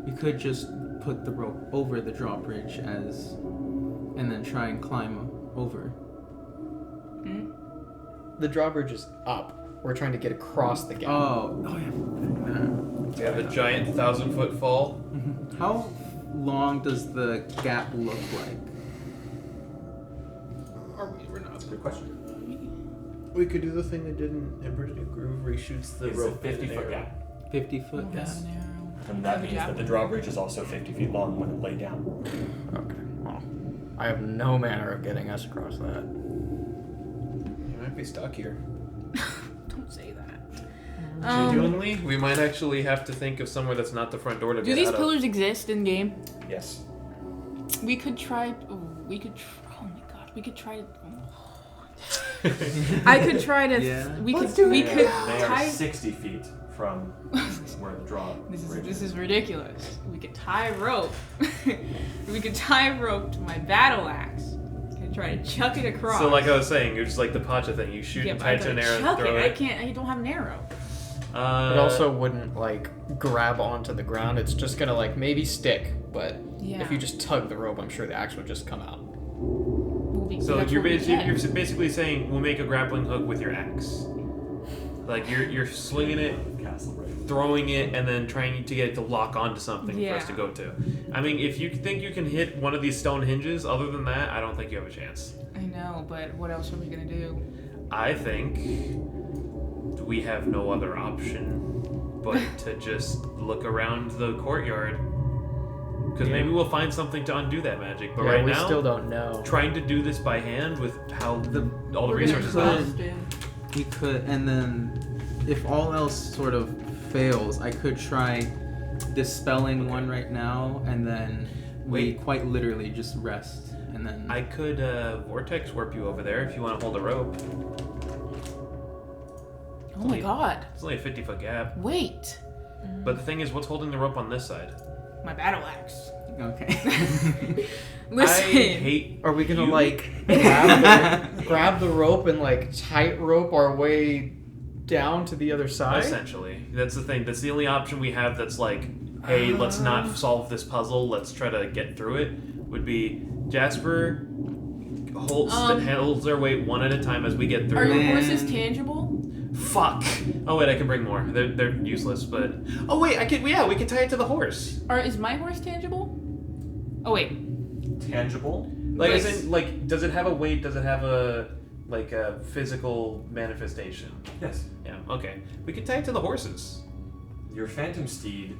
We could just put the rope over the drawbridge and then try and climb over. The drawbridge is up. We're trying to get across the gap. Oh yeah. We have a giant 1,000-foot fall. How long does the gap look like? We're not. That's a good question. We could do the thing they did in Emperor's New Groove where he shoots the It's a rope. 50-foot gap. 50-foot gap. And that means that the drawbridge is also 50 feet long when it lay down. Okay. Well, I have no manner of getting us across that. You might be stuck here. Don't say that. Genuinely, we might actually have to think of somewhere that's not the front door to Do get these out of. pillars exist in game? Yes. We could try. Oh my god. We could try. I could try to. Yeah. We Let's could. do We it. could They are tie. 60 feet from where the drawbridge This is ridiculous. We could tie a rope. We could tie a rope to my battle axe and try to chuck it across. So, like I was saying, you're just like the Pacha thing. You shoot yeah, and but tie I it to an gotta arrow and chuck throw it. it. I can't. I don't have an arrow. It also wouldn't like grab onto the ground. It's just gonna like maybe stick, but Yeah. if you just tug the rope, I'm sure the axe would just come out. So That's you're what we basically, get. basically saying we'll make a grappling hook with your axe. Like you're slinging it, castle right. throwing it, and then trying to get it to lock onto something for us Yeah. to go to. I mean, if you think you can hit one of these stone hinges, other than that, I don't think you have a chance. I know, but what else are we gonna do? I think we have no other option but to just look around the courtyard. Because maybe we'll find something to undo that magic. But yeah, right we now, still don't know. trying to do this by hand with how all the We're resources gonna are. bust it. We could, and then if all else sort of fails, I could try dispelling one right now, and then we Wait. quite literally just rest, and then I could vortex warp you over there if you want to hold a rope. Oh my god. It's only a 50-foot gap. Wait. But the thing is, what's holding the rope on this side? My battle axe. Okay. Listen. I hate. Are we gonna you. like grab the rope and like tightrope our way down to the other side? Essentially, that's the thing. That's the only option we have. That's like, hey, let's not solve this puzzle. Let's try to get through it. Would be Jasper holds their weight one at a time as we get through. Are your Man. horses tangible? Fuck. Oh wait, I can bring more. They're useless, but oh wait, I can. Yeah, we can tie it to the horse. Or is my horse tangible? Oh wait. Tangible? Like, Like- as in, like, does it have a weight? Does it have a physical manifestation? Yes. Yeah. Okay. We can tie it to the horses. Your phantom steed,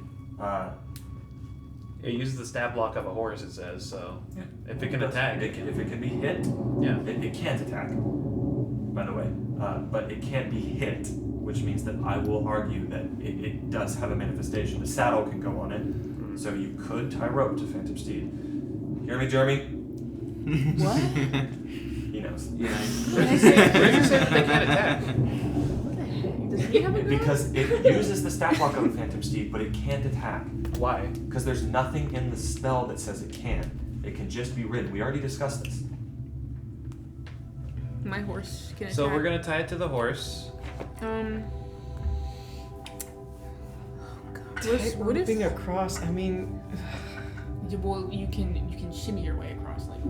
It uses the stab block of a horse. It says so. yeah, If it can attack. if it can be hit, Yeah. it can't attack, by the way, but it can't be hit, which means that I will argue that it does have a manifestation. The saddle can go on it, so you could tie rope to Phantom Steed. Hear me, Jeremy? What? He knows. Yeah. Where does it say that they can't attack? What the heck? Does he have a gun? Because it uses the stat block of a Phantom Steed, but it can't attack. Why? Because there's nothing in the spell that says it can. It can just be ridden. We already discussed this. My horse can attack. So we're gonna tie it to the horse. What if? Tightroping across. I mean, Well, you can shimmy your way across like.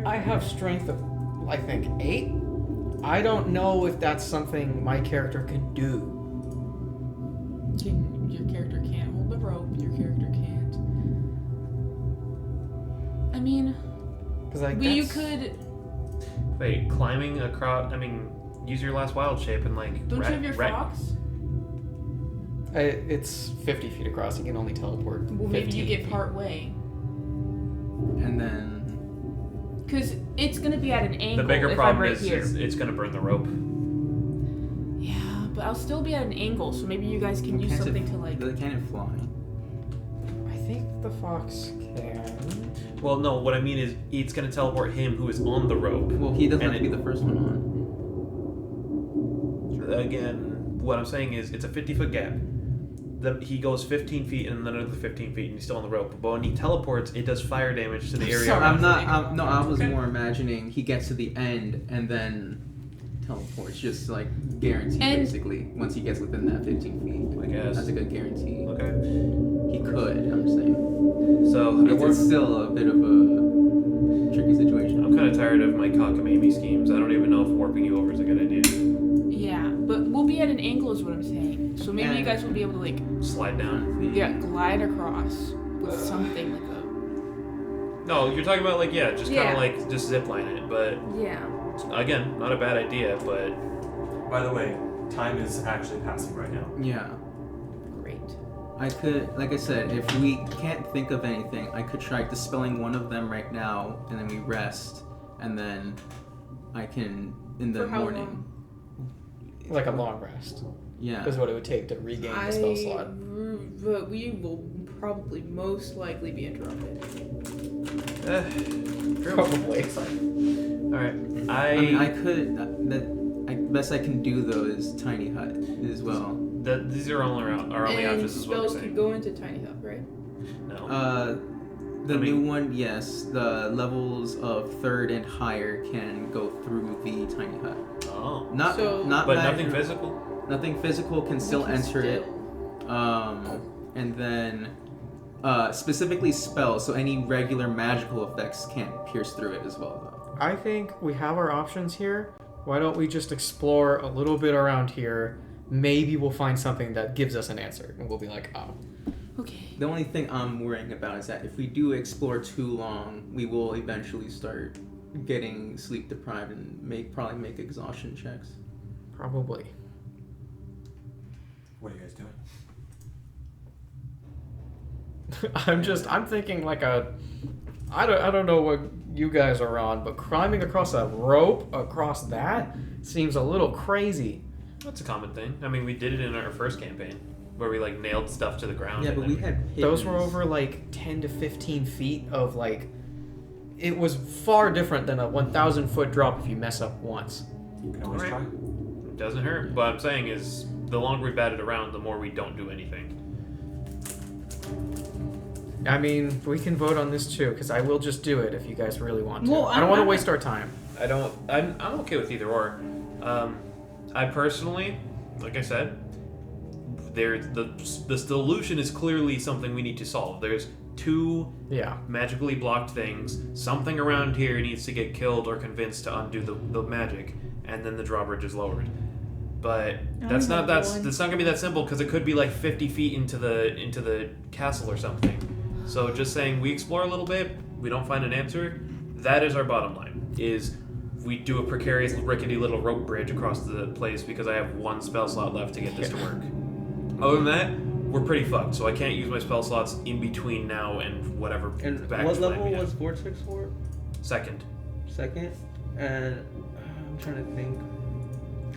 I have strength of, I think, 8. I don't know if that's something my character can do. Your character can't hold the rope. Your character can't. I mean, Because like you that's- could. Wait, climbing across. I mean, use your last wild shape and like. Don't you have your fox? It's 50 feet across. You can only teleport. Well, maybe you 15 get feet. part way. And then Because it's gonna be at an angle. The bigger if problem I'm right is here. it's gonna burn the rope. Yeah, but I'll still be at an angle, so maybe you guys can use can't something it, to like. Can it fly? I think the fox can. Well, no. What I mean is, it's gonna teleport him who is on the rope. Well, he doesn't And have to be the first one on. Again, what I'm saying is, it's a 50-foot gap. He goes 15 feet and then another 15 feet, and he's still on the rope. But when he teleports, it does fire damage to the area. sorry, around I'm not. I was Okay. more imagining he gets to the end and then teleports, just like guaranteed And- basically. Once he gets within that 15 feet, I guess. that's a good guarantee. Okay. He could. I'm saying So it's still a bit of a tricky situation. I'm kind of tired of my cockamamie schemes. I don't even know if warping you over is a good idea. Yeah, but we'll be at an angle, is what I'm saying. So maybe you And- guys will be able to like, Slide down. glide across with something like a. No, you're talking about like just kind Yeah. of like just zipline it. But Yeah. again, not a bad idea. But By the way, time is actually passing right now. Yeah. Great. I could, like I said, if we can't think of anything, I could try dispelling one of them right now, and then we rest, and then I can in the For how morning. long? Like a long rest. Yeah. Is what it would take to regain the spell slot. But we will probably most likely be interrupted. Probably. all right, I mean, I could. Best I can do though is tiny hut as well. These are only And options. Is what we're spells can saying. go into tiny hut, right? No. The I mean- new one, yes. The levels of 3rd and higher can go through the tiny hut. Oh. Not So- not But matter- nothing physical. Nothing physical can still We can enter it. still- And then specifically spells, so any regular magical effects can't pierce through it as well, though. I think we have our options here. Why don't we just explore a little bit around here? Maybe we'll find something that gives us an answer, and we'll be like, oh. Okay. The only thing I'm worrying about is that if we do explore too long, we will eventually start getting sleep deprived and probably make exhaustion checks. Probably. What are you guys doing? I'm thinking like I don't know what you guys are on, but climbing across a rope across that seems a little crazy. That's a common thing. I mean, we did it in our first campaign where we like nailed stuff to the ground. Yeah, and but then we had Those were pigeons. over like 10 to 15 feet of like. It was far different than a 1,000-foot drop if you mess up once. You can always Alright. try. It doesn't hurt. What I'm saying is, the longer we bat it around, the more we don't do anything. I mean, we can vote on this too, because I will just do it if you guys really want to. Well, I don't want to waste our time. I'm okay with either or. I personally, like I said, the solution is clearly something we need to solve. There's 2 magically blocked things. Something around here needs to get killed or convinced to undo the magic, and then the drawbridge is lowered. But that's not gonna be that simple, because it could be like 50 feet into the castle or something. So just saying we explore a little bit, we don't find an answer. That is our bottom line. Is we do a precarious, rickety little rope bridge across the place because I have 1 spell slot left to get this to work. Other than that, we're pretty fucked. So I can't use my spell slots in between now and whatever. And back what plan level we have. was Vortex for? Second. And I'm trying to think.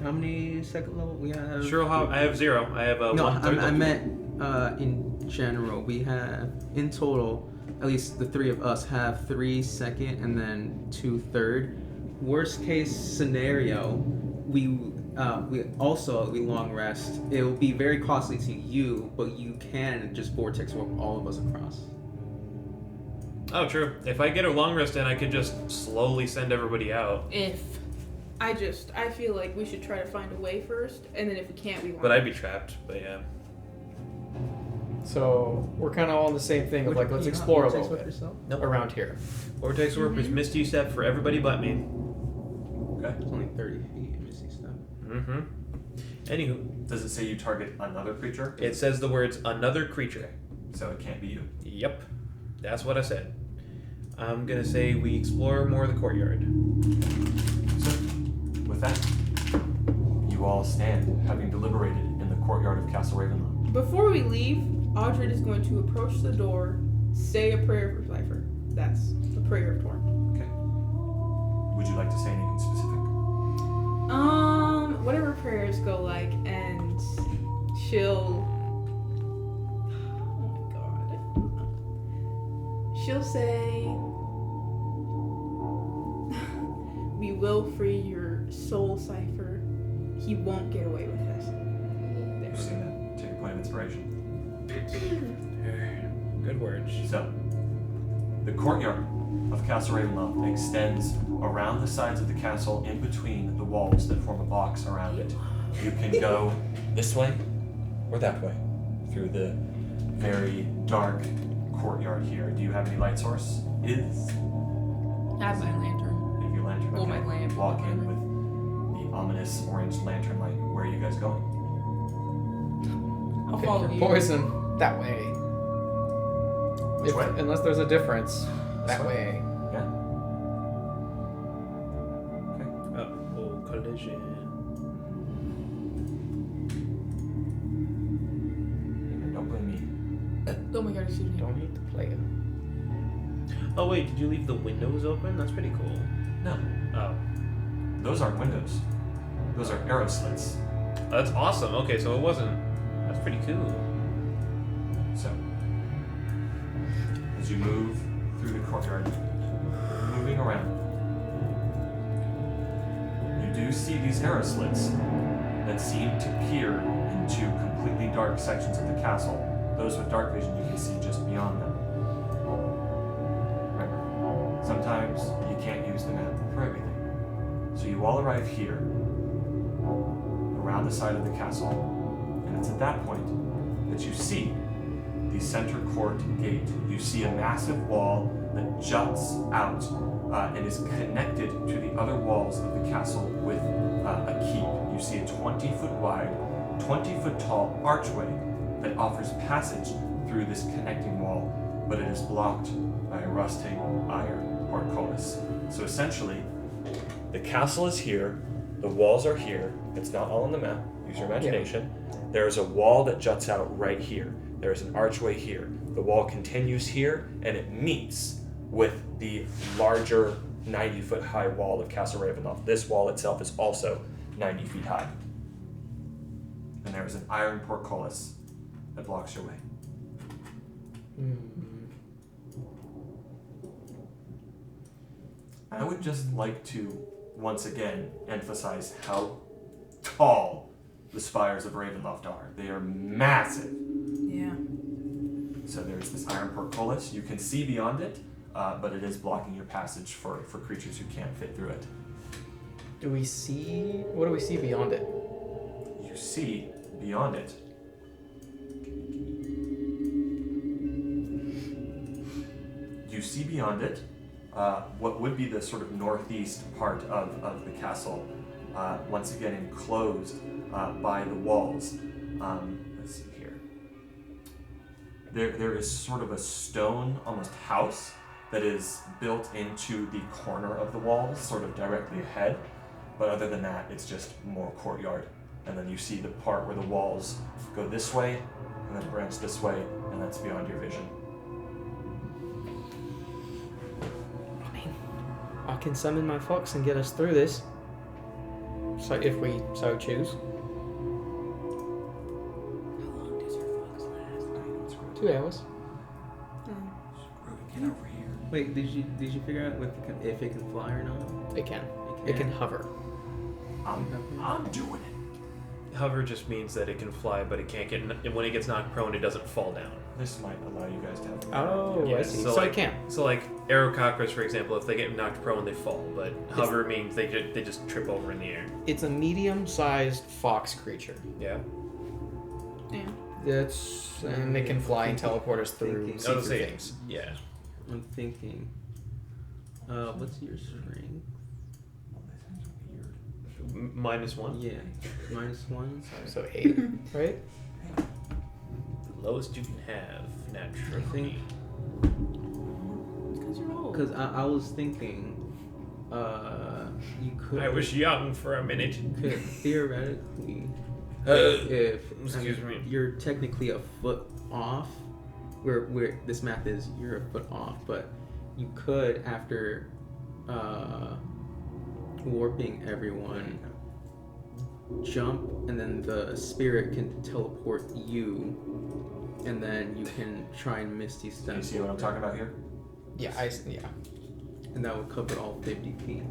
How many second level we have? Sure, I have 0. I have No, 1 third I level. meant in general. We have in total, at least the 3 of us have 3 second and then 2 third. Worst case scenario, we long rest. It will be very costly to you, but you can just vortex warp all of us across. Oh, true. If I get a long rest in, I could just slowly send everybody out. I feel like we should try to find a way first, and then if we can't, we won't. But I'd be trapped, but yeah. So we're kind of all on the same thing of like, let's explore a little bit Nope. around here. Vortex Warp is Misty Step for everybody but me. Okay. It's only 30 feet in Misty Step. Mm-hmm. Anywho, Does it say you target another creature? it says the words another creature. So it can't be you. Yep. That's what I said. I'm gonna say we explore more of the courtyard. So, with that, you all stand, having deliberated in the courtyard of Castle Ravenloft. Before we leave, Audred is going to approach the door, say a prayer for Cypher. That's the prayer of Torn. Okay. Would you like to say anything specific? Whatever prayers go like, and she'll. Oh my god. She'll say, "We will free your soul, Cypher. He won't get away with us." You've seen that. Take a point of inspiration. Good words. So, the courtyard of Castle Ravenloft extends around the sides of the castle in between the walls that form a box around it. You can go this way or that way through the very dark courtyard here. Do you have any light source? I have my lantern. You have your lantern. Oh, Okay. my lamp. Walk in with the ominous orange lantern light. Where are you guys going? I'll Pick follow your you. poison that way. Which way? Unless there's a difference. That way. Yeah. Okay. Oh, collision. Don't blame me. Oh my god, excuse me. Don't hate the player. Oh wait, did you leave the windows open? That's pretty cool. No, Oh. those aren't windows. Those are arrow slits. That's awesome. Okay, so it wasn't. That's pretty cool. So, as you move through the courtyard, moving around, you do see these arrow slits that seem to peer into completely dark sections of the castle. Those with dark vision, you can see just beyond them. Remember, sometimes you can't use the map for everything. So you all arrive here, around the side of the castle, and it's at that point that you see the center court gate. You see a massive wall that juts out and is connected to the other walls of the castle with a keep. You see a 20-foot wide, 20-foot tall archway that offers passage through this connecting wall, but it is blocked by a rusting iron portcullis. So essentially, the castle is here, the walls are here. It's not all on the map. Use your imagination. There is a wall that juts out right here. There is an archway here. The wall continues here, and it meets with the larger 90-foot high wall of Castle Ravenloft. This wall itself is also 90 feet high. And there is an iron portcullis that blocks your way. I would just like to once again emphasize how tall the spires of Ravenloft are. They are massive. Yeah. So there's this iron portcullis. You can see beyond it, but it is blocking your passage for creatures who can't fit through it. What do we see beyond it? You see beyond it. You see beyond it what would be the sort of northeast part of the castle, once again enclosed by the walls. Let's see here. There is sort of a stone, almost house, that is built into the corner of the walls, sort of directly ahead. But other than that, it's just more courtyard. And then you see the part where the walls go this way, and then branch this way, and that's beyond your vision. I can summon my fox and get us through this. So if we so choose. How long does your fox last? 2 hours. Get over here. Wait, did you figure out if it can fly or not? It can. It can hover. I'm doing it. Hover just means that it can fly, but it can't get. When it gets knocked prone, it doesn't fall down. This might allow you guys to have. Oh, Yeah, I see. So like, it can. So like arrow cockroach, for example, if they get knocked prone, they fall. But hover means they just trip over in the air. It's a medium-sized fox creature. Yeah. Yeah. And it can fly and teleport us through Thinking. see-through say things. Yeah. I'm thinking. What's your strength? -1. Yeah, -1. So 8, right? The lowest you can have naturally. Because you're old. Because I was thinking, you could. I was young for a minute. Could theoretically, Excuse me. you're technically a foot off. Where this math is, you're a foot off, but you could after warping everyone, jump, and then the spirit can teleport you, and then you can try and misty step. You see what I'm talking about here? Yeah, yeah. And that would cover all 50 feet.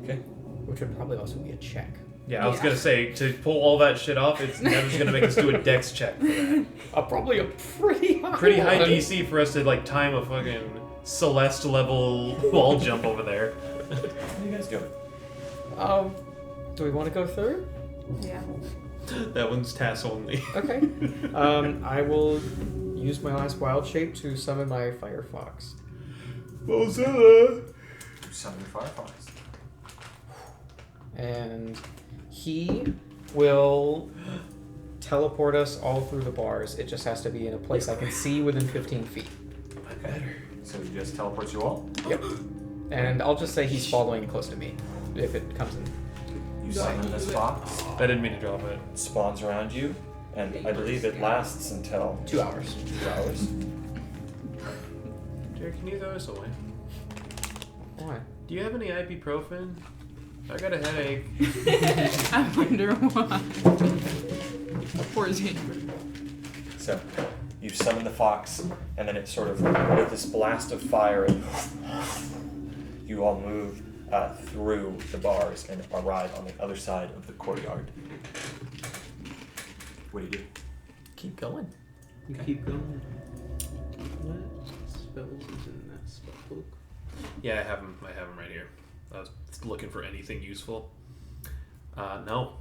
Okay. Which would probably also be a check. Yeah, I was gonna say to pull all that shit off, it's Nevin's gonna make us do a dex check for that. Probably a pretty high Pretty high one. DC for us to like time a fucking Celeste level wall jump over there. What are you guys doing? Do we want to go through? Yeah. That one's task only. Okay. I will use my last wild shape to summon my Firefox. Mozilla! You summon your Firefox. And he will teleport us all through the bars. It just has to be in a place I can see within 15 feet. Okay. So he just teleports you all? Yep. And I'll just say he's following close to me if it comes in. You summon this fox, I didn't mean to drop it. it spawns around you, and I believe it lasts until 2 hours. 2 hours. Jared, can you throw us away? Why? Do you have any ibuprofen? I got a headache. I wonder why. Poor Xander. So you summon the fox, and then it sort of, with this blast of fire, and you all move through the bars and arrive on the other side of the courtyard. What do you do? Keep going. You keep going. What spells is in that spell book? Yeah, I have them right here. I was looking for anything useful. No.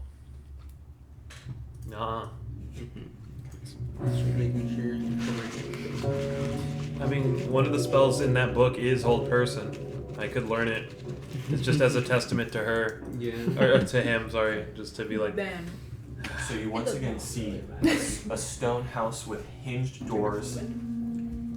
Nah. Just making sure you're I mean, one of the spells in that book is Hold Person. I could learn it. It's just as a testament to her. Yeah. Or to him, sorry. Just to be like, Them. So you once again see a stone house with hinged doors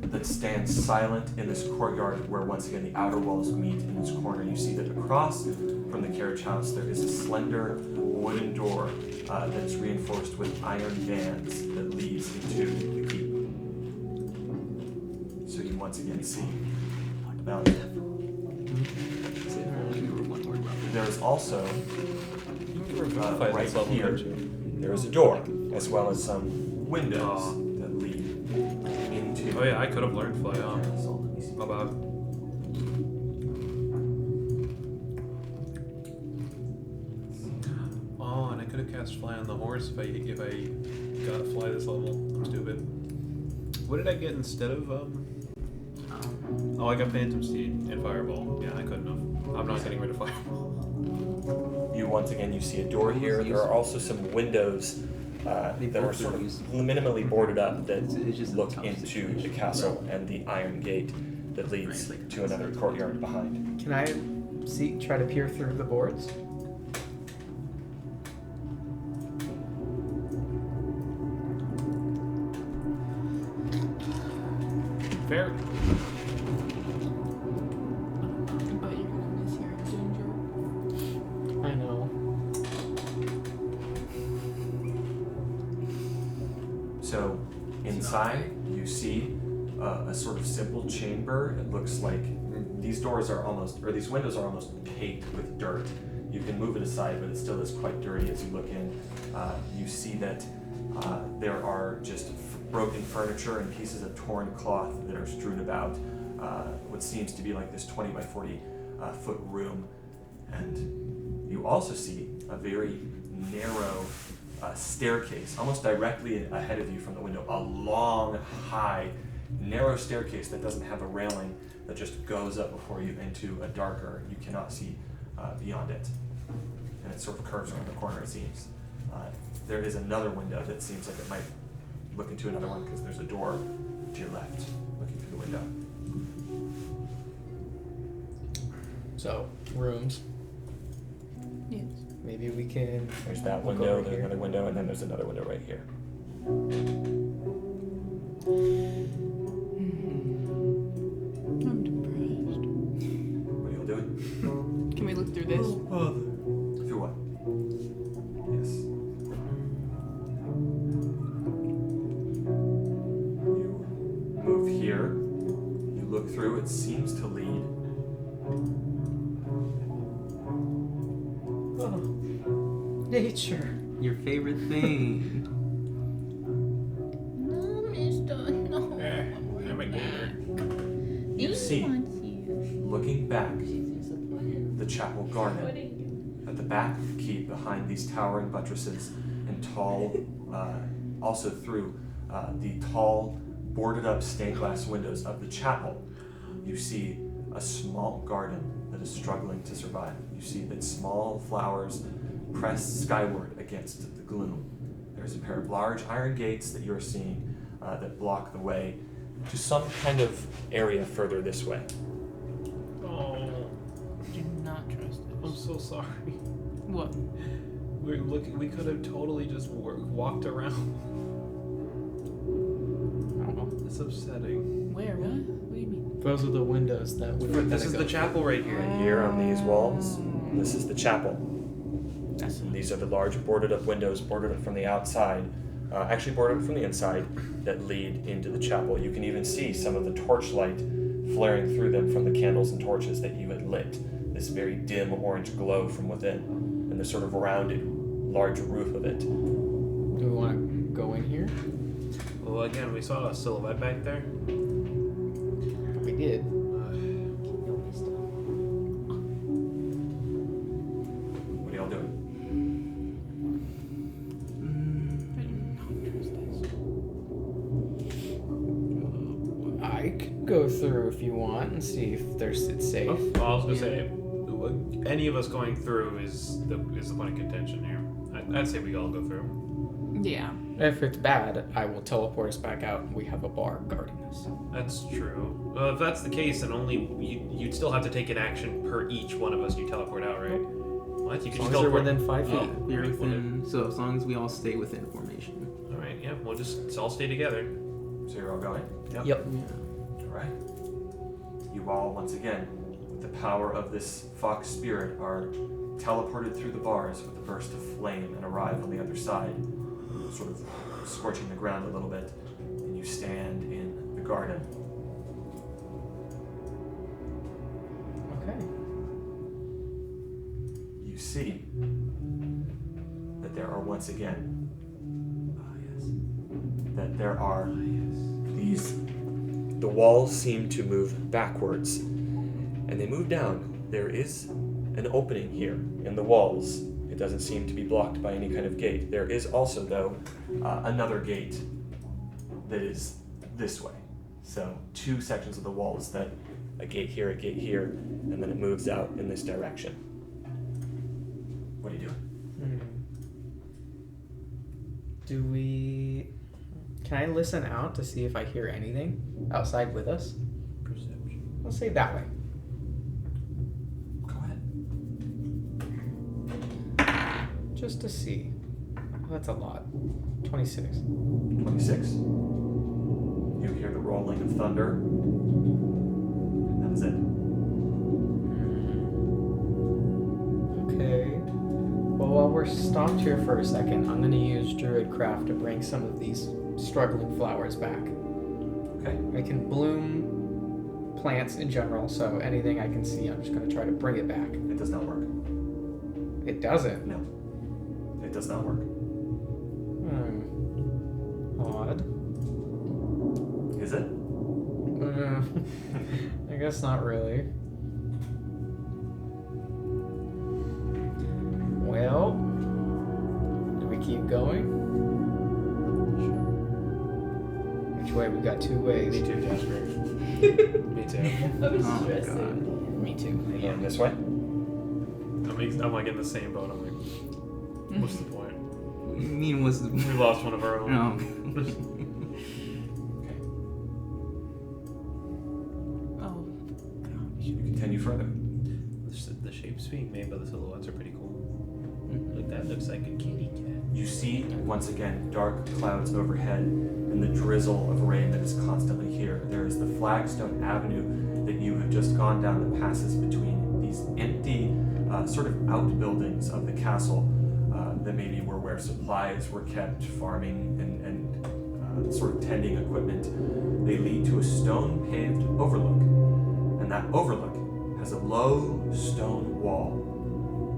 that stands silent in this courtyard where once again the outer walls meet in this corner. You see that across from the carriage house there is a slender wooden door that is reinforced with iron bands that leads into the keep. So you once again see about there is also right here there is a door as well as some windows that lead into. oh yeah, I could have learned fly off. How about? Oh, and I could have cast fly on the horse if I got fly this level. I'm stupid. What did I get instead of Oh, I got Phantom Steed and Fireball. Yeah, I couldn't have. I'm not getting rid of Fireball. You once again, you see a door here. There are also some windows that are sort of minimally boarded up that It's just look a tough into situation. the castle and the iron gate that leads to another courtyard behind. Can I try to peer through the boards? Fair. But you're gonna miss your ginger. I know. So inside, you see a sort of simple chamber. It looks like these doors are almost, or these windows are almost caked with dirt. You can move it aside, but it still is quite dirty as you look in. You see that there are just broken furniture and pieces of torn cloth that are strewn about what seems to be like this 20 by 40 foot room. And you also see a very narrow staircase, almost directly ahead of you from the window. A long, high, narrow staircase that doesn't have a railing, that just goes up before you into a darker, you cannot see beyond it. And it sort of curves around the corner, it seems. There is another window that seems like it might look into another one, because there's a door to your left looking through the window. So, rooms. Yes. Maybe we can. There's that We'll go window, over there's here. another window, and then there's another window right here. I'm depressed. What are you all doing? Can we look through this? Through what? Yes. You move here. You look through. It seems to lead. Nature. Your favorite thing. No, Mister, no. I'm a gamer. You see, looking back, the chapel garden. At the back of the keep, behind these towering buttresses and tall, also through the tall, boarded up stained glass windows of the chapel, you see a small garden that is struggling to survive. You see that small flowers pressed skyward against the gloom. There's a pair of large iron gates that you're seeing that block the way to some kind of area further this way. Oh, Do not trust I'm this. so sorry. What? We're looking. We could have totally just walked around. I don't know. It's upsetting. Where? What do you mean? Those are the windows that we were This gonna is go the through. chapel right here. Right here on these walls, this is the chapel. That's And these are the large boarded up windows, boarded up from the outside, actually boarded up from the inside, that lead into the chapel. You can even see some of the torchlight flaring through them from the candles and torches that you had lit. This very dim orange glow from within, and the sort of rounded, large roof of it. Do we want to go in here? Well, again, we saw a silhouette back there. We did. What are y'all doing? I could go through if you want and see if it's safe. Well, I was gonna say, any of us going through is the point of contention here. I'd say we all go through. Yeah. If it's bad, I will teleport us back out and we have a bar guarding us. That's true. Well, if that's the case, then only you'd still have to take an action per each one of us you teleport out, right? What? You As can long just as they're teleport within 5 feet. Oh, You're right, within, so as long as we all stay within formation. All right, yeah, we'll just all stay together. So you're all going? Yep. Yep. Alright. You all, once again, with the power of this fox spirit, are teleported through the bars with a burst of flame and arrive on the other side, sort of scorching the ground a little bit, and you stand in the garden. Okay. You see that there are once again, that there are these, the walls seem to move backwards, and they move down. There is an opening here in the walls. It doesn't seem to be blocked by any kind of gate. There is also, though, another gate that is this way. So 2 sections of the walls that a gate here, and then it moves out in this direction. What are you doing? Do we... Can I listen out to see if I hear anything outside with us? Perception. Let's say that way. Go ahead. Just to see. Oh, that's a lot. 26. 26. You hear the rolling of thunder. And that is it. Okay. Well, while we're stopped here for a second, I'm going to use Druidcraft to bring some of these struggling flowers back. Okay. I can bloom plants in general, so anything I can see, I'm just going to try to bring it back. It does not work. It doesn't. No. It does not work. Odd. Is it? I guess not really. Well, do we keep going? Which way? We've got 2 ways. Me too, Jasper. Me too. I'm Oh, stressing. God. Me too. Again, this way? I'm like in the same boat. I'm like, what's the point? What do you mean was the... We lost one of our own. No. Oh, gosh. You continue further. The shapes being made by the silhouettes are pretty cool. Like that looks like a kitty cat. You see, once again, dark clouds overhead and the drizzle of rain that is constantly here. There is the flagstone avenue that you have just gone down that passes between these empty sort of outbuildings of the castle that maybe were where supplies were kept, farming and sort of tending equipment. They lead to a stone-paved overlook, and that overlook has a low stone wall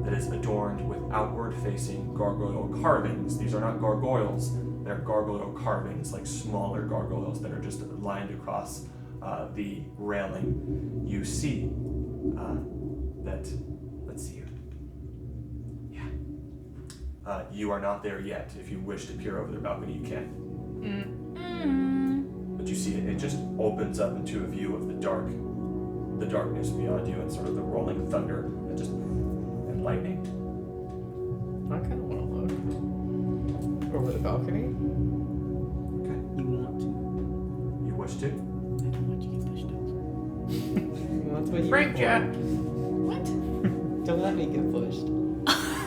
that is adorned with outward-facing gargoyle carvings. These are not gargoyles, they're gargoyle carvings, like smaller gargoyles that are just lined across the railing. You see that, let's see here. Yeah. You are not there yet. If you wish to peer over the balcony, you can. But you see it just opens up into a view of the darkness beyond you and sort of the rolling thunder and lightning. I kind of want to look over the balcony. Okay. You want to. You wish to? I don't want you to get pushed over. Well, that's what you Frank, Jack. What? Don't let me get pushed.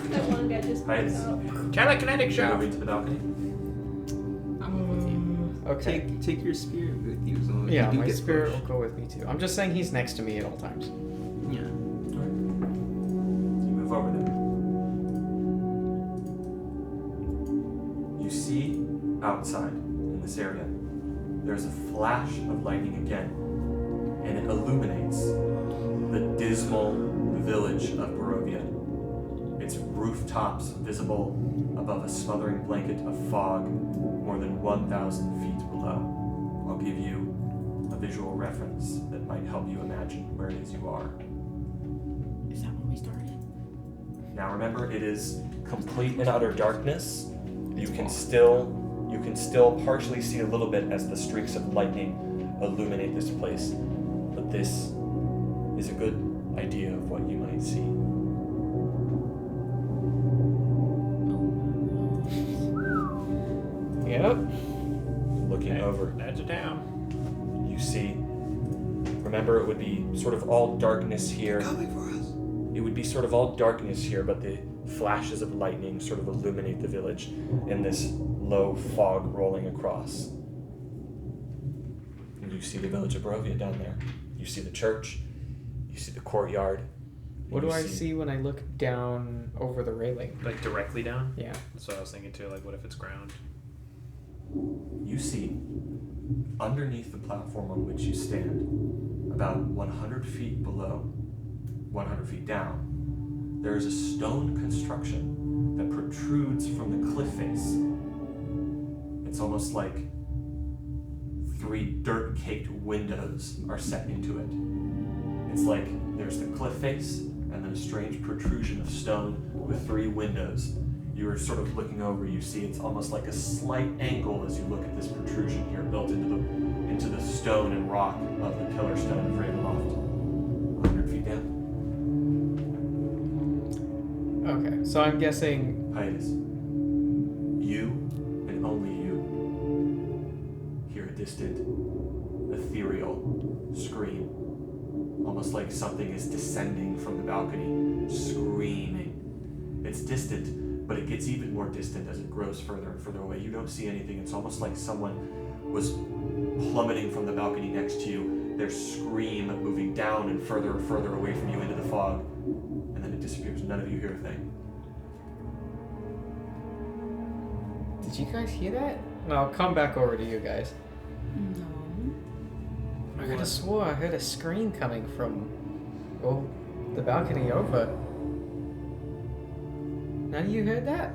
That one guy just Hi, pops it's- out. Telekinetic You're shove. moving to the balcony? I'm with you. Okay. Take your spirit with you. So Yeah, you do my get spirit pushed. will go with me too. I'm just saying he's next to me at all times. Yeah. You move over there. You see outside in this area, there's a flash of lightning again, and it illuminates the dismal village of Barovia. Its rooftops visible above a smothering blanket of fog more than 1,000 feet below. I'll give you a visual reference that might help you imagine where it is you are. Is that where we started? Now remember, it is complete and utter darkness. You can still partially see a little bit as the streaks of lightning illuminate this place, but this is a good idea of what you might see. Yep. Looking over, That's a town. you see. Remember, it would be sort of all darkness here. Coming for us. It would be sort of all darkness here, but the flashes of lightning sort of illuminate the village in this low fog rolling across. And you see the village of Barovia down there. You see the church. You see the courtyard. What do you I see when I look down over the railing? Like directly down. Yeah. That's what I was thinking too. Like, what if it's ground? You see, underneath the platform on which you stand, about 100 feet below, 100 feet down, there is a stone construction that protrudes from the cliff face. It's almost like 3 dirt-caked windows are set into it. It's like there's the cliff face and then a strange protrusion of stone with 3 windows. You're sort of looking over, you see it's almost like a slight angle as you look at this protrusion here built into into the stone and rock of the pillar stone of Ravenloft. 100 feet down. Okay, so I'm guessing. Hiatus. You, and only you, hear a distant, ethereal scream. Almost like something is descending from the balcony, screaming. It's distant, but it gets even more distant as it grows further and further away. You don't see anything. It's almost like someone was plummeting from the balcony next to you, their scream moving down and further away from you into the fog, and then it disappears. None of you hear a thing. Did you guys hear that? No, I'll come back over to you guys. No. I could have swore I heard a scream coming from the balcony over. None of you heard that?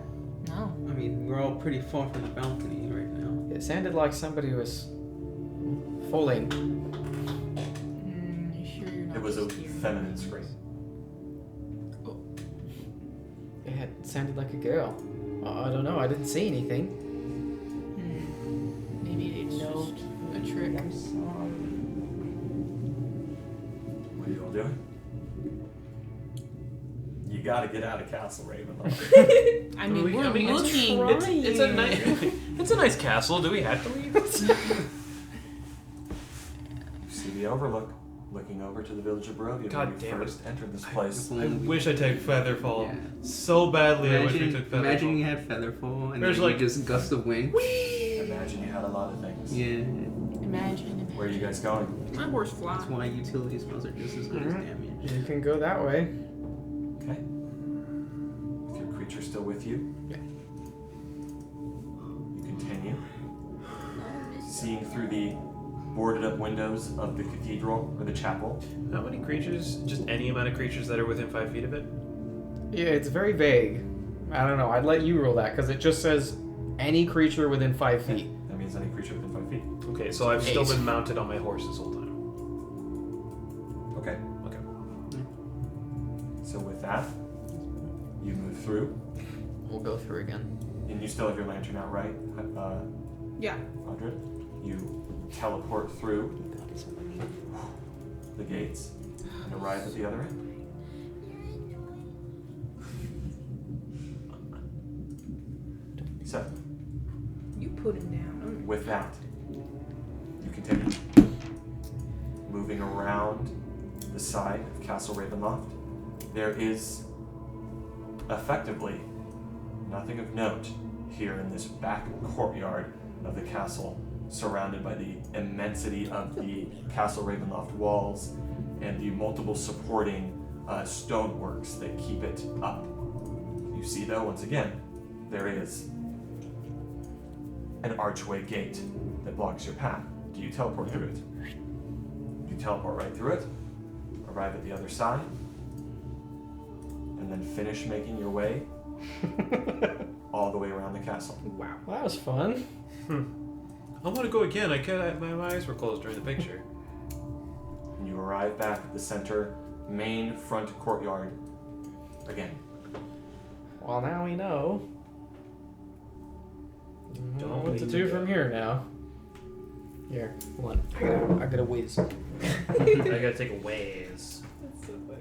No. I mean, we're all pretty far from the balcony right now. It sounded like somebody was falling. You sure you're not? It was a just hearing feminine voices? scream. It sounded like a girl. I don't know. I didn't see anything. Maybe it's just a trick. What are you all doing? You gotta get out of Castle Ravenloft. I mean, we're looking. It's a nice castle. Do we have to leave? You see the overlook, looking over to the village of Barovia God when you damn it. first entered this place. I wish I took Featherfall Yeah. so badly. I wish we took Featherfall. Imagine you had Featherfall and There's then you like- just gust of wind. Imagine you had a lot of things. Yeah, Imagine. Where are you guys going? My horse fly. that's why utility spells are just as good as damage. You can go that way. Okay. With your creature still with you? Yeah. You continue. Seeing through the boarded up windows of the cathedral or the chapel. How many creatures? Just any amount of creatures that are within 5 feet of it? Yeah, it's very vague. I don't know. I'd let you rule that because it just says any creature within 5 feet. That means any creature within 5 feet. Okay, so I've still 8. been mounted on my horse this whole time. Okay. Okay. So with that, you move through. We'll go through again. And you still have your lantern out, right? Yeah. Audred? You teleport through the gates and arrive at the other end. So, You put him down. with that, you continue moving around the side of Castle Ravenloft. There is effectively nothing of note here in this back courtyard of the castle, surrounded by the immensity of the Castle Ravenloft walls and the multiple supporting stoneworks that keep it up. You see, though, once again, there is an archway gate that blocks your path. Do you teleport through it? You teleport right through it, arrive at the other side, and then finish making your way all the way around the castle. Wow. Well, that was fun. I want to go again. I can't. My eyes were closed during the picture. And you arrive back at the center, main front courtyard again. Well, now we know. Don't know what to need do to from go. here now. Here, hold on. I got a whiz. I gotta take a ways. That's so funny.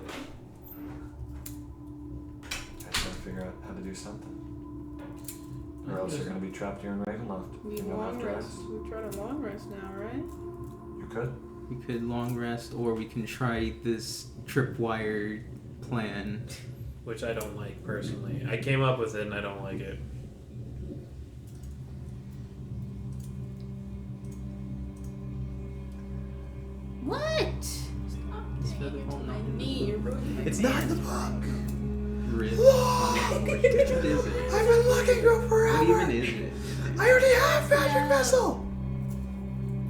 I just gotta figure out how to do something. Or else you're gonna be trapped here in Ravenloft. We You don't have long to rest. We tried a long rest now, right? You could. We could long rest, or we can try this tripwire plan. Which I don't like personally. I came up with it and I don't like it. What? Stop banging into my knee. You're ruining my It's not band. in the book. Rip. What is it? I've been looking for What forever. even is it? I already have magic vessel.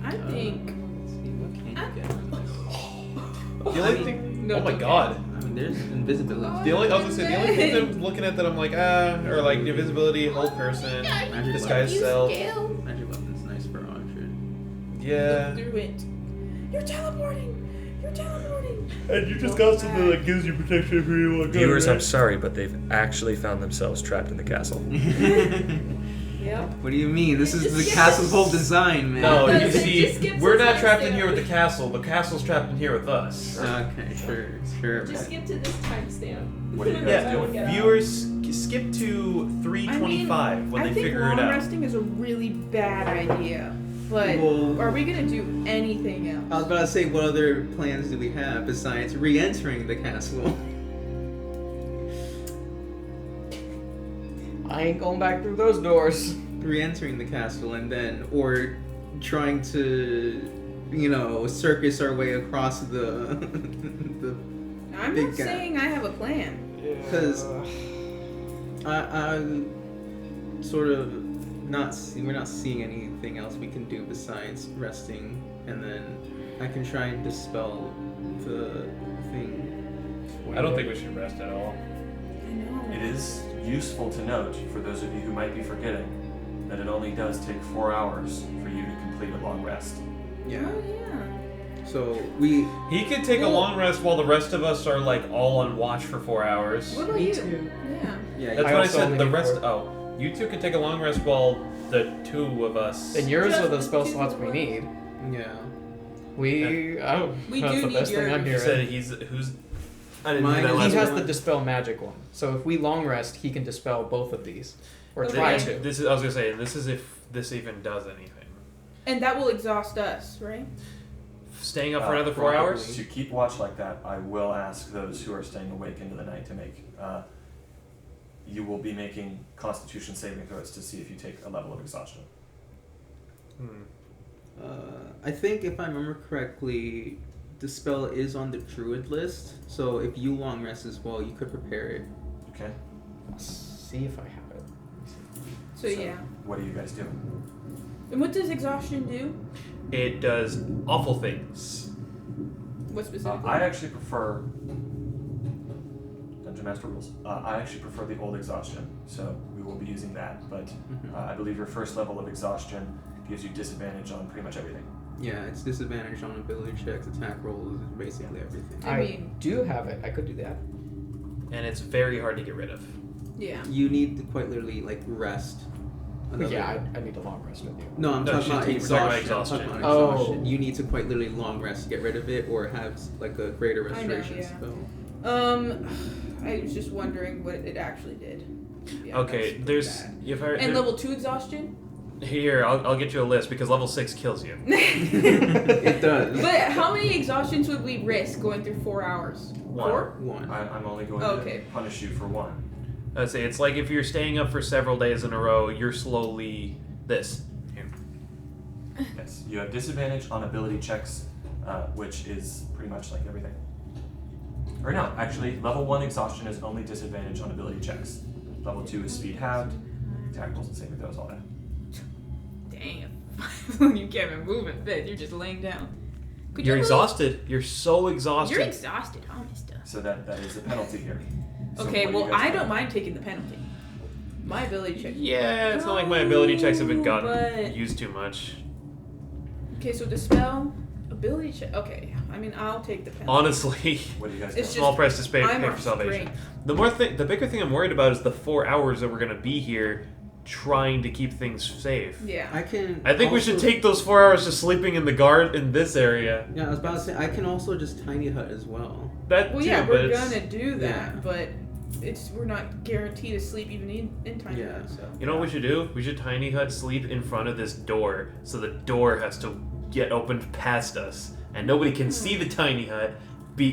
I think. Let's see, what can you get? The only thing. No, Oh my okay. god. I mean, there's invisibility. The only, I was gonna say, the only thing I'm looking at that I'm like, or like invisibility, hold person, Magic disguise You self. scale. Magic weapon's nice for Audred. Yeah. Look through it. You're teleporting. You're teleporting. And you just got something that gives you protection if you want to go. Viewers, I'm sorry, but they've actually found themselves trapped in the castle. Yep. What do you mean? This is Just the skip castle's it. whole design, man. No, No, you just see, skip we're to not the trapped in timestamp. here with the castle. The castle's trapped in here with us. Okay, sure. Just skip to this timestamp. What are you guys Yeah, doing? Get out. viewers, skip to 3:25 when I they think figure long it out. resting is a really bad idea. But Well- are we gonna do anything else? I was about to say, what other plans do we have besides re-entering the castle? I ain't going back through those doors. Re-entering the castle and then, or trying to, circus our way across the I'm big not gap. saying I have a plan. Because I'm sort of we're not seeing anything else we can do besides resting, and then I can try and dispel the thing. I don't think we should rest at all. I know. It is useful to note, for those of you who might be forgetting, that it only does take 4 hours for you to complete a long rest. Yeah. Oh yeah. So we. He could take a Well- long rest while the rest of us are like all on watch for 4 hours. What about Me you? too. Yeah. Yeah. That's I what I also said. only The need rest. 4. Oh, you two can take a long rest while the two of us. And yours Just are the spell do slots we one. need. Yeah. We We that's do the need best thing I'm yours. He said hearing. he's who's. I didn't Mine hear that is- last He has one. the dispel magic one. So if we long rest, he can dispel both of these, or Okay. try Th- to. This is. I was gonna say. This is if this even does anything. And that will exhaust us, right? Staying up for another 4 probably. hours. To keep watch like that, I will ask those who are staying awake into the night to make. You will be making Constitution saving throws to see if you take a level of exhaustion. I think if I remember correctly, dispel is on the druid list. So if you long rest as well, you could prepare it. Okay. Let's see if I have it. So yeah. What are you guys doing? And what does exhaustion do? It does awful things. What specifically? I actually prefer Dungeon Master rules. I actually prefer the old exhaustion, so we will be using that. But I believe your first level of exhaustion gives you disadvantage on pretty much everything. Yeah, it's disadvantage on ability checks, attack rolls, basically everything. I mean- do have it. I could do that. And it's very hard to get rid of. Yeah. You need to quite literally rest. Another- Yeah, I need a long rest with you. No, I'm No, talking she's about talking about exhaustion. I'm talking about exhaustion. exhaustion. You need to quite literally long rest to get rid of it, or have a greater I know, restoration yeah. spell. I was just wondering what it actually did. Yeah, Okay, that's there's. bad. If I, And there- level 2 exhaustion? Here, I'll get you a list because level 6 kills you. It does. But how many exhaustions would we risk going through 4 hours? One. 4? One. I'm only going Okay. to punish you for one. I'd say it's like if you're staying up for several days in a row, you're slowly this. Here. Yes, you have disadvantage on ability checks, which is pretty much like everything. Or no, actually, level 1 exhaustion is only disadvantage on ability checks. Level 2 is speed halved, attack rolls and saving throws, all that. Damn. You can't even move in bed. You're just laying down. Could You're you move? exhausted. You're so exhausted. You're exhausted, honest. So that is the penalty here. So Okay, what do you well, guys I want? don't mind taking the penalty. My ability check. Yeah, it's not like my ability checks have been gotten But- used too much. Okay, so dispel, ability check. Okay, I mean, I'll take the penalty. Honestly, What do you guys It's do? small just- price to pay I'm for our salvation. strength. The bigger thing I'm worried about is the 4 hours that we're gonna be here, trying to keep things safe. Yeah. I can. I think we should also- take those 4 hours to sleeping in the guard in this area. Yeah, I was about to say I can also just tiny hut as well. That Well, too, yeah, but we're it's- gonna do that, yeah. but we're not guaranteed to sleep even in time. Yeah. So. You know what we should do? We should tiny hut sleep in front of this door, so the door has to get opened past us, and nobody can see the tiny hut,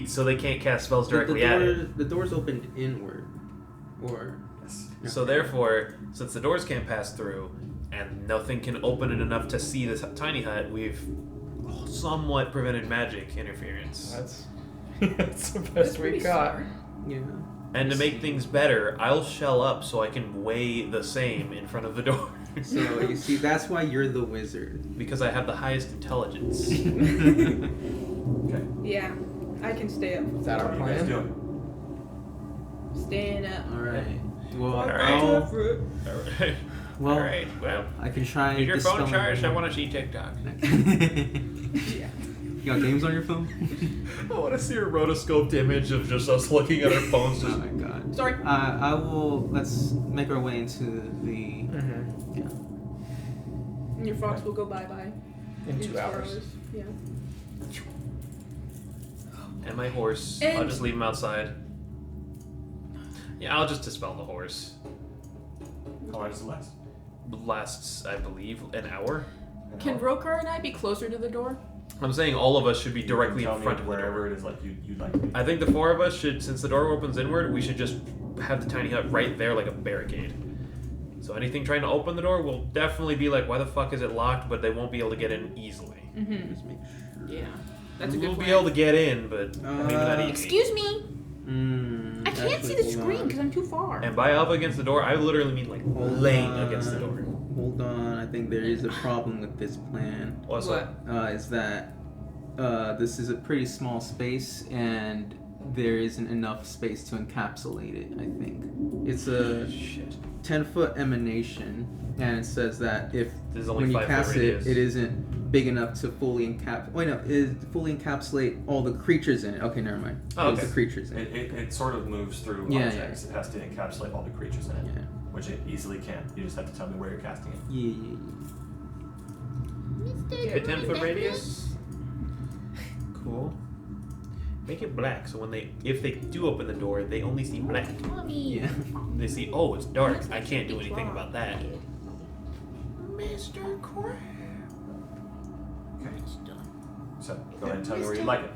so they can't cast spells directly the at door, it. The door's opened inward, or Yes. So therefore, since the doors can't pass through, and nothing can open it enough to see this tiny hut, we've somewhat prevented magic interference. That's the That's best we pretty got. smart. yeah. And to make things better, I'll shell up so I can weigh the same in front of the door. So you see, that's why you're the wizard. Because I have the highest intelligence. Okay. Yeah, I can stay up. Is that What our are you guys plan? doing? Staying up. All right. Well, Alright. I'll- well, Alright, well. I can try. Is your phone dispelling- charged? I want to see TikTok. Yeah. You got games on your phone? I want to see a rotoscoped image of just us looking at our phones. Oh my god. Sorry. I will. Let's make our way into the. Mm-hmm. Yeah. And your fox will go bye-bye. In 2 hours. Yeah. And my horse. And- I'll just leave him outside. Yeah, I'll just dispel the horse. How long does it last? Lasts, I believe, an hour. Can Rokar and I be closer to the door? I'm saying all of us should be directly tell in me front of the wherever door. it is like you'd like to be. I think the 4 of us should, since the door opens inward, we should just have the tiny hut right there like a barricade. So anything trying to open the door will definitely be like, why the fuck is it locked? But they won't be able to get in easily. Mm-hmm. Just make sure. Yeah. That's a good We'll plan. be able to get in, but maybe not easy. Excuse me. I can't Actually, see the hold screen on. because I'm too far. And by up against the door, I literally mean like Hold laying on. against the door. Hold on, I think there is a problem with this plan. What's What? that? Is that this is a pretty small space and there isn't enough space to encapsulate it, I think. It's a Shit. 10-foot emanation, and it says that if This is only when you 5 foot cast it, radius. it isn't big enough to fully encapsulate all the creatures in it. Okay, never mind. Oh, It's okay. the creatures in it. It sort of moves through Yeah, objects. It has to encapsulate all the creatures in it, Yeah. which it easily can. You just have to tell me where you're casting it. Yeah. A 10-foot radius. Cool. Make it black, so if they do open the door, they only see black. Yeah. They see, oh, it's dark. I can't do anything about that. Mr. Crab. Okay. So go ahead and tell me where you'd like it.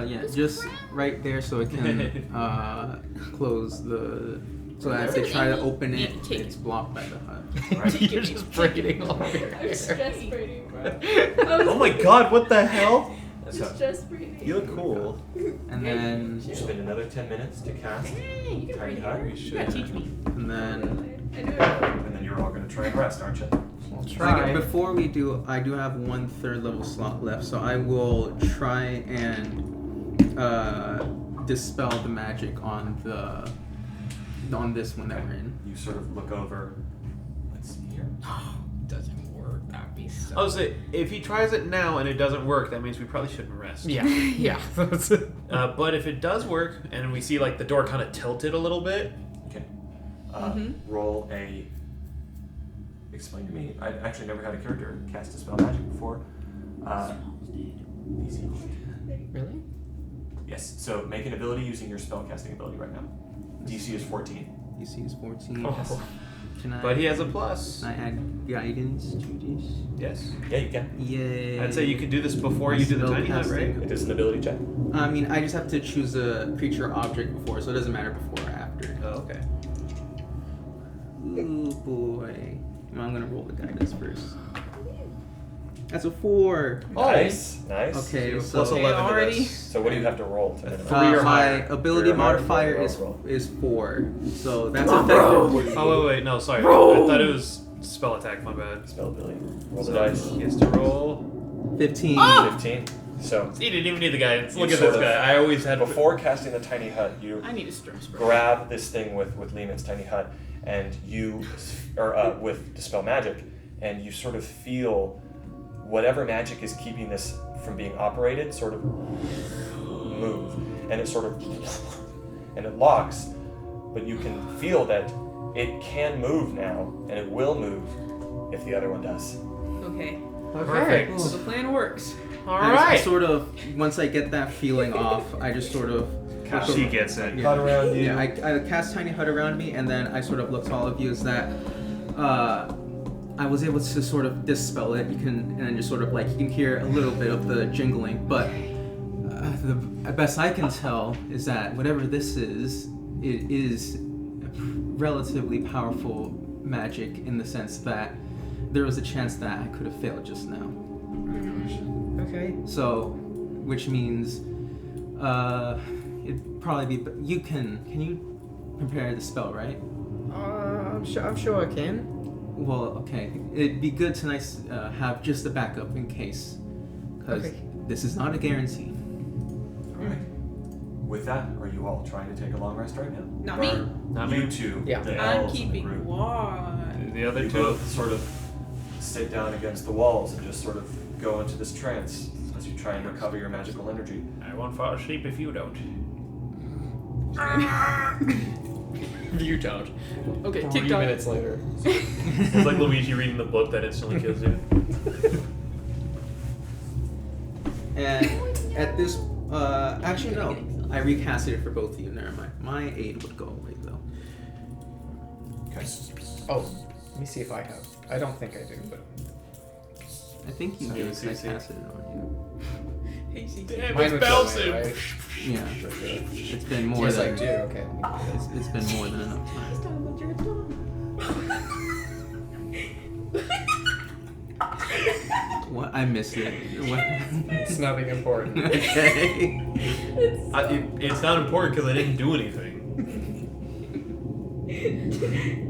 Yeah, just right there so it can close the. So that if they try to open it, Take it. it's blocked by the hut. Right. You're just braiding all of your I'm stress hair. braiding, bro. Oh my god, what the hell? I'm So stress braiding. You look cool. And then, you spend another 10 minutes to cast Hey, you can Tiny braid hut. hair. You gotta teach me. and then. I do it. and then you're all going to try and rest, aren't you? I'll Like, try. before we do, I do have 1 3rd level slot left, so I will try and dispel the magic on this one that we're in. You sort of look over. Let's see here. Doesn't work. That'd be so. I was say, if he tries it now and it doesn't work, that means we probably shouldn't rest. Yeah. Yeah. That's it. But if it does work and we see like the door kind of tilted a little bit, Okay. Mhm. Roll a. Explain to me. I actually never had a character cast a spell magic before. Easy. Really? Yes. So make an ability using your spell casting ability right now. DC is 14. DC is 14. Oh. Can I? but he has a plus. Can I add guidance to this? Yes. Yeah, you can. Yeah. I'd say you could do this before you do the tiny hut, right? It is an ability check. I mean, I just have to choose a creature or object before, so it doesn't matter before or after. Oh, okay. Ooh boy. Well, I'm gonna roll the guidance first. That's a 4. Nice. Nice. Okay, Plus so 11 to already- this. So what do you have to roll to minimize? 3 or my higher. ability 3 or higher, modifier roll. is 4. So that's effectively. Oh wait, no, sorry. I thought it was spell attack. My bad. Spell ability. Roll the So dice. he has to roll. 15. 15. So He didn't even need the guidance. You Look at sort this of- guy. I always had before casting the tiny hut, you I need a stress break. grab this thing with Lehman's tiny hut, and you, or with dispel magic, and you sort of feel whatever magic is keeping this from being operated sort of move, and it sort of, and it locks, but you can feel that it can move now, and it will move if the other one does. Okay. Perfect. So the plan works. All I right. sort of, once I get that feeling off, I just sort of. She gets it. Yeah. Hut around you. Yeah, I cast Tiny Hut around me, and then I sort of look to all of you as that. I was able to sort of dispel it. You can, and then just sort of like you can hear a little bit of the jingling, but the best I can tell is that whatever this is, it is relatively powerful magic in the sense that there was a chance that I could have failed just now. Okay. So, which means it'd probably be. You can you prepare the spell, right? I'm sure I can. Well, okay. It'd be good to have just a backup in case, because Okay. this is not a guarantee. All right. With that, are you all trying to take a long rest right now? Not Or me. Not you me. two, Yeah. the I'm elves in the keeping group. watch. The other You two. both sort of sit down against the walls and just sort of go into this trance as you try and recover your magical energy. I won't fall asleep if you don't. You don't. Okay, 3 TikTok. minutes later. It's like Luigi reading the book that instantly kills you. And at this, actually no, I recasted it for both of you. Never mind. My aid would go away though. Okay. Oh, let me see if I have. I don't think I do, but I think you So did. it's 'Cause I easy. casted it on Damn, mine it's would go bouncing. away, right? you. Yeah, it's been more Yes, I than do. Okay. it's been more than enough time. He's talking about your tongue. What? I missed it. What? It's nothing important. Okay. It's not important because I didn't do anything.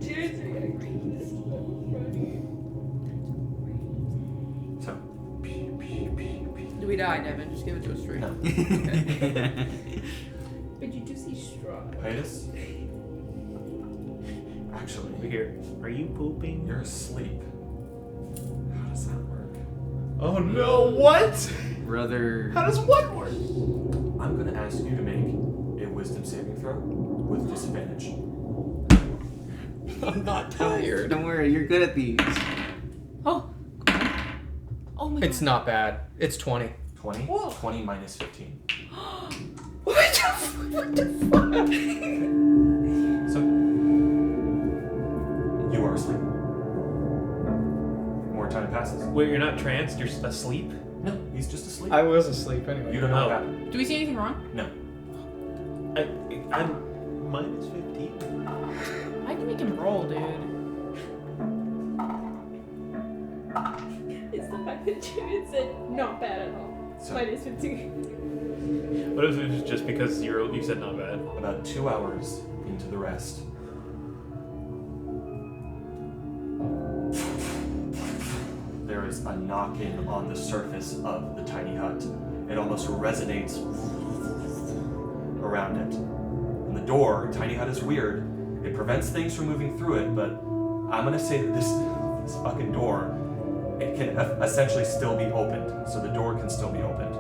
Jared's reaction is so funny. So. Do we die, Devin? Just give it to us straight. No. But you do see Strahd. Hiatus? Actually, Here, are you pooping? you're asleep. How does that work? Oh no! What? Brother. How does what work? I'm gonna ask you to make a wisdom saving throw with disadvantage. I'm not tired. Don't worry, you're good at these. Oh. Oh my It's not bad. It's 20. 20? Whoa. 20 minus 15. What the fuck? So, you are asleep. More time passes. Wait, you're not tranced? You're asleep? No, he's just asleep. I was asleep anyway. You don't know Oh. what happened. Do we see anything wrong? No. I'm minus 15. I can make him roll, dude. It's the fact that Jared said not bad at all. So, Minus 15. What if it was just because you said not bad? about 2 hours into the rest, there is a knocking on the surface of the tiny hut. It almost resonates around it. And the door, tiny hut is weird. It prevents things from moving through it, but I'm gonna say that this fucking door, it can essentially still be opened. So the door can still be opened.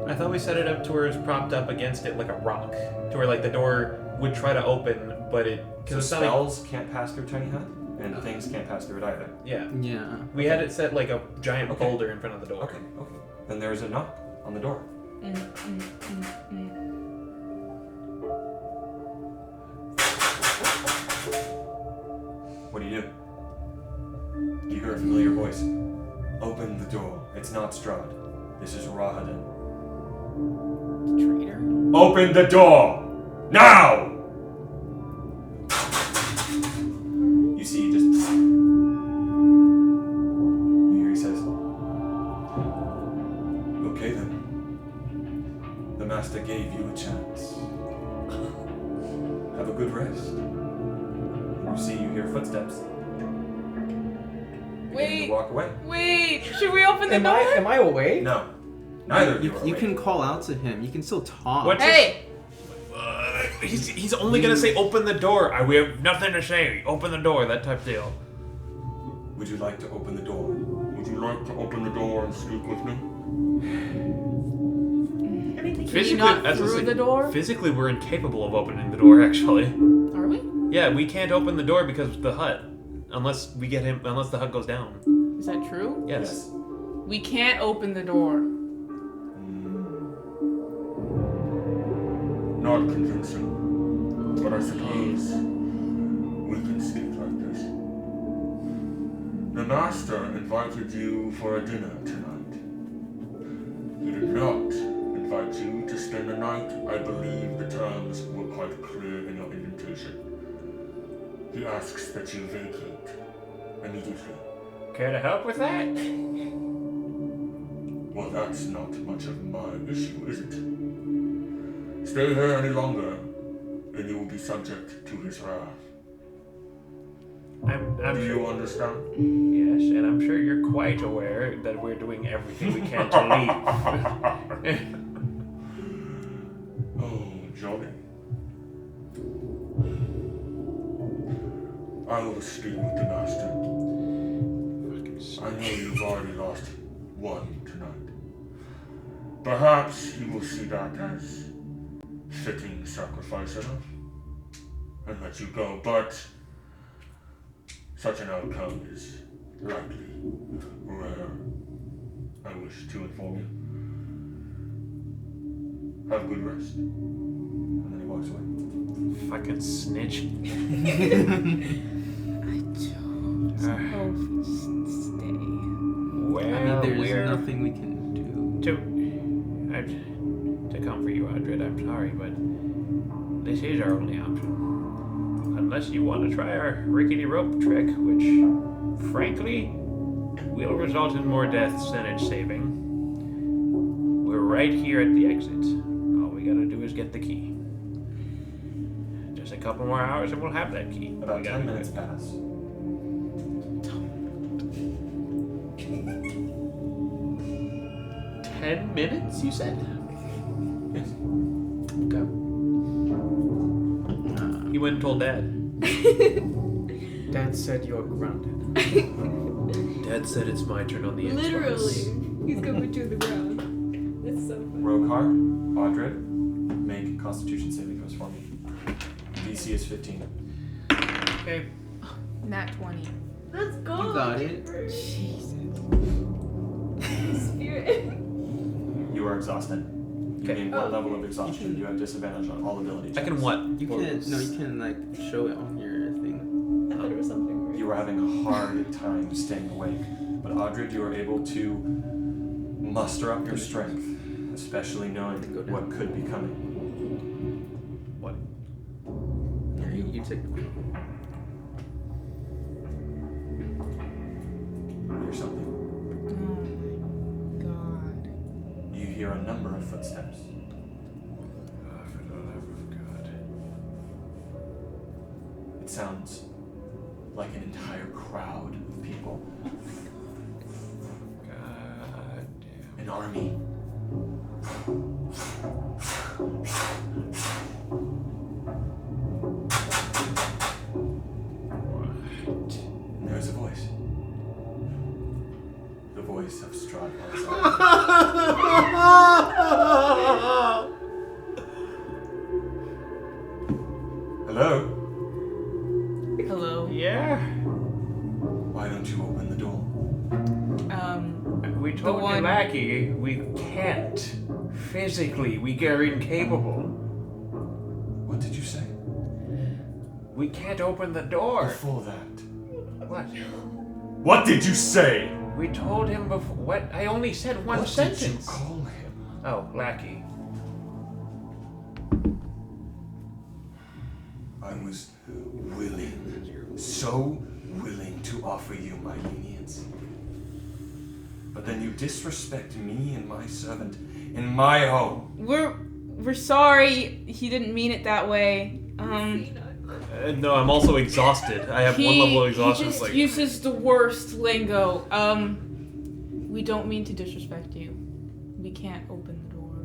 I thought we set it up to where it's propped up against it like a rock, to where like the door would try to open, but it So because it's not like, spells can't pass through tiny hut, and things can't pass through it either. yeah. Yeah. We had it set like a giant Okay. boulder in front of the door. Okay. Then there's a knock on the door. What do? You hear a familiar voice. Open the door. It's not Strahd. This is Rahadan. Traitor. Open the door! Now! You see, he just. You hear he says, okay then. The master gave you a chance. Have a good rest. You hear footsteps. Beginning Wait. to walk away. Wait. Should we open the Am door? I awake? No. Neither of you You, are you awake. can call out to him. You can still talk. What? Hey. He's only gonna say open the door. We have nothing to say. Open the door. That type deal. Would you like to open the door? Would you like to open the door and speak with me? I mean, Can you not as I through said, the door? Physically, we're incapable of opening the door. Actually, Are we? yeah, we can't open the door because of the hut, unless we get him. Unless the hut goes down. Is that true? Yes. We can't open the door. Not convincing. But I suppose we can speak like this. The master invited you for a dinner tonight. He did not invite you to spend the night. I believe the terms were quite clear in your invitation. He asks that you vacate immediately. Care to help with that? Well, that's not much of my issue, is it? Stay here any longer, and you will be subject to his wrath. I'm Do sure. you understand? Yes, and I'm sure you're quite aware that we're doing everything we can to leave. Oh, jolly. I will speak with the master. I know you've already lost one tonight. Perhaps you will see that as fitting sacrifice enough. and let you go, but such an outcome is likely rare. I wish to inform you. Have a good rest. And then he walks away. Fucking snitch. I don't know if we should stay. Well, I mean, there's we're nothing we can do. to comfort you, Adred. I'm sorry, but this is our only option. Unless you want to try our rickety rope trick, which, frankly, will result in more deaths than it's saving. We're right here at the exit. All we gotta do is get the key. Just a couple more hours and we'll have that key. About We gotta 10 do minutes it. pass. 10 minutes, you said? Yes. Okay. He went and told Dad. Dad said you're grounded. Dad said it's my turn on the Xbox. Literally. He's gonna put you to the ground. That's so funny. Rokar, Audred, make Constitution saving throws for me. DC is 15. Okay. Nat 20. Let's go. You got it. Jesus. Spirit. You are exhausted. You Okay. gain one level of exhaustion. You have disadvantage on all ability checks. I can what? You can like show it on your thing. I thought it was something weird. You were having a hard time staying awake, but Audred, you were able to muster up your strength, especially knowing what could be coming. What? Here, you take the You hear something. Oh my god. You hear a number of footsteps. Oh, for the love of God. It sounds like an entire crowd of people. God damn. An army. What? And there's a voice. The voice of Strahd. Hello? Hello. Yeah? Why don't you open the door? We told you, one- lackey, we can't. Physically, we are incapable. What did you say? We can't open the door. Before that. What? What did you say? We told him before. What? I only said one What sentence. did you call him? Oh, lackey. I was willing, so willing to offer you my lenience. But then you disrespect me and my servant in my home. We're sorry. He didn't mean it that way. No, I'm also exhausted. I have one level of exhaustion. He It's just like, uses the worst lingo. We don't mean to disrespect you. We can't open the door.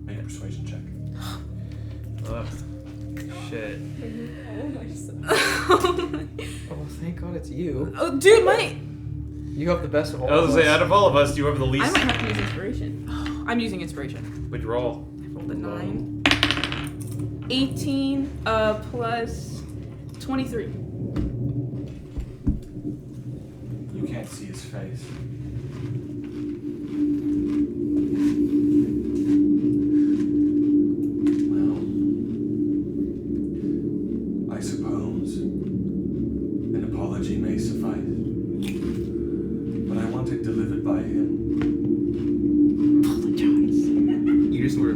Make a persuasion check. ugh, shit. Oh, thank God it's you. Oh, dude, my... You have the best of all. I was of gonna say, us. out of all of us, you have the I least. might have to use inspiration. I'm using inspiration. Would you roll? I rolled a 9. 18 plus 23. You can't see his face. Well, I suppose an apology may suffice. But I want it delivered by him. You just were.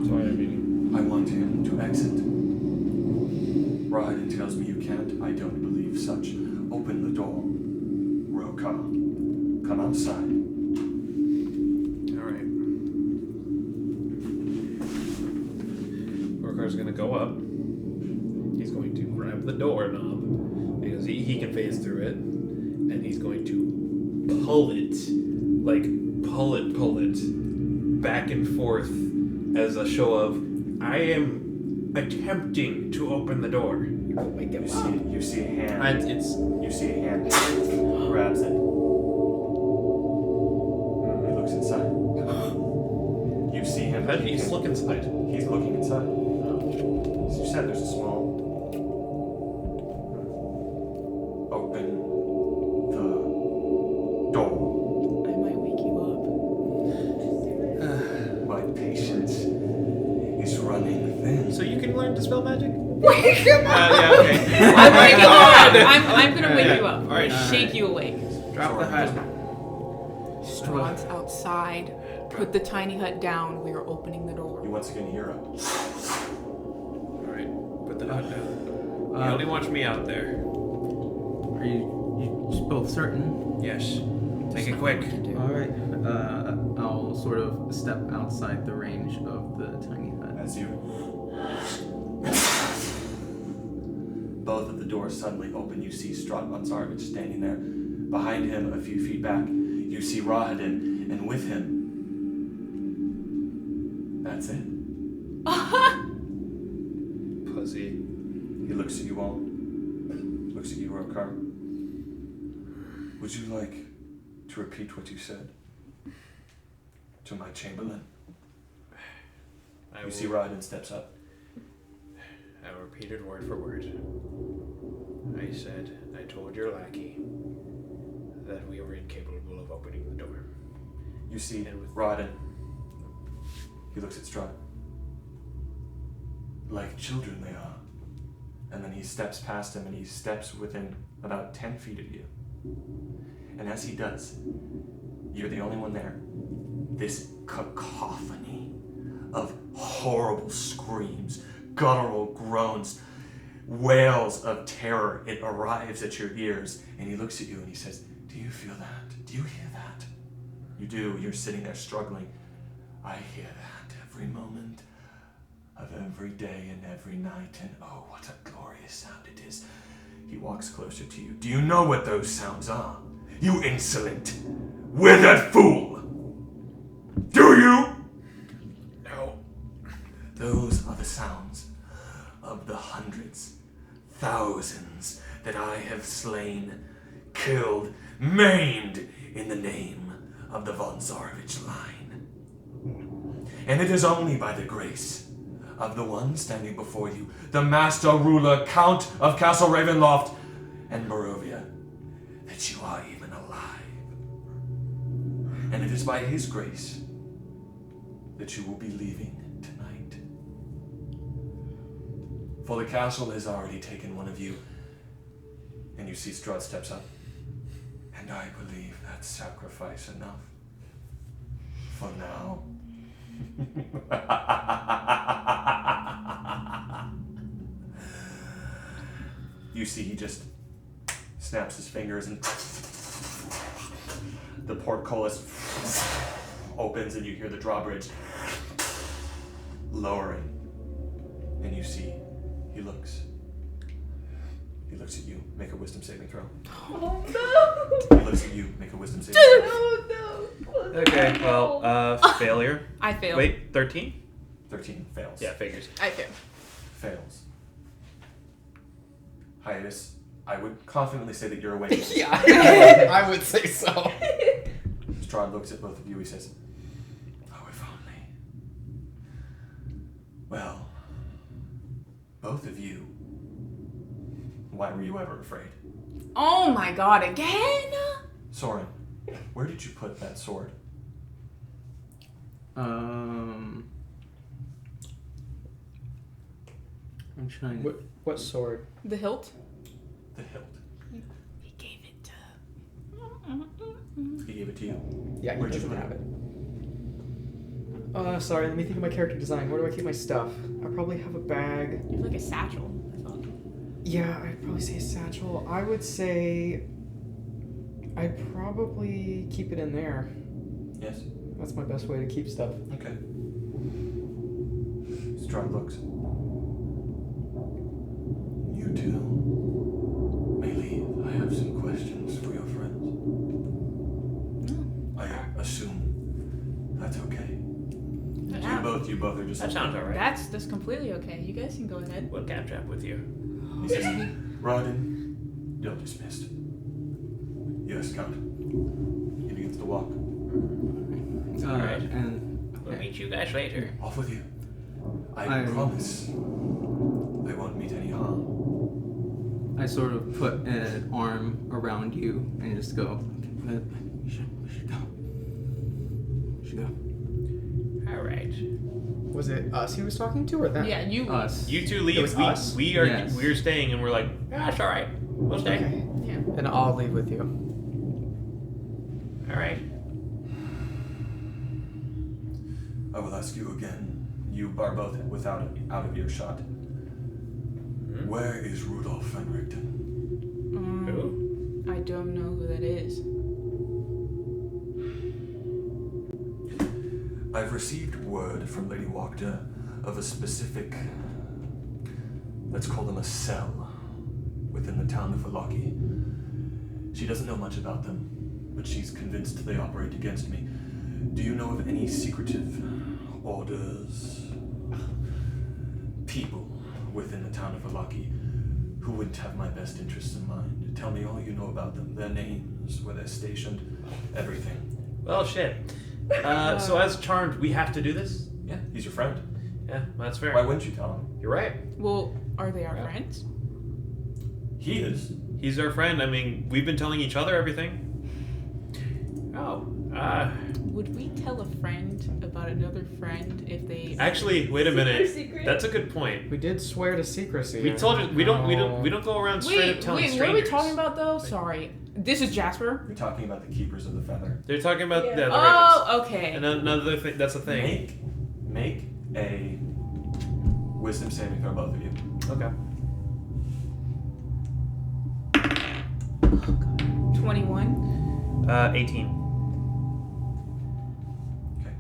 Sorry, I mean. I want him to exit. Raiden tells me you can't. I don't believe such. Open the door. Roka. Come outside. Alright. Rokar's gonna go up. He's going to grab the doorknob because he can phase through it. And he's going to pull it. Like, pull it back and forth as a show of, I am attempting to open the door. You see a hand. And it's. You see a hand grabs it. He looks inside. You see him. How did he look inside? He's looking inside. as you said, there's a small open the door. I might wake you My patience is running thin. So you can learn to spell magic? Wake him up! Yeah, okay. I'm waking you up. I'm gonna wake you up. Alright. Shake you awake. Drop the hut. Strahd's outside. Put the tiny hut down. We are opening the door. You once again hear a Alright, put the hut down. You only watch me out there. Are you both certain? Yes. Take it quick. All right. I'll sort of step outside the range of the tiny hut. as you. Both of the doors suddenly open. You see Strahd Manzarovich standing there. Behind him, a few feet back, you see Rahadin, and with him, that's it. Pussy. He looks at you all. Looks at you, Rokar. Would you like to repeat what you said to my chamberlain? You see Rahadin steps up. I repeated word for word. I said, I told your lackey that we were incapable of opening the door. You see And with Rahadin. He looks at Strahd. Like children they are. And then he steps past him and he steps within about 10 feet of you. And as he does, you're the only one there. This cacophony of horrible screams, guttural groans, wails of terror, it arrives at your ears. And he looks at you and he says, do you feel that? Do you hear that? You do. You're sitting there struggling. I hear that every moment of every day and every night, and oh, what a glorious sound it is. He walks closer to you. Do you know what those sounds are? You insolent, withered fool! Do you? No. Those are the sounds of the hundreds, thousands that I have slain, killed, maimed in the name of the von Zarovich line. And it is only by the grace of the one standing before you, the master ruler, Count of Castle Ravenloft and Barovia, that you are even alive. And it is by his grace that you will be leaving tonight. For the castle has already taken one of you, and you see Strahd steps up. And I believe that's sacrifice enough. For now. You see he just snaps his fingers and the portcullis opens and you hear the drawbridge lowering. And you see he looks at you. Make a wisdom saving throw. Oh no! He looks at you. Make a wisdom saving throw. Oh no! Okay, well, failure. I failed. Wait, 13? 13 fails. Yeah, figures. I failed. Fails. Hiatus, I would confidently say that you're awake. Yeah, I would say so. Strahd looks at both of you. He says, oh, if only. Well, both of you. Why were you ever afraid? Oh my god, again? Soren, where did you put that sword? I'm trying. What sword? The hilt? The hilt. He gave it to... He gave it to you. Yeah, he Where'd you doesn't put have it? it. Sorry, let me think of my character design. Where do I keep my stuff? I probably have a bag. You have like a satchel, I thought. Yeah, I'd probably say a satchel. I would say I'd probably keep it in there. Yes. That's my best way to keep stuff. Okay. Strahd looks. You two may leave. I have some questions for your friends. I assume that's okay. Yeah. You both are just. That sounds alright. That's completely okay. You guys can go ahead. We'll cap with you. He says, Rodden, you're dismissed. Yes, Count. He begins to walk. Alright. And We'll meet you guys later. Off with you. I I'm- promise won't meet any harm. I sort of put an arm around you and just go, okay, we should go. We should go. All right. Was it us he was talking to, or them? Yeah, you. Us. You two It leave. was us? We're Yes. staying, and we're like, yeah, it's all right. We'll stay. Okay. Yeah. And I'll leave with you. All right. I will ask you again. You are both out of earshot. Where is Rudolph Fenrichten? Who? I don't know who that is. I've received word from Lady Wakta of a specific, let's call them a cell, within the town of Valaki. She doesn't know much about them, but she's convinced they operate against me. Do you know of any secretive orders, people within the town of Valaki who wouldn't have my best interests in mind? Tell me all you know about them, their names, where they're stationed, everything. Well, shit. So as Charmed, we have to do this? Yeah, he's your friend. Yeah, that's fair. Why wouldn't you tell him? You're right. Well, are they our friends? He is. He's our friend. I mean, we've been telling each other everything. Oh, Would we tell a friend about another friend if they? actually, wait a minute. Secret. That's a good point. We did swear to secrecy. We told you we don't go around straight up telling Wait, strangers. what are we talking about though? Sorry, this is Jasper. You're talking about the Keepers of the Feather. They're talking about Yeah. the ravens. Oh, okay. And another thing. That's a thing. Make a wisdom saving throw, both of you. Okay. 21. 18. Okay.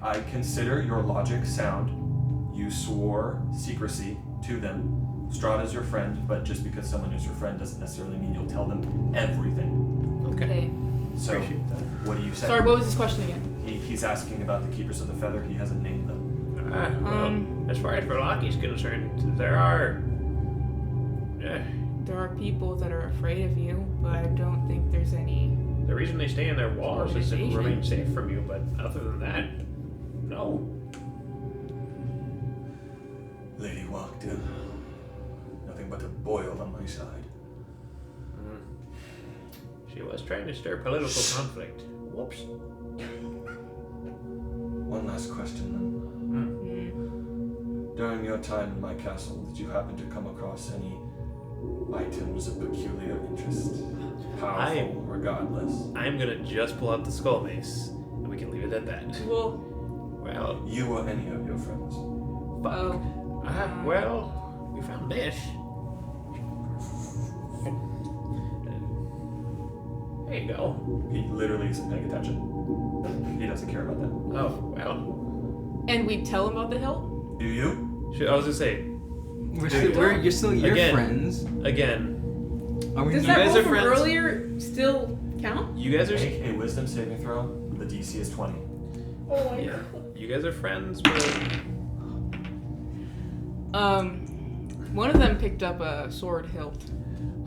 I consider your logic sound. You swore secrecy to them. Strahd is your friend, but just because someone is your friend doesn't necessarily mean you'll tell them everything. Okay. So, Appreciate that. what do you say? Sorry, what was his question again? He's asking about the Keepers of the Feather. He hasn't named them. As far as Verlaki's concerned, there are. There are people that are afraid of you, but I don't think there's any. The reason they stay in their walls is to Organization. remain safe from you, but other than that, no. Lady Wakta. Nothing but a boil on my side. She was trying to stir political conflict. Whoops. One last question then. During your time in my castle, did you happen to come across any items of peculiar interest? Powerful, regardless. I'm gonna just pull out the skull mace, and we can leave it at that. Well, You or any of your friends? well, we found this. There you go. He literally isn't paying attention. He doesn't care about that. Oh, well. And we tell him about the hill? Do you? I was gonna say, You're still your Again. friends. again, Are we? Does You that guys roll are from friends? earlier still count? you guys are. Make a wisdom saving throw. The DC is 20. Oh my Yeah, god. you guys are friends, but One of them picked up a sword hilt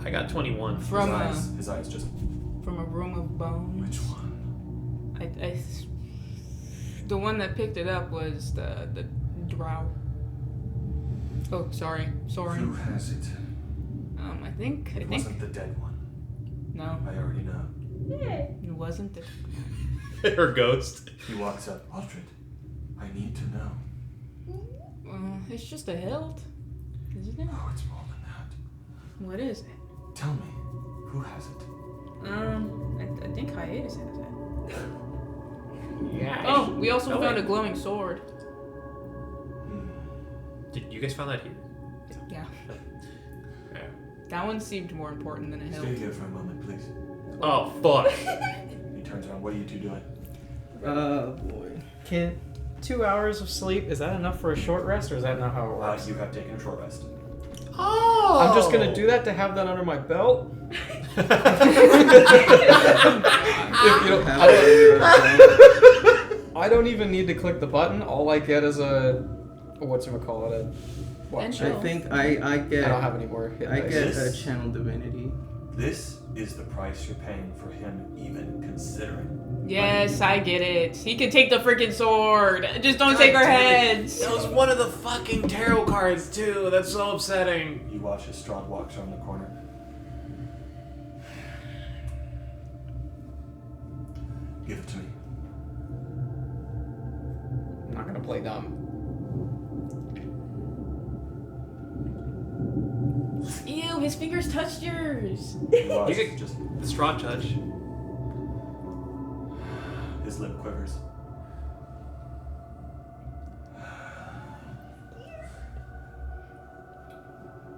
I got 21. from His eyes just. a room of bones. Which one? The one that picked it up was the drow. Oh, sorry, Who has it? I think It wasn't the dead one. no, I already know. Yeah. it wasn't. Her ghost. He walks up. Aldred, I need to know. It's just a hilt, isn't it? Oh, it's more than that. What is it? Tell me, who has it? I think Hiatus has it. Yeah. Oh, we also Oh, found wait. a glowing sword. Did you guys find that here? Yeah. Yeah. That one seemed more important than a hilt. Stay here for a moment, please. Oh fuck. He turns around. What are you two doing? Boy. Can 2 hours of sleep, is that enough for a short rest, or is that not how it works? You have taken a short rest. Oh. I'm just gonna do that to have that under my belt. If you don't, I don't even need to click the button. All I get is a whatchamacallit. And I chill. think I get. I don't have any more hit I dice. get a This? channel divinity. This is the price you're paying for him even considering. Yes, I get it. He can take the freaking sword. Just don't take our God damn it. heads. That was one of the fucking tarot cards too. That's so upsetting. You watch as Strahd walks around the corner. Give it to me. I'm not gonna play dumb. Ew, his fingers touched yours. You watch You could- just The straw touch. his lip quivers.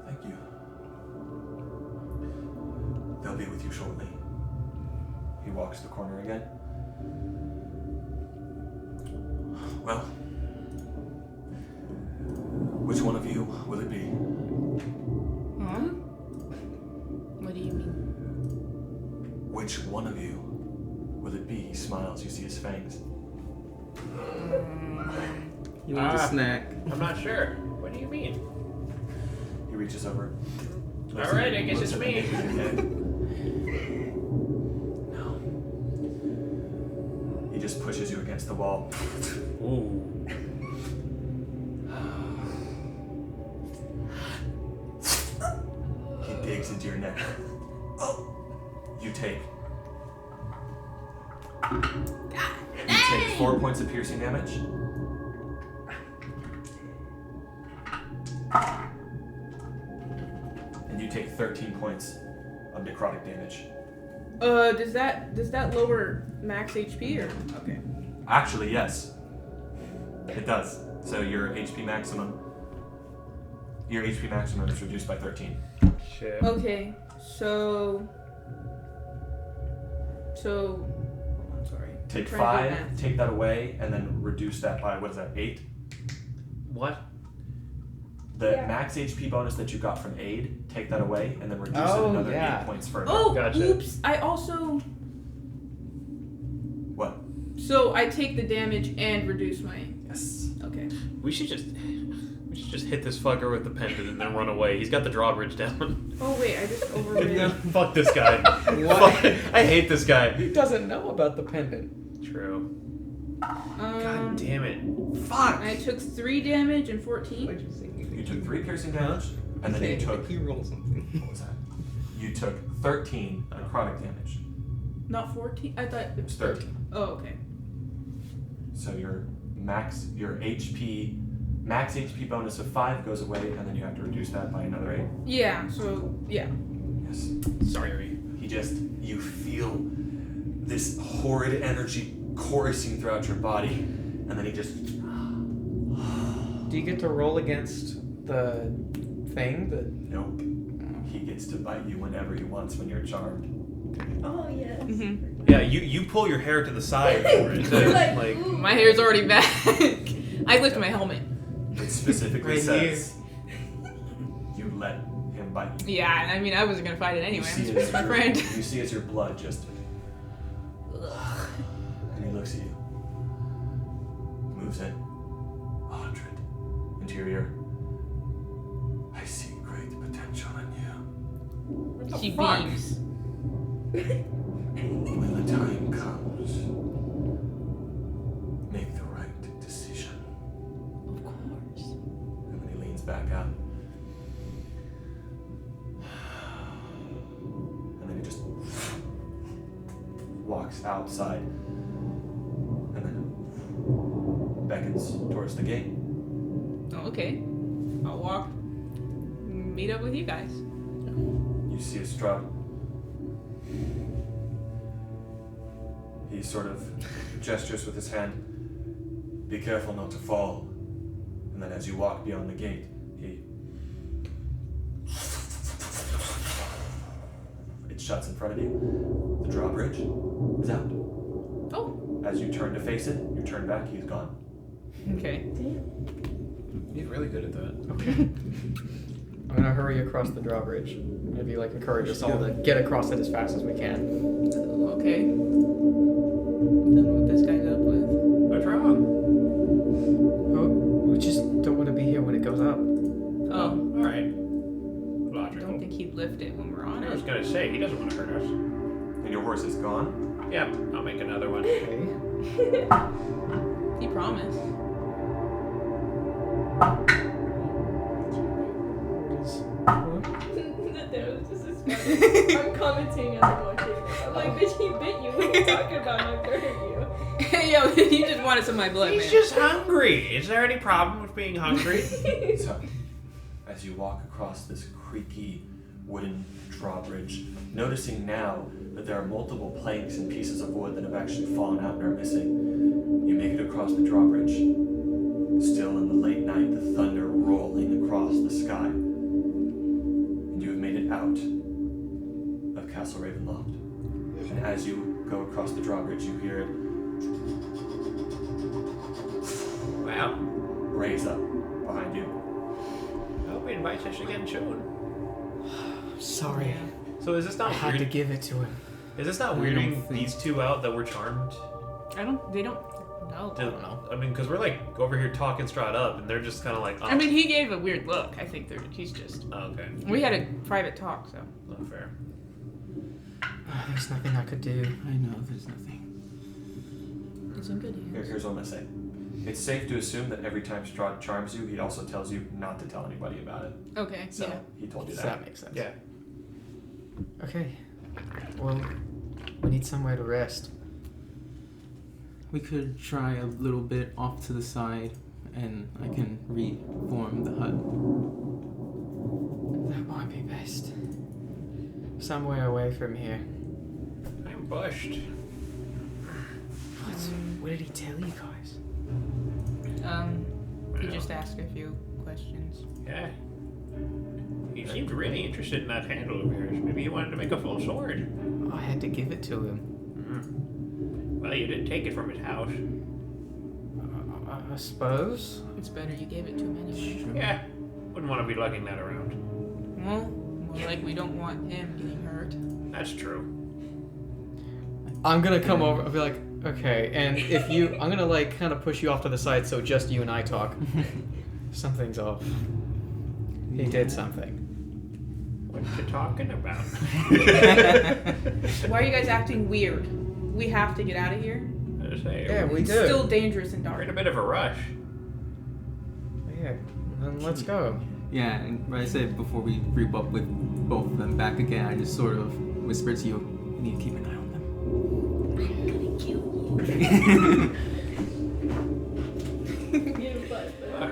Thank you. They'll be with you shortly. He walks the corner again. Well, which one of you will it be? Huh? What do you mean? Which one of you will it be? He smiles. You see his fangs. You need a snack. I'm not sure. What do you mean? He reaches over. All right, I guess it's me. No. He just pushes you against the wall. Ooh. He digs into your neck. You take. You take 4 points of piercing damage. And you take 13 points of necrotic damage. Does that lower max HP or okay? Actually, yes. It does. So your HP maximum is reduced by 13. Shit. Okay, so I'm sorry. Take I'm trying to do 5, math. take that away, and then reduce that by, what is that, 8? What? The Yeah. max HP bonus that you got from aid, take that away, and then reduce it Oh, another yeah. 8 points further. Oh, Gotcha. oops! I also What? so I take the damage and reduce my Yes. okay. We should just hit this fucker with the pendant and then run away. He's got the drawbridge down. Oh wait, I just overrid. Fuck this guy. What? Fuck, I hate this guy. He doesn't know about the pendant. True. God damn it. Fuck! I took 3 damage and 14. What'd you say? You took 3 piercing damage, and then you took, You roll something. what was that? You took 13 necrotic damage. Not 14. I thought it was 13. Oh, okay. So your max HP bonus of 5 goes away, and then you have to reduce that by another 8. Yeah. So yeah. Yes. Sorry. You feel this horrid energy coursing throughout your body, and then he just, Do you get to roll against the thing? nope. He gets to bite you whenever he wants when you're charmed. Oh yes. Mm-hmm. Yeah, you pull your hair to the side for it. You're like, like ooh. My hair's already back. I lift my helmet. It specifically Right says you let him bite you. Yeah, I mean I wasn't gonna fight it anyway. I'm You just my friend. You see as your blood just, and he looks at you, moves in, 100 into your ear. I see great potential in you. She beams. When the time comes, make the right decision. Of course. And then he leans back out. And then he just walks outside. And then beckons towards the gate. Oh, okay. I'll walk. Meet up with you guys. You see a Strahd. He sort of gestures with his hand. Be careful not to fall. And then as you walk beyond the gate, he... It shuts in front of you. The drawbridge is out. Oh. As you turn to face it, you turn back, he's gone. Okay. he's really good at that. Okay. I'm gonna hurry across the drawbridge. Maybe encourage us all to get across it as fast as we can. Okay. Don't know what this guy's up with. What's wrong? Oh, we just don't want to be here when it goes up. Oh. All right. I Logical. don't think he'd lift it when we're on I was it. gonna say he doesn't want to hurt us. And your horse is gone? Yep, I'll make another one. Okay. He promised. That was just as funny. I'm commenting as I'm watching this. I'm like, bitch, he bit you. What are you talking about? I'm hurting you. Yo, you just wanted some of my blood, He's man. just hungry. Is there any problem with being hungry? So, as you walk across this creaky wooden drawbridge, noticing now that there are multiple planks and pieces of wood that have actually fallen out and are missing, you make it across the drawbridge. Still in the late night, the thunder rolling across the sky. And you have made it out of Castle Ravenloft. And as you go across the drawbridge, you hear it Wow. raise up behind you. I hope he invites us again soon. Sorry. So is this I not had to weird? give it to him. Is this not I don't weirding think- these two out that we're charmed? They don't know. I don't know. I mean, because we're like over here talking Strahd up, and they're just kind of like, oh. I mean, he gave a weird look. I think he's just. Oh, okay. We had a private talk, so. Not fair. There's nothing I could do. I know there's nothing. It's in good hands. Here's what I'm gonna say. It's safe to assume that every time Strahd charms you, he also tells you not to tell anybody about it. Okay, So yeah. he told you So that. that makes sense. Yeah. Okay. Well, we need somewhere to rest. We could try a little bit off to the side, and I can reform the hut. That might be best. Somewhere away from here. I'm bushed. What did he tell you guys? He just asked a few questions. Yeah. He seemed really interested in that handle of yours. Maybe he wanted to make a full sword. I had to give it to him. Well, you didn't take it from his house. I suppose. It's better you gave it to him anyway. Sure. Yeah. Wouldn't want to be lugging that around. Well, more like we don't want him getting hurt. That's true. I'm gonna come over and be like, okay, and if you, I'm gonna like kind of push you off to the side so just you and I talk. Something's off. He did something. What you talking about? Why are you guys acting weird? We have to get out of here. Yeah, we It's do. still dangerous and We're dark. in a bit of a rush. Yeah, then let's go. Yeah, and I said before we group up with both of them back again, I just sort of whispered to you, you need to keep an eye on them.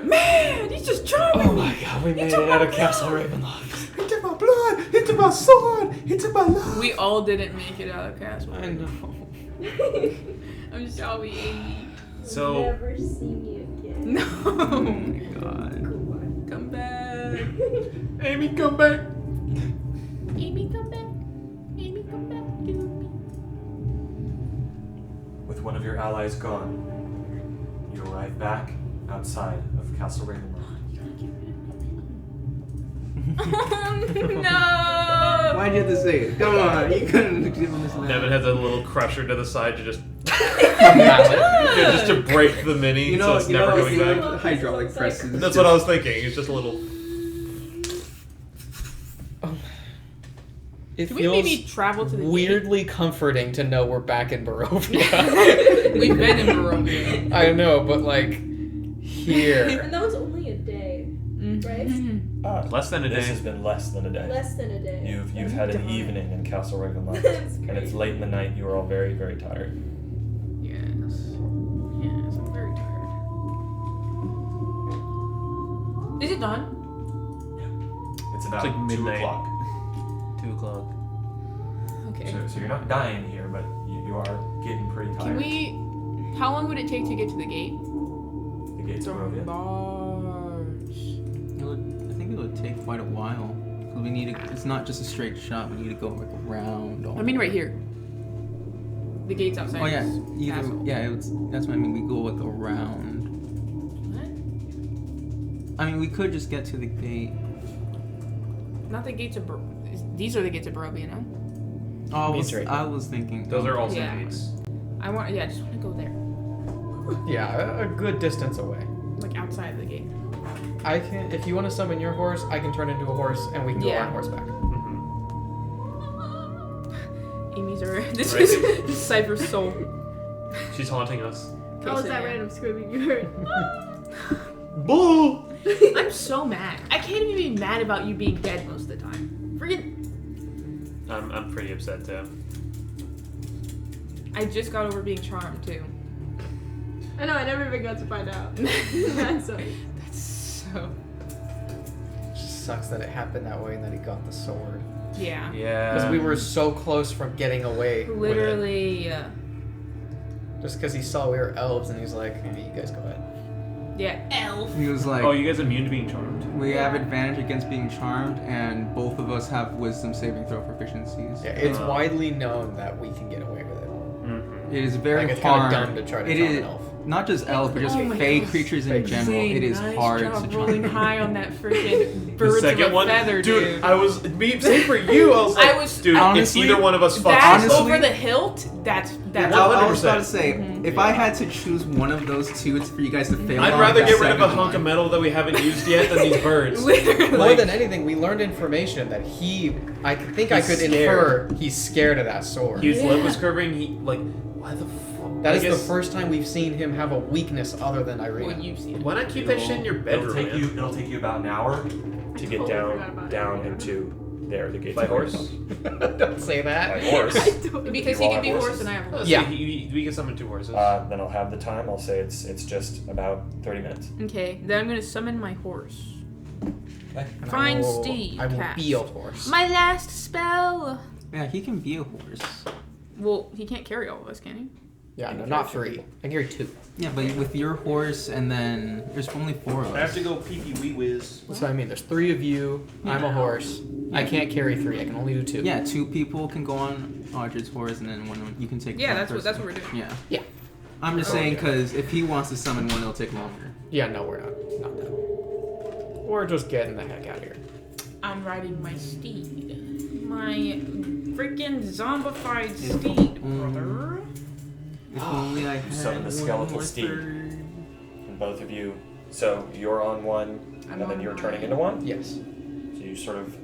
Man, he's just charming. Oh my god, we made it out of Castle Ravenloft. He took my blood! He took my sword! He took my life! We all didn't make it out of Castle. I know. I'm sorry, Amy. So, Never see me again. No. Oh my god. Come back. Amy, come back. Amy, come back. Amy, come back to me. With one of your allies gone, you arrive back outside of Castle Ravenloft. No. Why'd you have to say it? Come on, you couldn't give him this now. Devin has a little crusher to the side to just, Mallet. yeah, just to break the mini, You know, so it's you never know, going the back. hydraulic presses. That's what I was thinking. It's just a little. It Can we feels maybe travel to the weirdly comforting to know we're back in Barovia. gate? We've been in Barovia. I know, but like here. And that was only a day, right? Less than a This day. has been less than a day. Less than a day. You've had an evening in Castle Ravenloft, That's and great. it's late in the night. You are all very, very tired. Yes. Yes, I'm very tired. Is it done? It's about It's like 2 midnight. o'clock. 2 o'clock. Okay. So you're not dying here, but you are getting pretty tired. Can we? How long would it take to get to the gate? The gates of Barovia. Bars. I think it would take quite a while. 'Cause we need to, it's not just a straight shot, we need to go like around. All I mean, right here. The gate's outside. Oh yeah, this either, castle. yeah. That's what I mean. We go like around. What? I mean, we could just get to the gate. Not the gates of these are the gates of Barovia, no? Oh, Means right I was thinking. Those are also Yeah. gates. I just want to go there. Yeah, a good distance away. Like outside of the gate. I can, if you want to summon your horse, I can turn into a horse and we can go Yeah. on horseback. Amy's are. This Right. is Cypher's soul. She's haunting us. How was that random screaming you heard? Boo! I'm so mad. I can't even be mad about you being dead most of the time. Friggin'. I'm pretty upset too. I just got over being charmed too. I know, I never even got to find out. That's so. That's so. It just sucks that it happened that way and that he got the sword. Yeah. Yeah. Because we were so close from getting away. with it. Literally. Just because he saw we were elves and he's like, hey, you guys go ahead. Yeah. Elf. He was like, Oh, you guys immune to being charmed? we have advantage against being charmed, and both of us have wisdom saving throw proficiencies. Yeah, it's widely known that we can get away with it. Mm-hmm. It is very Like, it's kinda hard. dumb to try to It charm is an elf. not just elf, but just Oh my fey gosh. creatures in Fey. general. Zane, It is nice hard job to rolling charm. high on that freaking The birds of second a one, feather, dude. I was same for you. I was like, I was- dude, honestly, if either one of us fucks That's this honestly- over the hilt. That's I 100%. was about to say, Mhm. if I had to choose one of those two, it's for you guys to fail. I'd on rather the get rid of a second hunk of one. metal that we haven't used yet than these birds. literally. More than anything, we learned information that I think I He's could scared. infer he's scared of that sword. His lip Yeah. was quivering. He why the fuck? That I is the guess- first time we've seen him have a weakness other than Irina. Well, you've seen it. Why not keep that shit in your It'll bedroom? take man? you. It'll take you about an hour to get Totally forgot about down it. into there. The gates. By of horse? Ravenloft. Don't say By that. horse. Because You he all can be have horse horses? and I have a horse. Let's Yeah. see, we can summon 2 horses. Then I'll have the time. I'll say it's just about 30 minutes. Okay, then I'm gonna summon my horse. Okay. And Find I will, Steve, I will cast. be a horse. My last spell. Yeah, he can be a horse. Well, he can't carry all of us, can he? Yeah, no, not 3. I carry 2. Yeah, but with your horse, and then there's only 4 of us. I have to go pee wee whiz. That's what I mean. There's 3 of you. I'm a horse. I can't carry 3. I can only do 2. Yeah, 2 people can go on Audrey's horse, and then one you can take. Yeah, one that's person. what we're doing. Yeah. Yeah. I'm just Oh, saying okay. because if he wants to summon one, it'll take longer. Yeah, no, we're not. Not that. We're just getting the heck out of here. I'm riding my steed. My freaking zombified steed, brother. If only I had summon the one skeletal more steed. third. And both of you. So you're on one, I'm and then on you're one. turning into one. Yes. So you sort of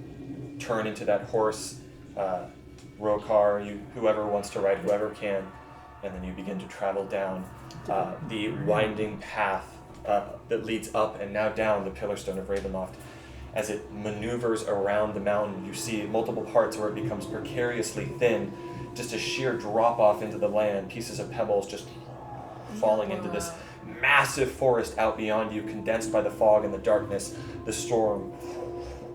turn into that horse, Rokar, whoever wants to ride, whoever can, and then you begin to travel down the winding path that leads up and now down the Pillarstone of Ravenloft. As it maneuvers around the mountain, you see multiple parts where it becomes precariously thin, just a sheer drop off into the land, pieces of pebbles just falling into this massive forest out beyond you, condensed by the fog and the darkness, the storm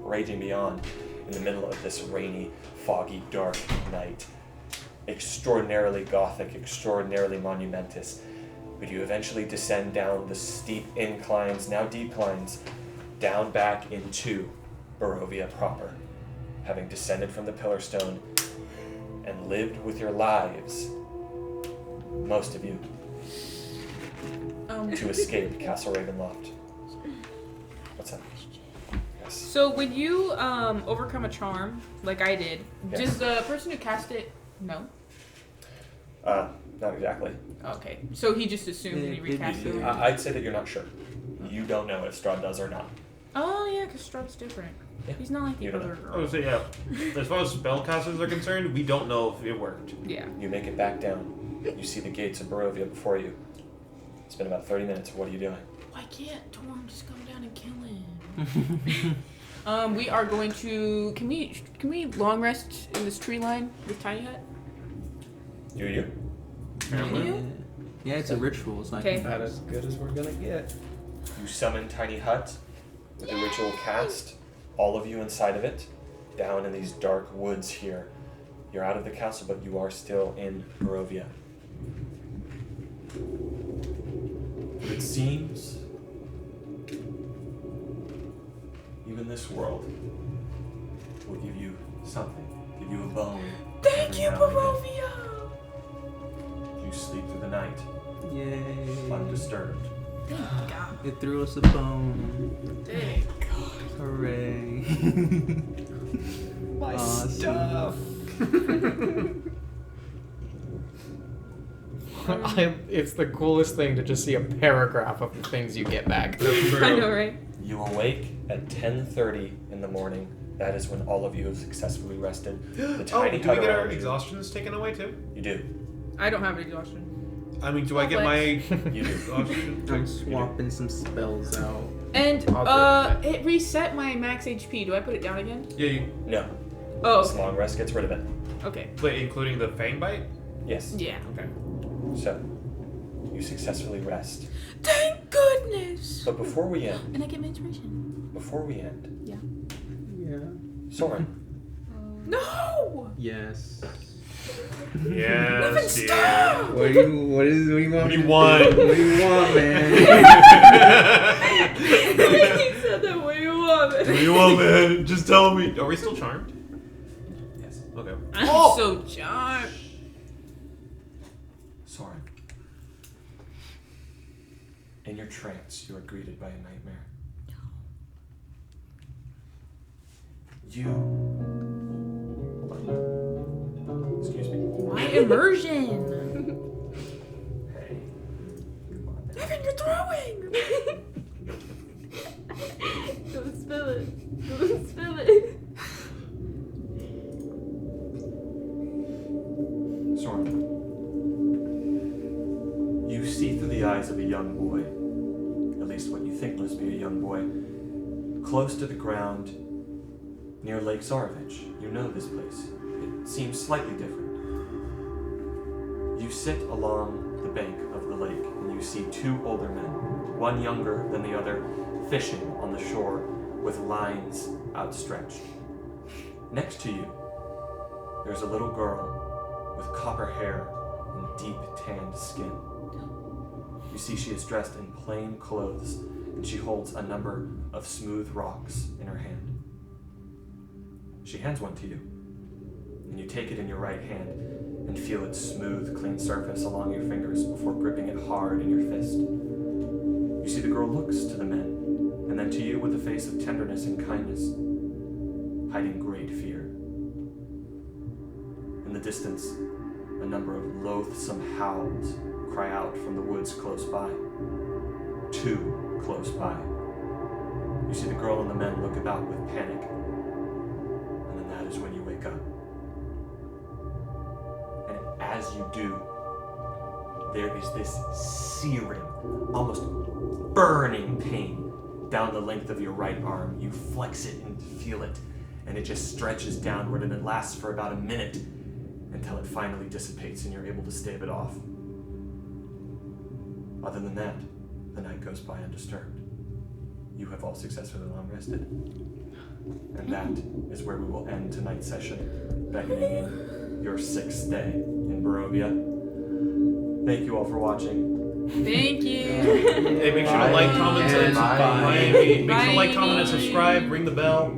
raging beyond in the middle of this rainy, foggy, dark night. Extraordinarily gothic, extraordinarily monumentous. But you eventually descend down the steep inclines, now declines, down back into Barovia proper, having descended from the Pillarstone and lived with your lives, most of you, to escape Castle Ravenloft. What's up? Yes. So when you overcome a charm, like I did, Yes. does the person who cast it know? Not exactly. Okay, so he just assumed when he recast it. I'd say that you're not sure. You don't know if Strahd does or not. Oh yeah, because Strahd's different. Yeah. He's not like the You don't other know. I would girl. say, yeah. As far as spellcasters are concerned, we don't know if it worked. Yeah. You make it back down. You see the gates of Barovia before you. It's been about 30 minutes. What are you doing? Why can't Torm just come down and kill him? We are going to. Can we long rest in this tree line with Tiny Hut? You? Apparently. Yeah, it's a ritual, so I Okay. can About as good as we're gonna get. You summon Tiny Hut with the ritual cast, all of you inside of it, down in these dark woods here. You're out of the castle, but you are still in Barovia. But it seems even this world will give you something, give you a bone. Thank every you, now and again. Barovia! You sleep through the night, Yay. undisturbed. Thank God. It threw us a bone. Thank God. Hooray. My Awesome. stuff. It's the coolest thing to just see a paragraph of the things you get back. I know, right? You awake at 10:30 in the morning. That is when all of you have successfully rested. The tiny do we hut get our around you- exhaustions taken away too? You do. I don't have exhaustion. I mean, do I get my You do. exhaustion? I'm swapping some spells out. And I'll do it reset my max HP. Do I put it down again? Yeah, you. No. Oh, This long rest gets rid of it. okay. Wait, including the fang bite? Yes. Yeah. Okay. So, you successfully rest. Thank goodness. But before we end, And I get my inspiration. Yeah. Soren, No. Yes. Yes. Stop. What do you want? What do you want? What do you want, man? He said that. What do you want? What do you want, man? Just tell me. Are we still charmed? Yes. Okay. I'm Oh! so charmed. Soren. In your trance, you are greeted by a nightmare. Excuse me. My immersion. Hey. Come on now. Evan, you're throwing. Don't spill it. Don't spill it. Soren. You see through the eyes of a young boy, at least what you think must be a young boy, close to the ground near Lake Zarovich. You know this place. It seems slightly different. You sit along the bank of the lake and you see two older men, one younger than the other, fishing on the shore with lines outstretched. Next to you, there's a little girl with copper hair and deep tanned skin. You see she is dressed in plain clothes and she holds a number of smooth rocks in her hand. She hands one to you, and you take it in your right hand and feel its smooth, clean surface along your fingers before gripping it hard in your fist. You see the girl looks to the men, and then to you with a face of tenderness and kindness, hiding great fear. In the distance, a number of loathsome howls cry out from the woods close by. Too close by. You see the girl and the men look about with panic, and then that is when you wake up. And as you do, there is this searing, almost burning pain down the length of your right arm. You flex it and feel it, and it just stretches downward, and it lasts for about a minute until it finally dissipates and you're able to stave it off. Other than that, the night goes by undisturbed. You have all successfully long rested. And that is where we will end tonight's session, beckoning in your 6th day in Barovia. Thank you all for watching. Thank you. Hey, make sure to like, comment, and Bye. subscribe. Make sure to like, Bye. comment, and subscribe. Ring the bell.